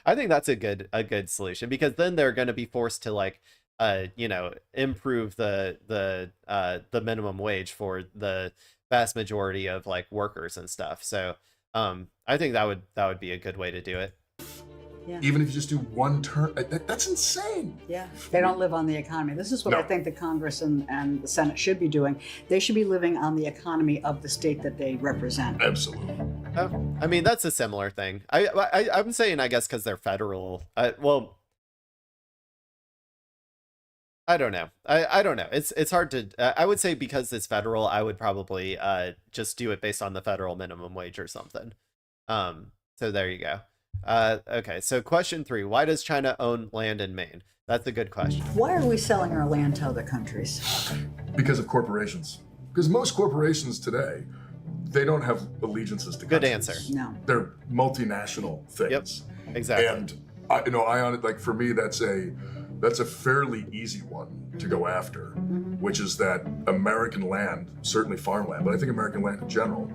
I think that's a good solution, because then they're going to be forced to like, improve the minimum wage for the vast majority of like workers and stuff. So I think that would be a good way to do it. Yeah. Even if you just do one term, that's insane. Yeah, they don't live on the economy. This is what I think the Congress and the Senate should be doing. They should be living on the economy of the state that they represent. Absolutely. I mean, that's a similar thing. I'm saying, I guess, because they're federal. Well, I don't know. I don't know. It's hard to. I would say because it's federal, I would probably just do it based on the federal minimum wage or something. So there you go. Okay, so question 3. Why does China own land in Maine? That's a good question. Why are we selling our land to other countries? Because of corporations. Because most corporations today, they don't have allegiances to Good countries. answer. No. They're multinational things. Yep, exactly. And like for me, that's a fairly easy one to go after, which is that American land, certainly farmland, but I think American land in general,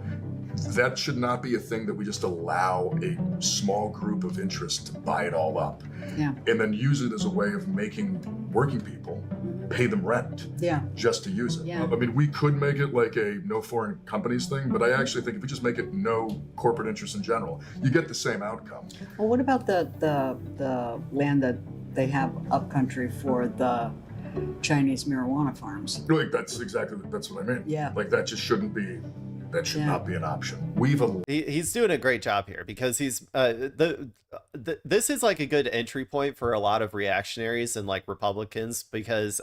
that should not be a thing that we just allow a small group of interests to buy it all up. Yeah. And then use it as a way of making working people pay them rent. Yeah. Just to use it. Yeah. I mean, we could make it like a no foreign companies thing, but I actually think if we just make it no corporate interests in general, you get the same outcome. Well, what about the land that they have upcountry for the Chinese marijuana farms? Like that's what I mean. Yeah. Like that just shouldn't be. That should not be an option. He's doing a great job here, because he's this is like a good entry point for a lot of reactionaries and like Republicans, because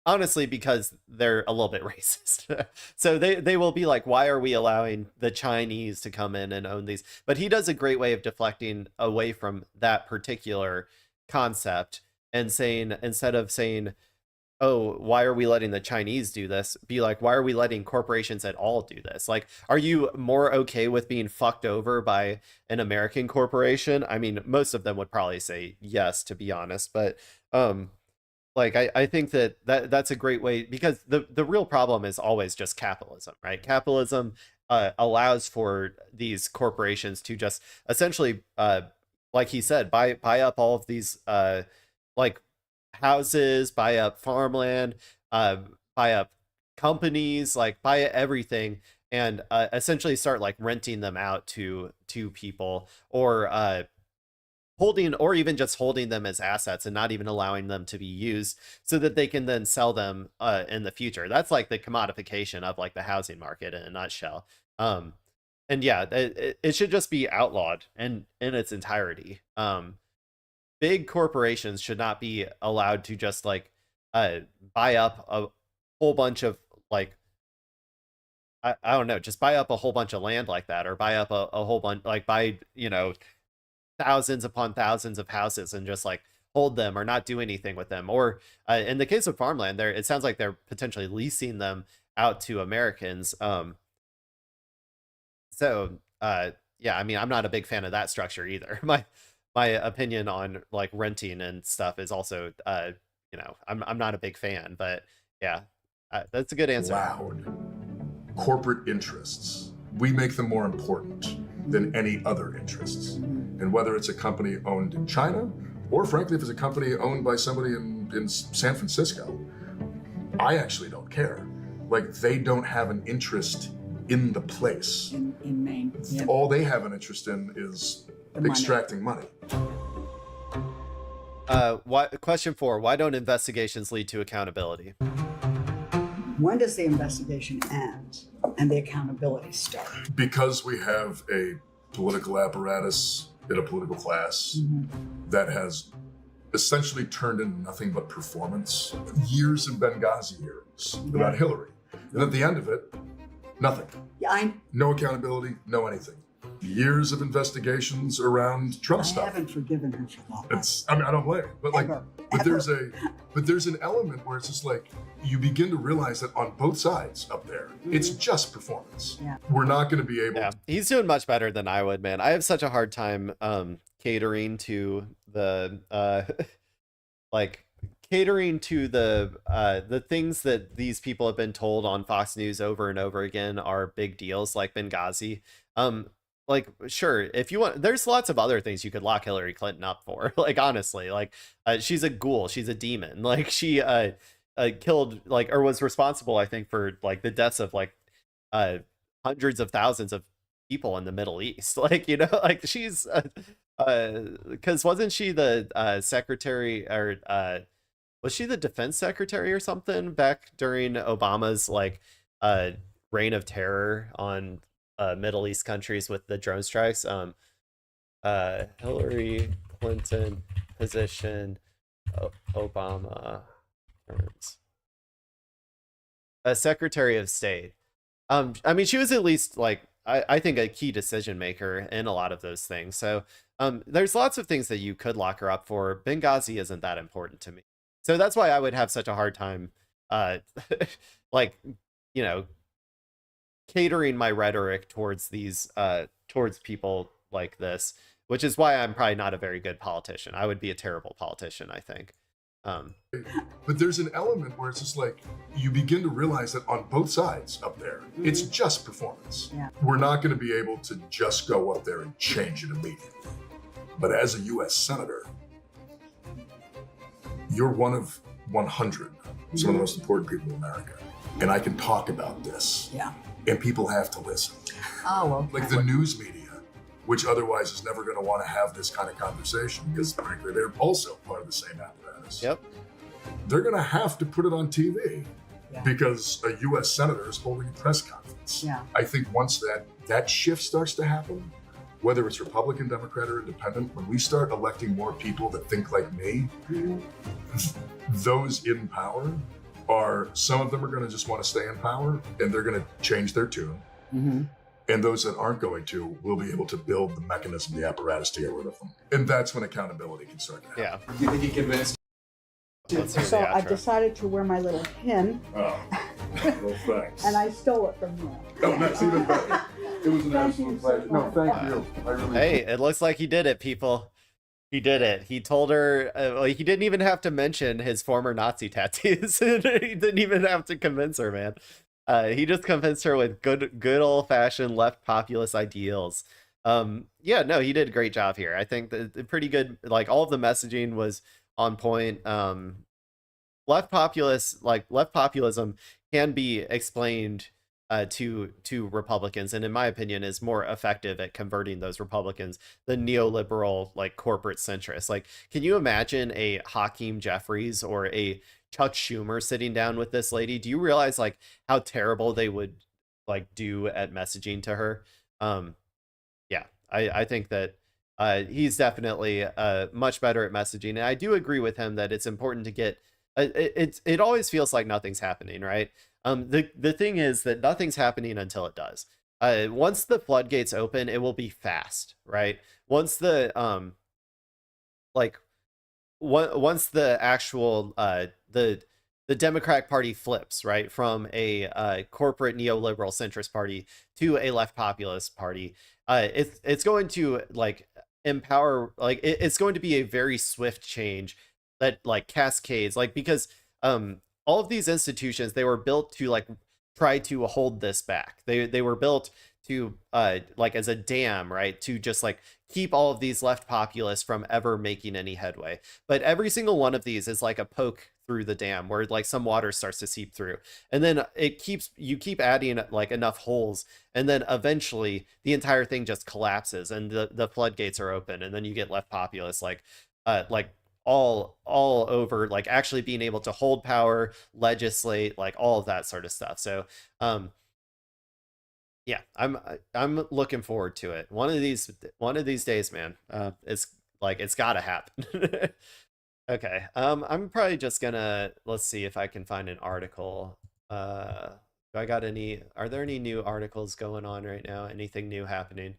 honestly, because they're a little bit racist. So they will be like, why are we allowing the Chinese to come in and own these? But he does a great way of deflecting away from that particular concept and saying, instead of saying, oh, why are we letting the Chinese do this? Be like, why are we letting corporations at all do this? Like, are you more okay with being fucked over by an American corporation? I mean, most of them would probably say yes, to be honest. But like, I think that's a great way, because the real problem is always just capitalism, right? Capitalism allows for these corporations to just essentially, like he said, buy up all of these like houses, buy up farmland, buy up companies, like buy everything, and essentially start like renting them out to people, or holding, or even just holding them as assets and not even allowing them to be used, so that they can then sell them in the future. That's like the commodification of like the housing market in a nutshell. And yeah, it should just be outlawed in its entirety. Big corporations should not be allowed to just like buy up a whole bunch of like, I don't know, just buy up a whole bunch of land like that, or buy up a whole bunch, like buy, you know, thousands upon thousands of houses and just like hold them or not do anything with them. Or in the case of farmland, it sounds like they're potentially leasing them out to Americans. So yeah, I mean, I'm not a big fan of that structure either. My opinion on like renting and stuff is also, you know, I'm not a big fan, but yeah, that's a good answer. Loud corporate interests, we make them more important than any other interests. And whether it's a company owned in China, or frankly, if it's a company owned by somebody in San Francisco, I actually don't care. Like, they don't have an interest in the place. In Maine. Yep. All they have an interest in is extracting money. Question 4, why don't investigations lead to accountability? When does the investigation end and the accountability start? Because we have a political apparatus in a political class that has essentially turned into nothing but performance. Years of Benghazi hearings about Hillary. And at the end of it, nothing. Yeah, no accountability, no anything. Years of investigations around Trump stuff. I haven't forgiven her for that. I mean, I don't blame her, but like, there's an element where it's just like, you begin to realize that on both sides up there, it's just performance. Yeah. We're not going to be able. Yeah, he's doing much better than I would, man. I have such a hard time catering to the like catering to the things that these people have been told on Fox News over and over again are big deals, like Benghazi. Like, sure, if you want, there's lots of other things you could lock Hillary Clinton up for. Like, honestly, like, she's a ghoul, she's a demon. Like, she killed, like, or was responsible, I think, for like the deaths of like hundreds of thousands of people in the Middle East. Like, you know, like, she's because wasn't she the secretary, or was she the defense secretary or something back during Obama's like reign of terror on Middle East countries with the drone strikes? Hillary Clinton position, Obama terms. Secretary of State. I mean, she was at least like, I think, a key decision maker in a lot of those things. So there's lots of things that you could lock her up for. Benghazi isn't that important to me. So that's why I would have such a hard time, like, you know, catering my rhetoric towards these, towards people like this, which is why I'm probably not a very good politician. I would be a terrible politician, I think. But there's an element where it's just like, you begin to realize that on both sides up there, it's just performance. Yeah. We're not going to be able to just go up there and change it immediately. But as a U.S. Senator, you're one of 100, some of the most important people in America. And I can talk about this. Yeah. And people have to listen. Oh, well. Like the news media, which otherwise is never going to want to have this kind of conversation, because frankly, they're also part of the same apparatus. Yep. They're going to have to put it on TV because a U.S. senator is holding a press conference. Yeah. I think once that shift starts to happen, whether it's Republican, Democrat, or Independent, when we start electing more people that think like me, those in power some of them are going to just want to stay in power, and they're going to change their tune. And those that aren't going to will be able to build the mechanism, the apparatus to get rid of them. And that's when accountability can start to happen. Yeah. Do you think he convinced? So I decided to wear my little pin. Oh, well, thanks. And I stole it from you. Oh, that's even better. It was an absolute pleasure. No, thank you. I really Hey, it looks like he did it, people. He did it. He told her, he didn't even have to mention his former Nazi tattoos. He didn't even have to convince her, man. He just convinced her with good old-fashioned left populist ideals. Yeah, no, he did a great job here. I think that pretty good, like, all of the messaging was on point. Left populism can be explained to Republicans, and in my opinion is more effective at converting those Republicans than neoliberal, like, corporate centrists. Like, can you imagine a Hakeem Jeffries or a Chuck Schumer sitting down with this lady? Do you realize, like, how terrible they would, like, do at messaging to her? Yeah, I think that he's definitely much better at messaging, and I do agree with him that it's important to get it always feels like nothing's happening, right? The thing is that nothing's happening until it does. Once the floodgates open, it will be fast, right? Once the once the actual the Democratic Party flips, right, from a corporate neoliberal centrist party to a left populist party, it's going to, like, empower, like, it's going to be a very swift change that, like, cascades, like, because all of these institutions, they were built to, like, try to hold this back. They were built to like, as a dam, right, to just, like, keep all of these left populists from ever making any headway. But every single one of these is like a poke through the dam where, like, some water starts to seep through, and then you keep adding, like, enough holes, and then eventually the entire thing just collapses and the floodgates are open, and then you get left populists, like all over, like, actually being able to hold power, legislate, like, all of that sort of stuff. So yeah, I'm looking forward to it. One of these days, man. It's like, it's gotta happen. Okay, I'm probably just gonna, let's see if I can find an article. Are there any new articles going on right now? Anything new happening?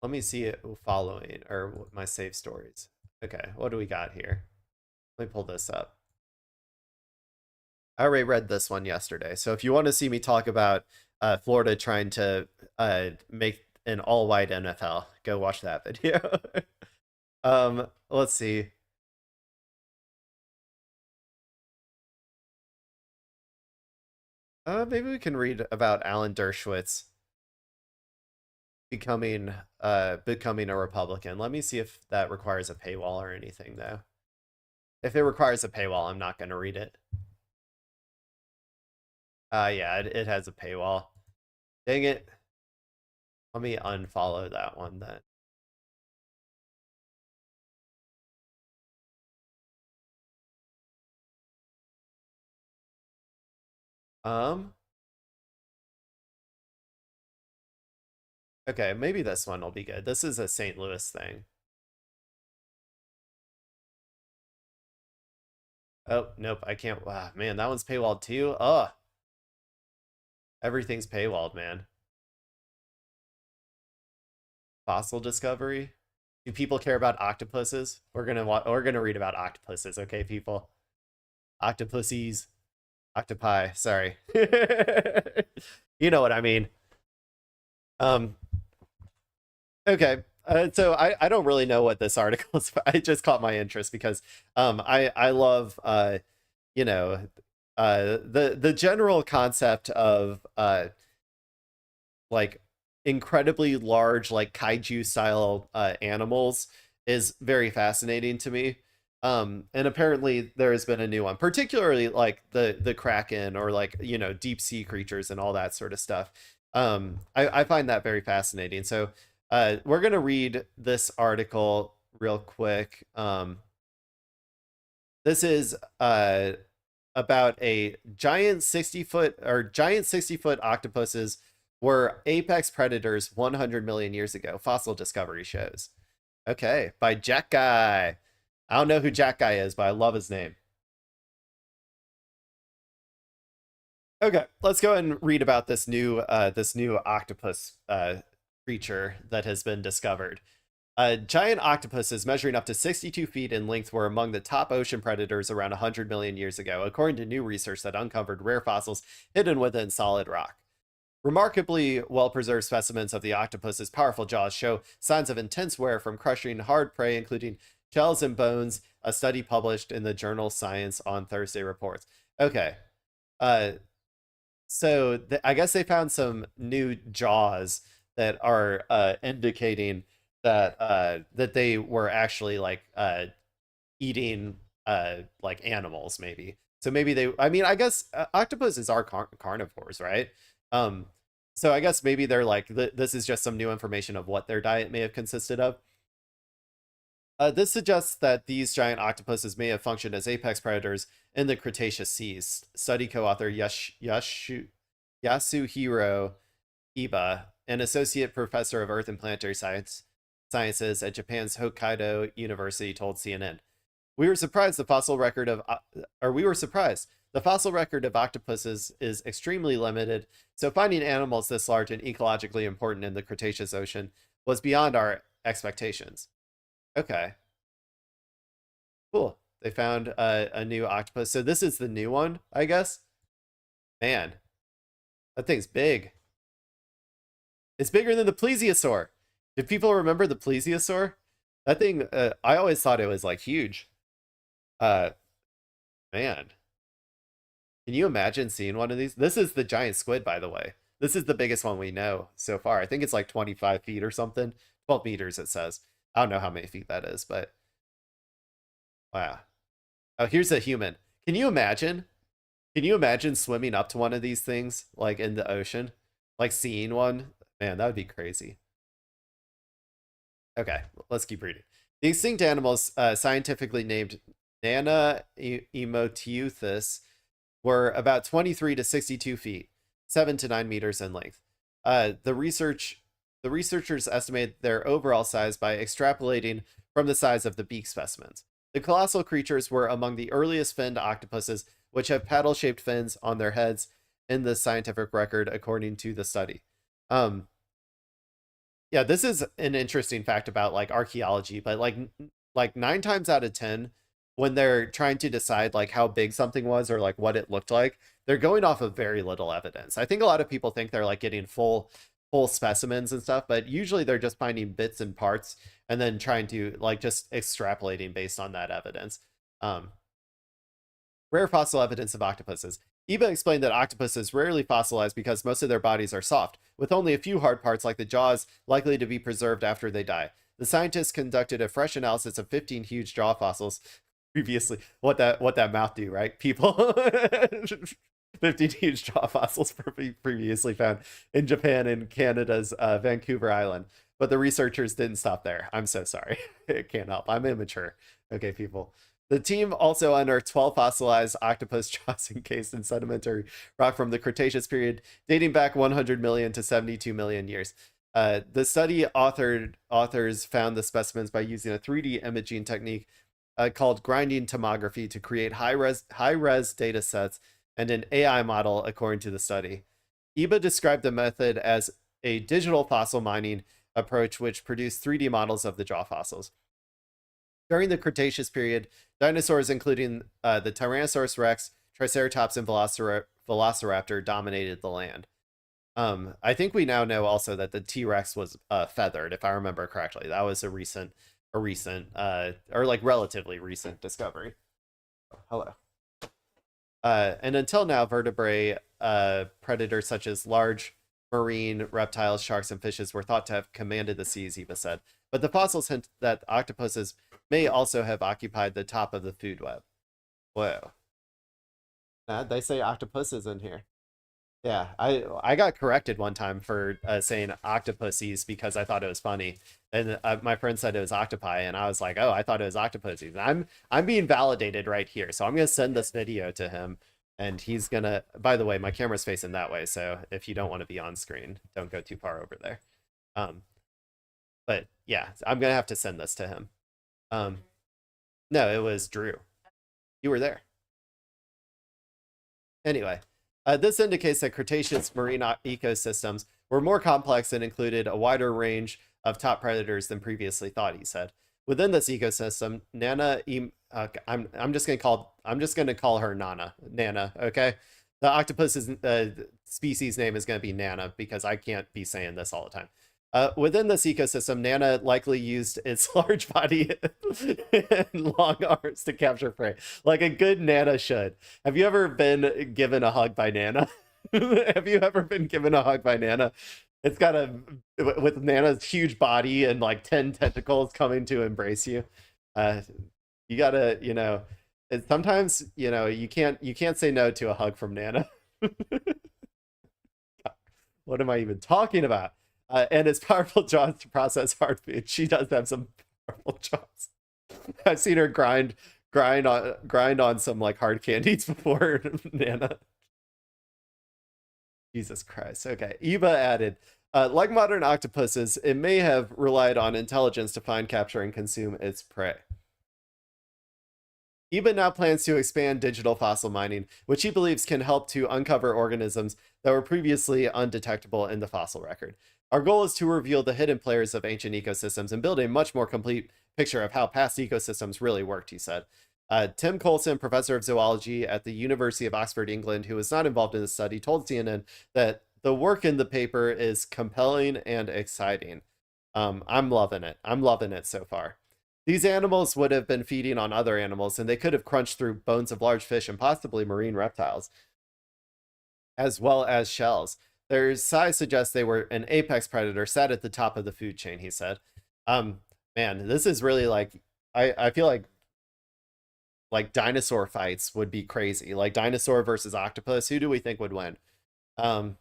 Let me see it following, or my save stories. Okay, what do we got here? Let me pull this up. I already read this one yesterday, so if you want to see me talk about Florida trying to make an all-white NFL, go watch that video. Let's see. Maybe we can read about Alan Dershowitz becoming a Republican. Let me see if that requires a paywall or anything, though. If it requires a paywall, I'm not going to read it. Yeah, it has a paywall. Dang it. Let me unfollow that one then. Okay, maybe this one will be good. This is a St. Louis thing. Oh, nope, I can't. Wow, man, that one's paywalled too. Ugh. Everything's paywalled, man. Fossil discovery. Do people care about octopuses? We're gonna read about octopuses, okay, people? Octopuses. Octopi, sorry. You know what I mean. Okay. So I don't really know what this article is. It just caught my interest because I love you know, the general concept of like incredibly large, like, kaiju style animals is very fascinating to me. And apparently there has been a new one, particularly like the Kraken, or, like, you know, deep sea creatures and all that sort of stuff. I find that very fascinating. So we're gonna read this article real quick. This is about a giant 60-foot octopuses were apex predators 100 million years ago. Fossil discovery shows. Okay, by Jack Guy. I don't know who Jack Guy is, but I love his name. Okay, let's go and read about this new octopus creature that has been discovered. Giant octopuses measuring up to 62 feet in length were among the top ocean predators around 100 million years ago, according to new research that uncovered rare fossils hidden within solid rock. Remarkably well-preserved specimens of the octopus's powerful jaws show signs of intense wear from crushing hard prey, including shells and bones, a study published in the journal Science on Thursday reports. Okay. So I guess they found some new jaws that are indicating that that they were actually like eating like animals, maybe. So maybe they, I mean, I guess octopuses are carnivores, right? So I guess maybe they're like, this is just some new information of what their diet may have consisted of. This suggests that these giant octopuses may have functioned as apex predators in the Cretaceous seas. Study co-author Yasuhiro Iba, an associate professor of Earth and Planetary Sciences at Japan's Hokkaido University, told CNN. We were surprised the fossil record of octopuses is extremely limited, so finding animals this large and ecologically important in the Cretaceous ocean was beyond our expectations. Okay. Cool. They found a new octopus. So this is the new one, I guess. Man, that thing's big. It's bigger than the plesiosaur. Did people remember the plesiosaur? That thing, I always thought it was like huge. Man. Can you imagine seeing one of these? This is the giant squid, by the way. This is the biggest one we know so far. I think it's like 25 feet or something. 12 meters, it says. I don't know how many feet that is, but wow. Oh, here's a human. Can you imagine? Can you imagine swimming up to one of these things, like in the ocean? Like seeing one? Man, that would be crazy. Okay, let's keep reading. The extinct animals, scientifically named Nana Emotiuthus, were about 23 to 62 feet, 7 to 9 meters in length. The researchers estimated their overall size by extrapolating from the size of the beak specimens. The colossal creatures were among the earliest finned octopuses, which have paddle-shaped fins on their heads in the scientific record, according to the study. Yeah, this is an interesting fact about like archaeology, but like 9 times out of 10, when they're trying to decide like how big something was or like what it looked like, they're going off of very little evidence. I think a lot of people think they're like getting full specimens and stuff, but usually they're just finding bits and parts and then trying to like just extrapolating based on that evidence. Rare fossil evidence of octopuses. Iba explained that octopuses rarely fossilize because most of their bodies are soft, with only a few hard parts like the jaws likely to be preserved after they die. The scientists conducted a fresh analysis of 15 huge jaw fossils previously. What that mouth do, right? People 15 huge jaw fossils previously found in Japan and Canada's Vancouver Island. But the researchers didn't stop there. I'm so sorry. It can't help. I'm immature. Okay, people. The team also unearthed 12 fossilized octopus jaws encased in sedimentary rock from the Cretaceous period, dating back 100 million to 72 million years. The study authors found the specimens by using a 3D imaging technique called grinding tomography to create high-res data sets and an AI model, according to the study. Iba described the method as a digital fossil mining approach which produced 3D models of the jaw fossils. During the Cretaceous period, dinosaurs including the Tyrannosaurus rex, Triceratops, and Velociraptor dominated the land. I think we now know also that the T-Rex was feathered, if I remember correctly. That was a recent or like relatively recent discovery. Hello. And until now, vertebrate predators such as large marine reptiles, sharks, and fishes were thought to have commanded the seas, Eva said. But the fossils hint that octopuses may also have occupied the top of the food web. Whoa. They say octopuses in here. Yeah, I got corrected one time for saying octopuses because I thought it was funny, and my friend said it was octopi, and I was like, oh, I thought it was octopuses. I'm being validated right here, so I'm gonna send this video to him, and he's gonna. By the way, my camera's facing that way, so if you don't want to be on screen, don't go too far over there. But yeah, I'm gonna have to send this to him. No, it was Drew. You were there. Anyway. This indicates that Cretaceous marine ecosystems were more complex and included a wider range of top predators than previously thought, he said. Within this ecosystem, I'm just gonna call her Nana, okay? The octopus's species name is gonna be Nana because I can't be saying this all the time. Within this ecosystem, Nana likely used its large body and long arms to capture prey, like a good Nana should. Have you ever been given a hug by Nana? Have you ever been given a hug by Nana? It's got with Nana's huge body and like 10 tentacles coming to embrace you. You gotta, sometimes, you can't say no to a hug from Nana. What am I even talking about? And its powerful jaws to process hard food. She does have some powerful jaws. I've seen her grind on some like hard candies before, Nana. Jesus Christ. Okay. Eva added, like modern octopuses, it may have relied on intelligence to find, capture, and consume its prey. Eba now plans to expand digital fossil mining, which he believes can help to uncover organisms that were previously undetectable in the fossil record. Our goal is to reveal the hidden players of ancient ecosystems and build a much more complete picture of how past ecosystems really worked, he said. Tim Coulson, professor of zoology at the University of Oxford, England, who was not involved in the study, told CNN that the work in the paper is compelling and exciting. I'm loving it. I'm loving it so far. These animals would have been feeding on other animals, and they could have crunched through bones of large fish and possibly marine reptiles, as well as shells. Their size suggests they were an apex predator sat at the top of the food chain, he said. Man, this is really like, I feel like dinosaur fights would be crazy. Like dinosaur versus octopus, who do we think would win? My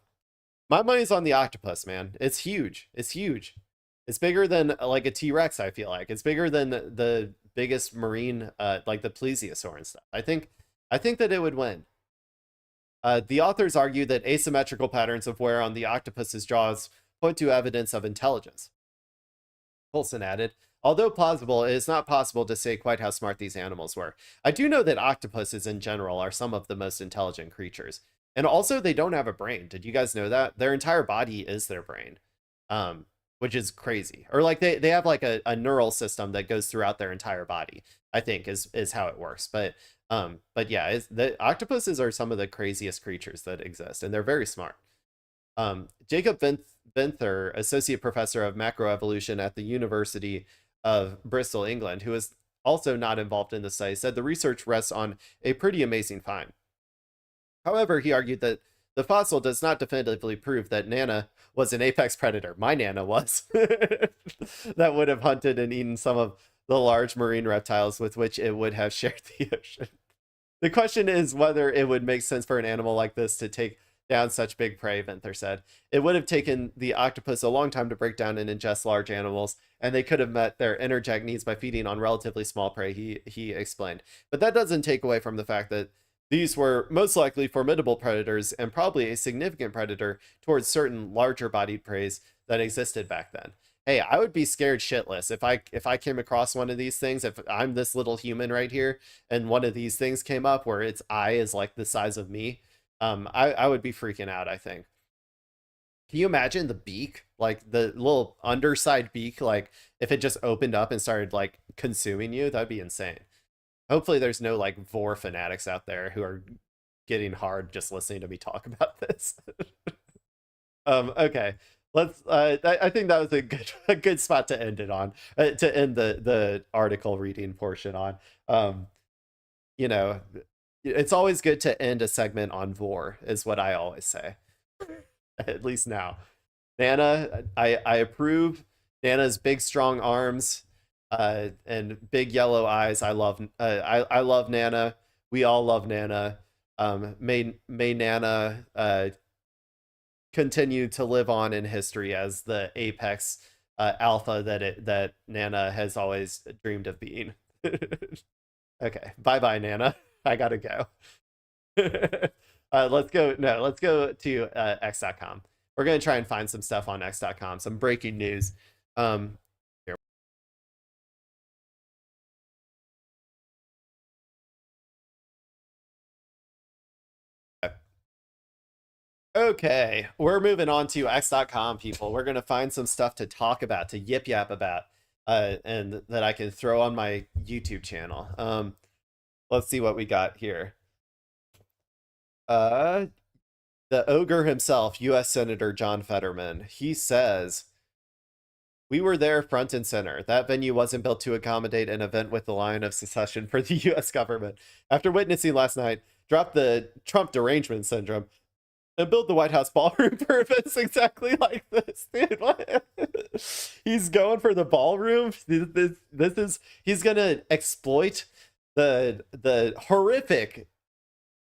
money's on the octopus, man. It's huge. It's huge. It's bigger than like a T-Rex, I feel like. It's bigger than the biggest marine, like the plesiosaur and stuff. I think that it would win. The authors argue that asymmetrical patterns of wear on the octopus's jaws point to evidence of intelligence. Coulson added, although plausible, it is not possible to say quite how smart these animals were. I do know that octopuses in general are some of the most intelligent creatures. And also, they don't have a brain. Did you guys know that? Their entire body is their brain, which is crazy. Or like they have like a neural system that goes throughout their entire body, I think is how it works. But yeah, the octopuses are some of the craziest creatures that exist, and they're very smart. Jacob Benther, associate professor of macroevolution at the University of Bristol, England, who is also not involved in the study, said the research rests on a pretty amazing find. However, he argued that the fossil does not definitively prove that Nana was an apex predator. My Nana was. That would have hunted and eaten some of the large marine reptiles with which it would have shared the ocean. The question is whether it would make sense for an animal like this to take down such big prey, Venther said. It would have taken the octopus a long time to break down and ingest large animals, and they could have met their energetic needs by feeding on relatively small prey, he explained. But that doesn't take away from the fact that these were most likely formidable predators and probably a significant predator towards certain larger bodied preys that existed back then. Hey, I would be scared shitless if I came across one of these things. If I'm this little human right here and one of these things came up where its eye is like the size of me, I would be freaking out, I think. Can you imagine the beak, like the little underside beak, like if it just opened up and started like consuming you? That'd be insane. Hopefully there's no like vor fanatics out there who are getting hard just listening to me talk about this. Okay. Let's I think that was a good spot to end it on, to end the article reading portion on. You know, it's always good to end a segment on vor, is what I always say. At least now. Nana, I approve. Nana's big strong arms and big yellow eyes. I love Nana. We all love Nana. May Nana continue to live on in history as the apex alpha that Nana has always dreamed of being. Okay, bye Nana. I gotta go. Let's go to x.com. We're gonna try and find some stuff on x.com, some breaking news. Here. Okay, we're moving on to X.com, people. We're gonna find some stuff to talk about, to yip yap about, and that I can throw on my YouTube channel. Let's see what we got here. The ogre himself, U.S. Senator John Fetterman, he says, "We were there front and center. That venue wasn't built to accommodate an event with the Lion of Secession for the U.S. government. After witnessing last night, drop the Trump derangement syndrome and build the White House ballroom for events exactly like this." Dude, he's going for the ballroom. This is, he's gonna exploit the horrific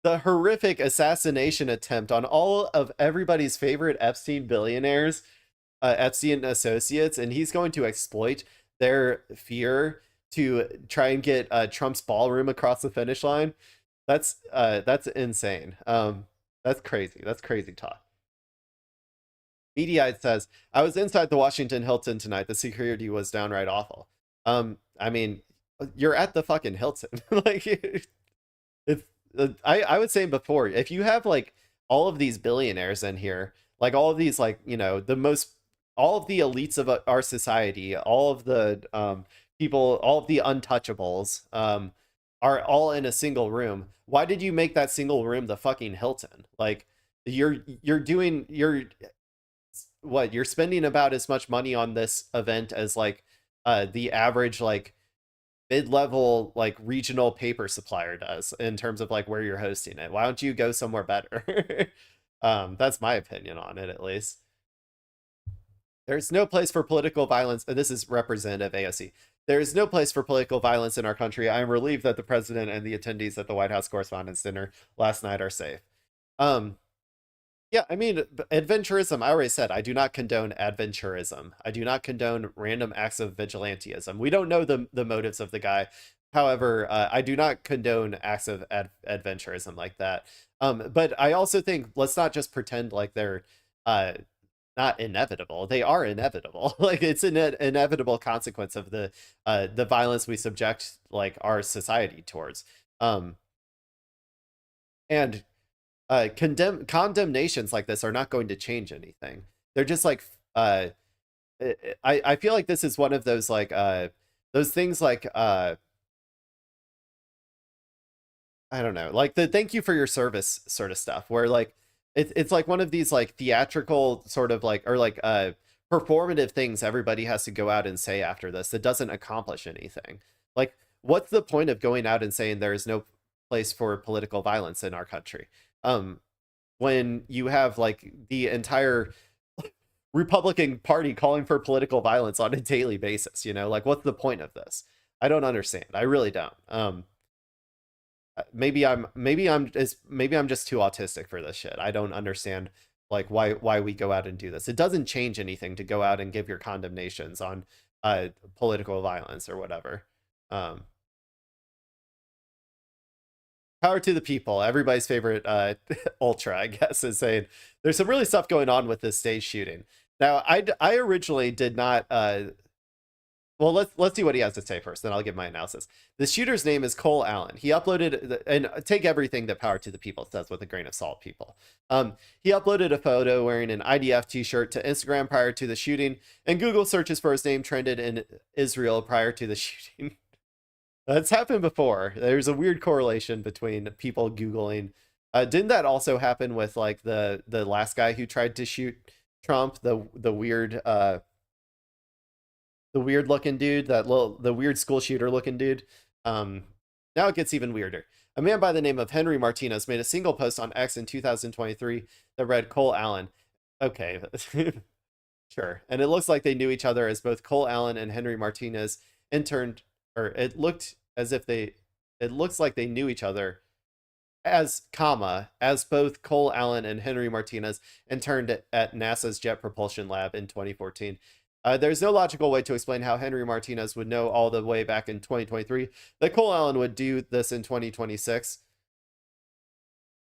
assassination attempt on all of everybody's favorite Epstein billionaires, Epstein associates, and he's going to exploit their fear to try and get Trump's ballroom across the finish line. That's insane. That's crazy. That's crazy talk. Mediaite says, "I was inside the Washington Hilton tonight. The security was downright awful." I mean, you're at the fucking Hilton. Like, it's, I was saying before, if you have like all of these billionaires in here, like all of these, like, you know, all of the elites of our society, all of the people, all of the untouchables, are all in a single room. Why did you make that single room the fucking Hilton? Like, you're spending about as much money on this event as like the average like mid-level like regional paper supplier does in terms of like where you're hosting it. Why don't you go somewhere better? That's my opinion on it, at least. There's no place for political violence. This is Representative AOC. There is no place for political violence in our country. I am relieved that the president and the attendees at the White House Correspondents Dinner last night are safe. Yeah, I mean, adventurism, I already said, I do not condone adventurism. I do not condone random acts of vigilantism. We don't know the motives of the guy. However, I do not condone acts of adventurism like that. But I also think, let's not just pretend like they're not inevitable. They are inevitable. Like, it's an inevitable consequence of the violence we subject like our society towards. And condemnations like this are not going to change anything. They're just like I feel like this is one of those like those things like I don't know, like the thank you for your service sort of stuff, where like it's like one of these like theatrical sort of like, or like performative things everybody has to go out and say after this that doesn't accomplish anything. Like, what's the point of going out and saying there is no place for political violence in our country when you have like the entire Republican Party calling for political violence on a daily basis? You know, like, what's the point of this? I don't understand. I really don't. Maybe I'm just too autistic for this shit. I don't understand like why we go out and do this. It doesn't change anything to go out and give your condemnations on political violence or whatever. Power to the people. Everybody's favorite ultra, I guess, is saying there's some really stuff going on with this stage shooting. Now, I originally did not. Well, let's see what he has to say first, then I'll give my analysis. The shooter's name is Cole Allen. He uploaded, and take everything that Power to the People says with a grain of salt, people. He uploaded a photo wearing an IDF t-shirt to Instagram prior to the shooting, and Google searches for his name trended in Israel prior to the shooting. That's happened before. There's a weird correlation between people Googling. Didn't that also happen with like the last guy who tried to shoot Trump, the weird looking dude, the weird school shooter looking dude? Now it gets even weirder. A man by the name of Henry Martinez made a single post on X in 2023 that read Cole Allen. Okay, sure. And it looks like they knew each other, as both Cole Allen and Henry Martinez interned, or it looks like they knew each other as both Cole Allen and Henry Martinez interned at NASA's Jet Propulsion Lab in 2014. There's no logical way to explain how Henry Martinez would know all the way back in 2023 that Cole Allen would do this in 2026.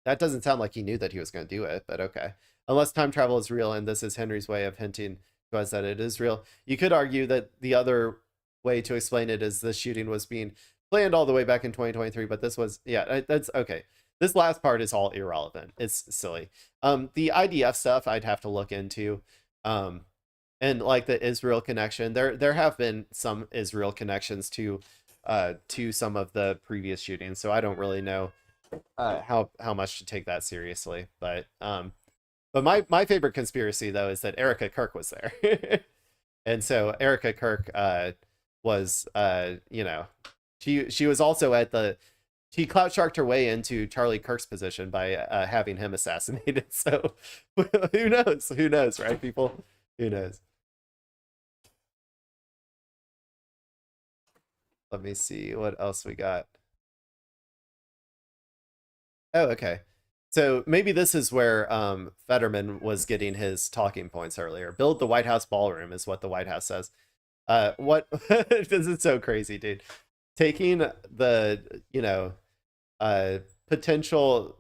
That doesn't sound like he knew that he was going to do it, but okay. Unless time travel is real and this is Henry's way of hinting to us that it is real. You could argue that the other way to explain it is the shooting was being planned all the way back in 2023, but this was, yeah, that's okay. This last part is all irrelevant. It's silly. The IDF stuff I'd have to look into. And like the Israel connection, there have been some Israel connections to some of the previous shootings, so I don't really know how much to take that seriously. But my favorite conspiracy though is that Erica Kirk was there, and so Erica Kirk was you know, she was also at the, she clout sharked her way into Charlie Kirk's position by having him assassinated. So who knows? Who knows, right, people? Who knows? Let me see what else we got. Oh, okay. So maybe this is where Fetterman was getting his talking points earlier. Build the White House ballroom is what the White House says. What this is so crazy, dude. Taking the, you know, potential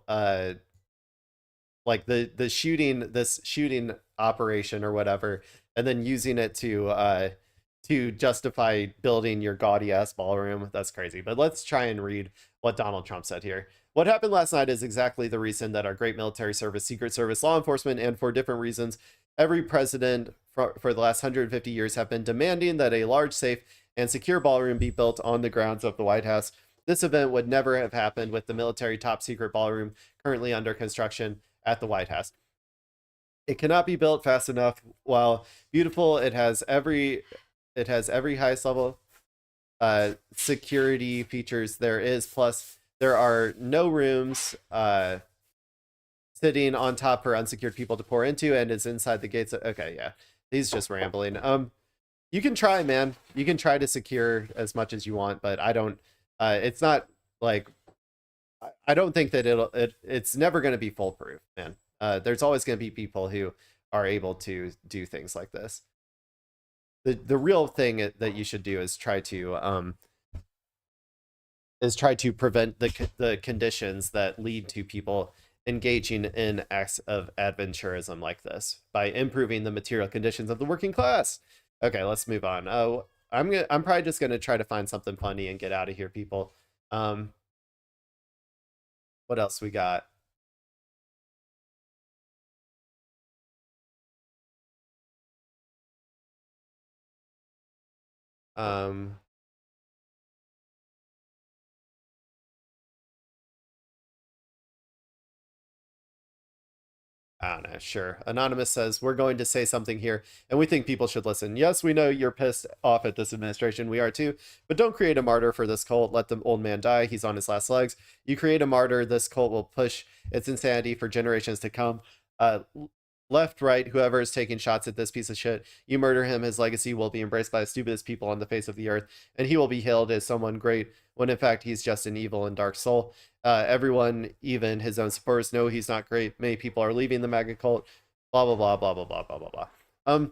like this shooting operation or whatever, and then using it to justify building your gaudy ass ballroom. That's crazy. But let's try and read what Donald Trump said here. What happened last night is exactly the reason that our great military service, Secret Service, law enforcement, and for different reasons, every president for the last 150 years have been demanding that a large, safe, and secure ballroom be built on the grounds of the White House. This event would never have happened with the military top secret ballroom currently under construction at the White House. It cannot be built fast enough. While beautiful, it has every highest level security features there is. Plus, there are no rooms sitting on top for unsecured people to pour into, and it's inside the gates. Okay, yeah, he's just rambling. You can try, man. You can try to secure as much as you want, but I don't. It's not like, I don't think that it's never going to be foolproof, man. There's always going to be people who are able to do things like this. The real thing that you should do is try to prevent the conditions that lead to people engaging in acts of adventurism like this by improving the material conditions of the working class. Okay, let's move on. Oh, I'm probably just gonna try to find something funny and get out of here, people. What else we got? I don't know, sure. Anonymous says, we're going to say something here, and we think people should listen. Yes, we know you're pissed off at this administration. We are too. But don't create a martyr for this cult. Let the old man die. He's on his last legs. You create a martyr, this cult will push its insanity for generations to come. Left, right, whoever is taking shots at this piece of shit, you murder him, his legacy will be embraced by the stupidest people on the face of the earth, and he will be hailed as someone great, when in fact he's just an evil and dark soul. Everyone, even his own supporters, know he's not great. Many people are leaving the MAGA cult. Blah, blah, blah, blah, blah, blah, blah, blah, blah.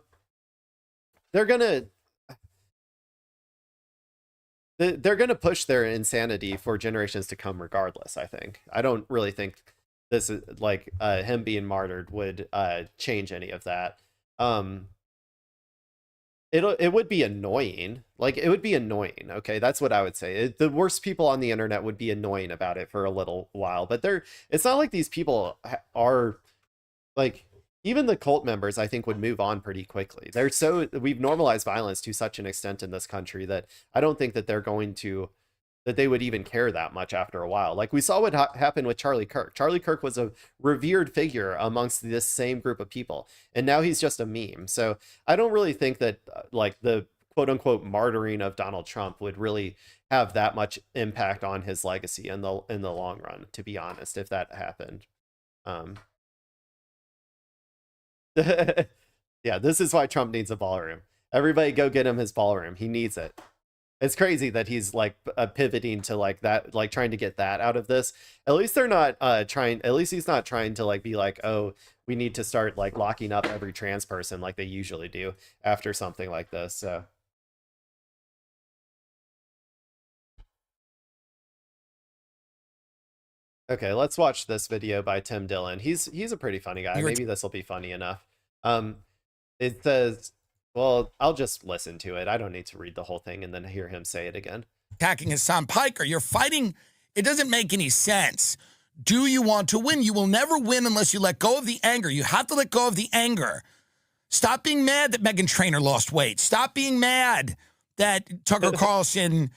They're gonna push their insanity for generations to come regardless, I think. I don't really think this is like him being martyred would change any of that. It would be annoying. Like, it would be annoying. Okay, that's what I would say. The worst people on the internet would be annoying about it for a little while, but it's not like these people are like, even the cult members I think would move on pretty quickly. We've normalized violence to such an extent in this country that I don't think that they would even care that much after a while. Like, we saw what happened with Charlie Kirk. Charlie Kirk was a revered figure amongst this same group of people, and now he's just a meme. So I don't really think that like the quote unquote martyring of Donald Trump would really have that much impact on his legacy in the long run, to be honest, if that happened. Yeah, this is why Trump needs a ballroom. Everybody go get him his ballroom. He needs it. It's crazy that he's like pivoting to like that, like trying to get that out of this. At least they're not trying. At least he's not trying to like be like, oh, we need to start like locking up every trans person like they usually do after something like this. So. Okay, let's watch this video by Tim Dillon. He's a pretty funny guy. Maybe this will be funny enough. It says, well, I'll just listen to it. I don't need to read the whole thing and then hear him say it again. Attacking Hassan Piker. You're fighting. It doesn't make any sense. Do you want to win? You will never win unless you let go of the anger. You have to let go of the anger. Stop being mad that Meghan Trainor lost weight. Stop being mad that Tucker Carlson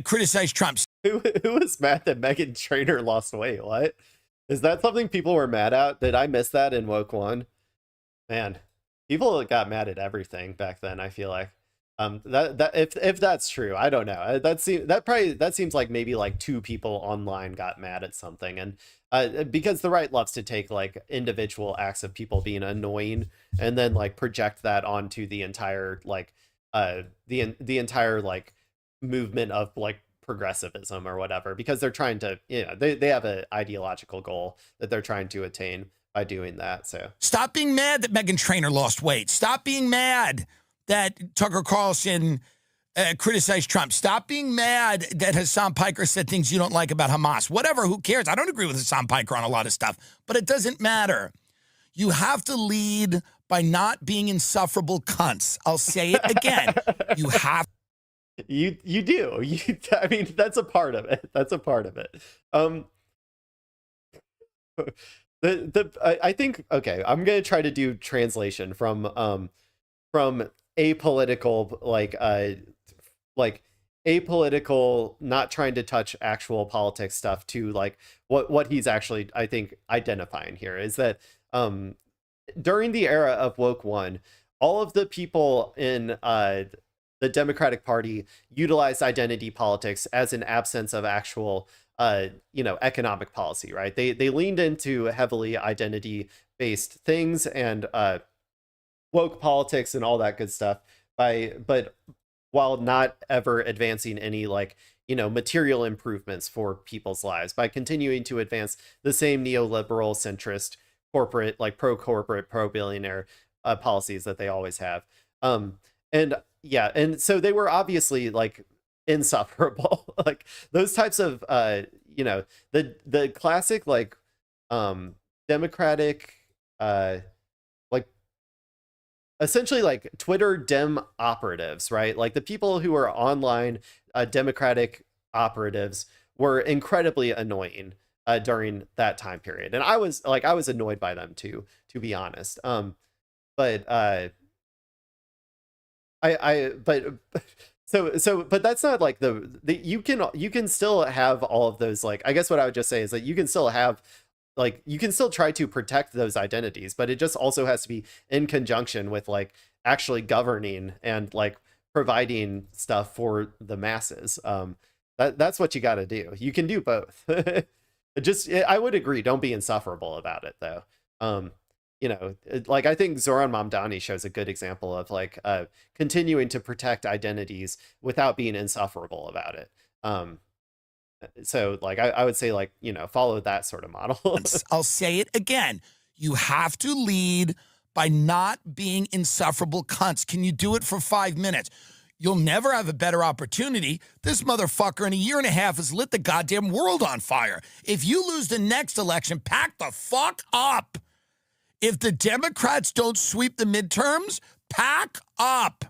criticized Trump. Who was mad that Meghan Trainor lost weight? What? Is that something people were mad at? Did I miss that in Woke One? Man, people got mad at everything back then, I feel like. If that's true, I don't know. That seems like maybe like 2 people online got mad at something, and because the right loves to take like individual acts of people being annoying and then like project that onto the entire like the entire like movement of like progressivism or whatever, because they're trying to, you know, they have an ideological goal that they're trying to attain by doing that. So stop being mad that Meghan Trainor lost weight. Stop being mad that Tucker Carlson criticized Trump. Stop being mad that Hassan Piker said things you don't like about Hamas. Whatever, who cares? I don't agree with Hassan Piker on a lot of stuff, but it doesn't matter. You have to lead by not being insufferable cunts. I'll say it again. You have. You do. I mean, that's a part of it. That's a part of it. I think, okay, I'm gonna try to do translation from apolitical, like apolitical, not trying to touch actual politics stuff to like what he's actually, I think, identifying here is that during the era of Woke One, all of the people in the Democratic Party utilized identity politics as an absence of actual economic policy, right? They leaned into heavily identity based things and woke politics and all that good stuff but while not ever advancing any like, you know, material improvements for people's lives, by continuing to advance the same neoliberal centrist corporate, like pro-corporate, pro-billionaire policies that they always have. And yeah, and so they were obviously like insufferable. Like those types of the classic like Democratic like essentially like Twitter Dem operatives, right? Like the people who are online Democratic operatives were incredibly annoying during that time period, and I was annoyed by them too, to be honest. But but that's not like you can still have all of those, like, I guess what I would just say is that you can still have, like, you can still try to protect those identities, but it just also has to be in conjunction with like actually governing and like providing stuff for the masses. That's what you got to do. You can do both. I would agree, don't be insufferable about it though. You know, like I think Zoran Mamdani shows a good example of like continuing to protect identities without being insufferable about it. So like I would say, like, you know, follow that sort of model. I'll say it again. You have to lead by not being insufferable cunts. Can you do it for 5 minutes? You'll never have a better opportunity. This motherfucker in a year and a half has lit the goddamn world on fire. If you lose the next election, pack the fuck up. If the Democrats don't sweep the midterms, pack up.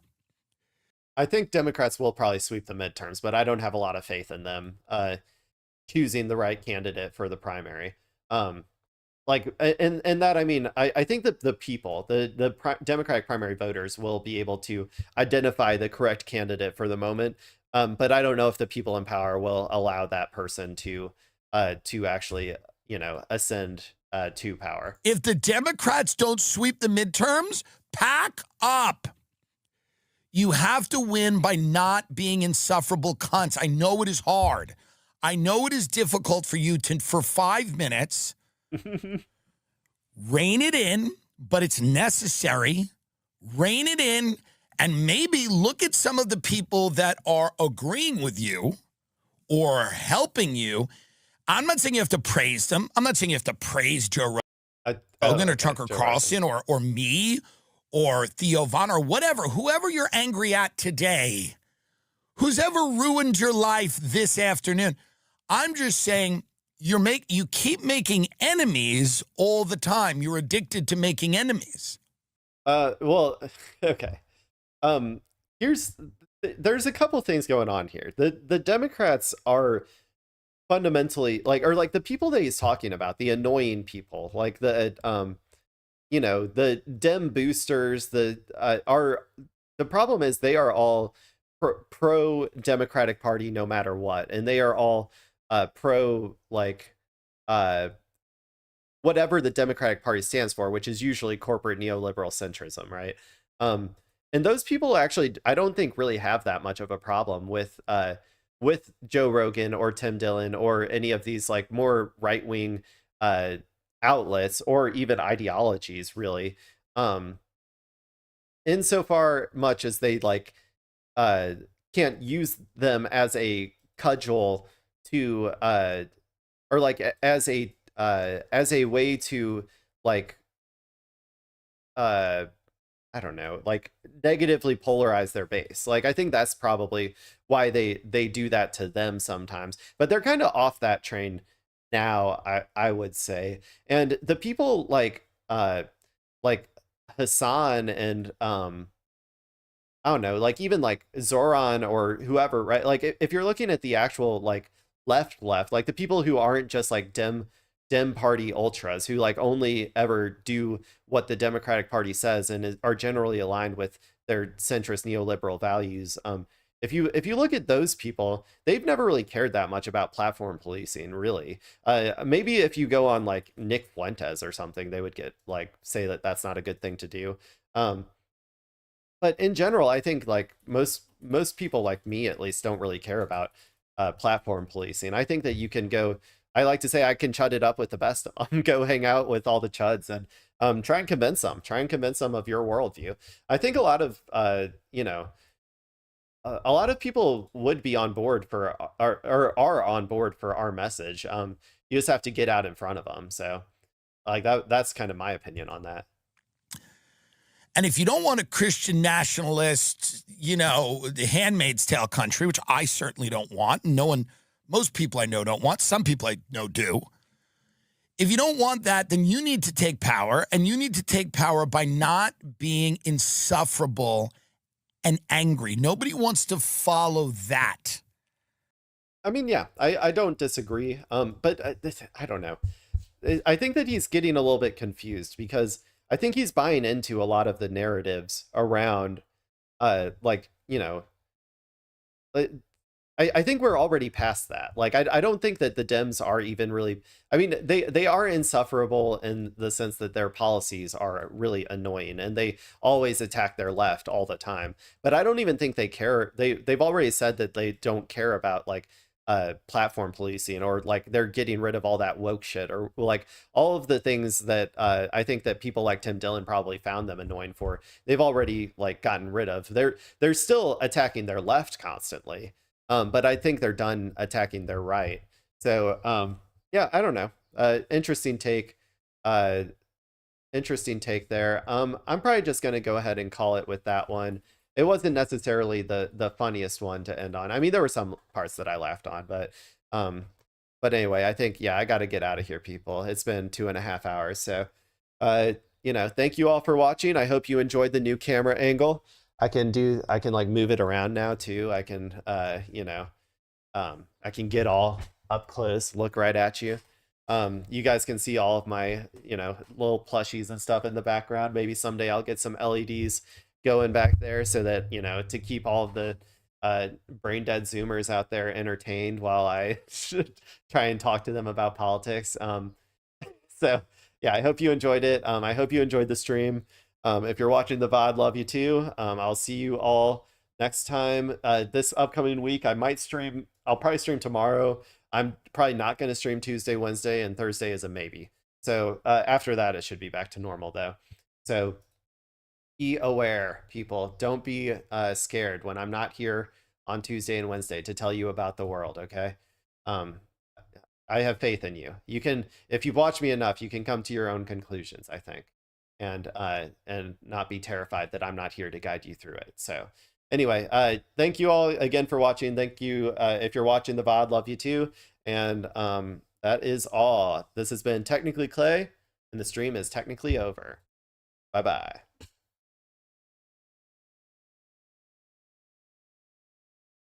I think Democrats will probably sweep the midterms, but I don't have a lot of faith in them choosing the right candidate for the primary. Like, and that, I mean, I think that the people, the Democratic primary voters will be able to identify the correct candidate for the moment. But I don't know if the people in power will allow that person to actually, you know, ascend to power. If the Democrats don't sweep the midterms, pack up. You have to win by not being insufferable cunts. I know it is hard. I know it is difficult for you to, for 5 minutes, rein it in, but it's necessary. Rein it in and maybe look at some of the people that are agreeing with you or helping you. I'm not saying you have to praise them. I'm not saying you have to praise Joe Rogan or Tucker Carlson or me or Theo Von or whatever, whoever you're angry at today, who's ever ruined your life this afternoon. I'm just saying you keep making enemies all the time. You're addicted to making enemies. Well, okay. There's a couple things going on here. The Democrats are fundamentally like, or like the people that he's talking about, the annoying people, like the you know, the Dem boosters, the problem is they are all pro Democratic Party no matter what, and they are all pro like whatever the Democratic Party stands for, which is usually corporate neoliberal centrism, right? And those people actually, I don't think really have that much of a problem with Joe Rogan or Tim Dillon or any of these like more right-wing outlets or even ideologies, really. Insofar much as they like can't use them as a cudgel to or like as a way to like I don't know, like negatively polarize their base. Like I think that's probably why they do that to them sometimes, but they're kind of off that train now, I would say. And the people like Hassan and I don't know, like even like Zoran or whoever, right? Like if you're looking at the actual like left, like the people who aren't just like Dem party ultras who like only ever do what the Democratic Party says and are generally aligned with their centrist neoliberal values. If you look at those people, they've never really cared that much about platform policing, really. Maybe if you go on like Nick Fuentes or something, they would get like say that that's not a good thing to do. But in general, I think like most people like me at least don't really care about platform policing. I think that you can go, I like to say I can chud it up with the best of them, go hang out with all the chuds and try and convince them of your worldview. I think a lot of, you know, a lot of people would be on board for or are on board for our message. You just have to get out in front of them. So like that's kind of my opinion on that. And if you don't want a Christian nationalist, you know, the Handmaid's Tale country, which I certainly don't want, and most people I know don't want, some people I know do. If you don't want that, then you need to take power, and you need to take power by not being insufferable and angry. Nobody wants to follow that. I mean, yeah, I don't disagree. But I don't know. I think that he's getting a little bit confused because I think he's buying into a lot of the narratives around, like, you know, I think we're already past that. Like, I don't think that the Dems are even really, I mean, they are insufferable in the sense that their policies are really annoying and they always attack their left all the time. But I don't even think they care. They've already said that they don't care about like platform policing or like they're getting rid of all that woke shit or like all of the things that I think that people like Tim Dillon probably found them annoying for. They've already like gotten rid of. They're still attacking their left constantly. But I think they're done attacking their right. So yeah, I don't know. Interesting take. Interesting take there. I'm probably just gonna go ahead and call it with that one. It wasn't necessarily the funniest one to end on. I mean, there were some parts that I laughed on, but anyway, I think, yeah, I got to get out of here, people. It's been 2.5 hours. So, you know, thank you all for watching. I hope you enjoyed the new camera angle. I can like move it around now too. I can, you know, I can get all up close, look right at you. You guys can see all of my, you know, little plushies and stuff in the background. Maybe someday I'll get some LEDs going back there so that, you know, to keep all of the brain dead Zoomers out there entertained while I should try and talk to them about politics. So yeah, I hope you enjoyed it. I hope you enjoyed the stream. If you're watching the VOD, love you too. I'll see you all next time. This upcoming week, I'll probably stream tomorrow. I'm probably not going to stream Tuesday, Wednesday, and Thursday is a maybe. So after that, it should be back to normal though. So be aware, people. Don't be scared when I'm not here on Tuesday and Wednesday to tell you about the world, okay? I have faith in you. You can, if you've watched me enough, you can come to your own conclusions, I think. And not be terrified that I'm not here to guide you through it. So anyway, thank you all again for watching. Thank you. If you're watching the VOD, love you too. And that is all. This has been Technically Clay, and the stream is technically over. Bye-bye.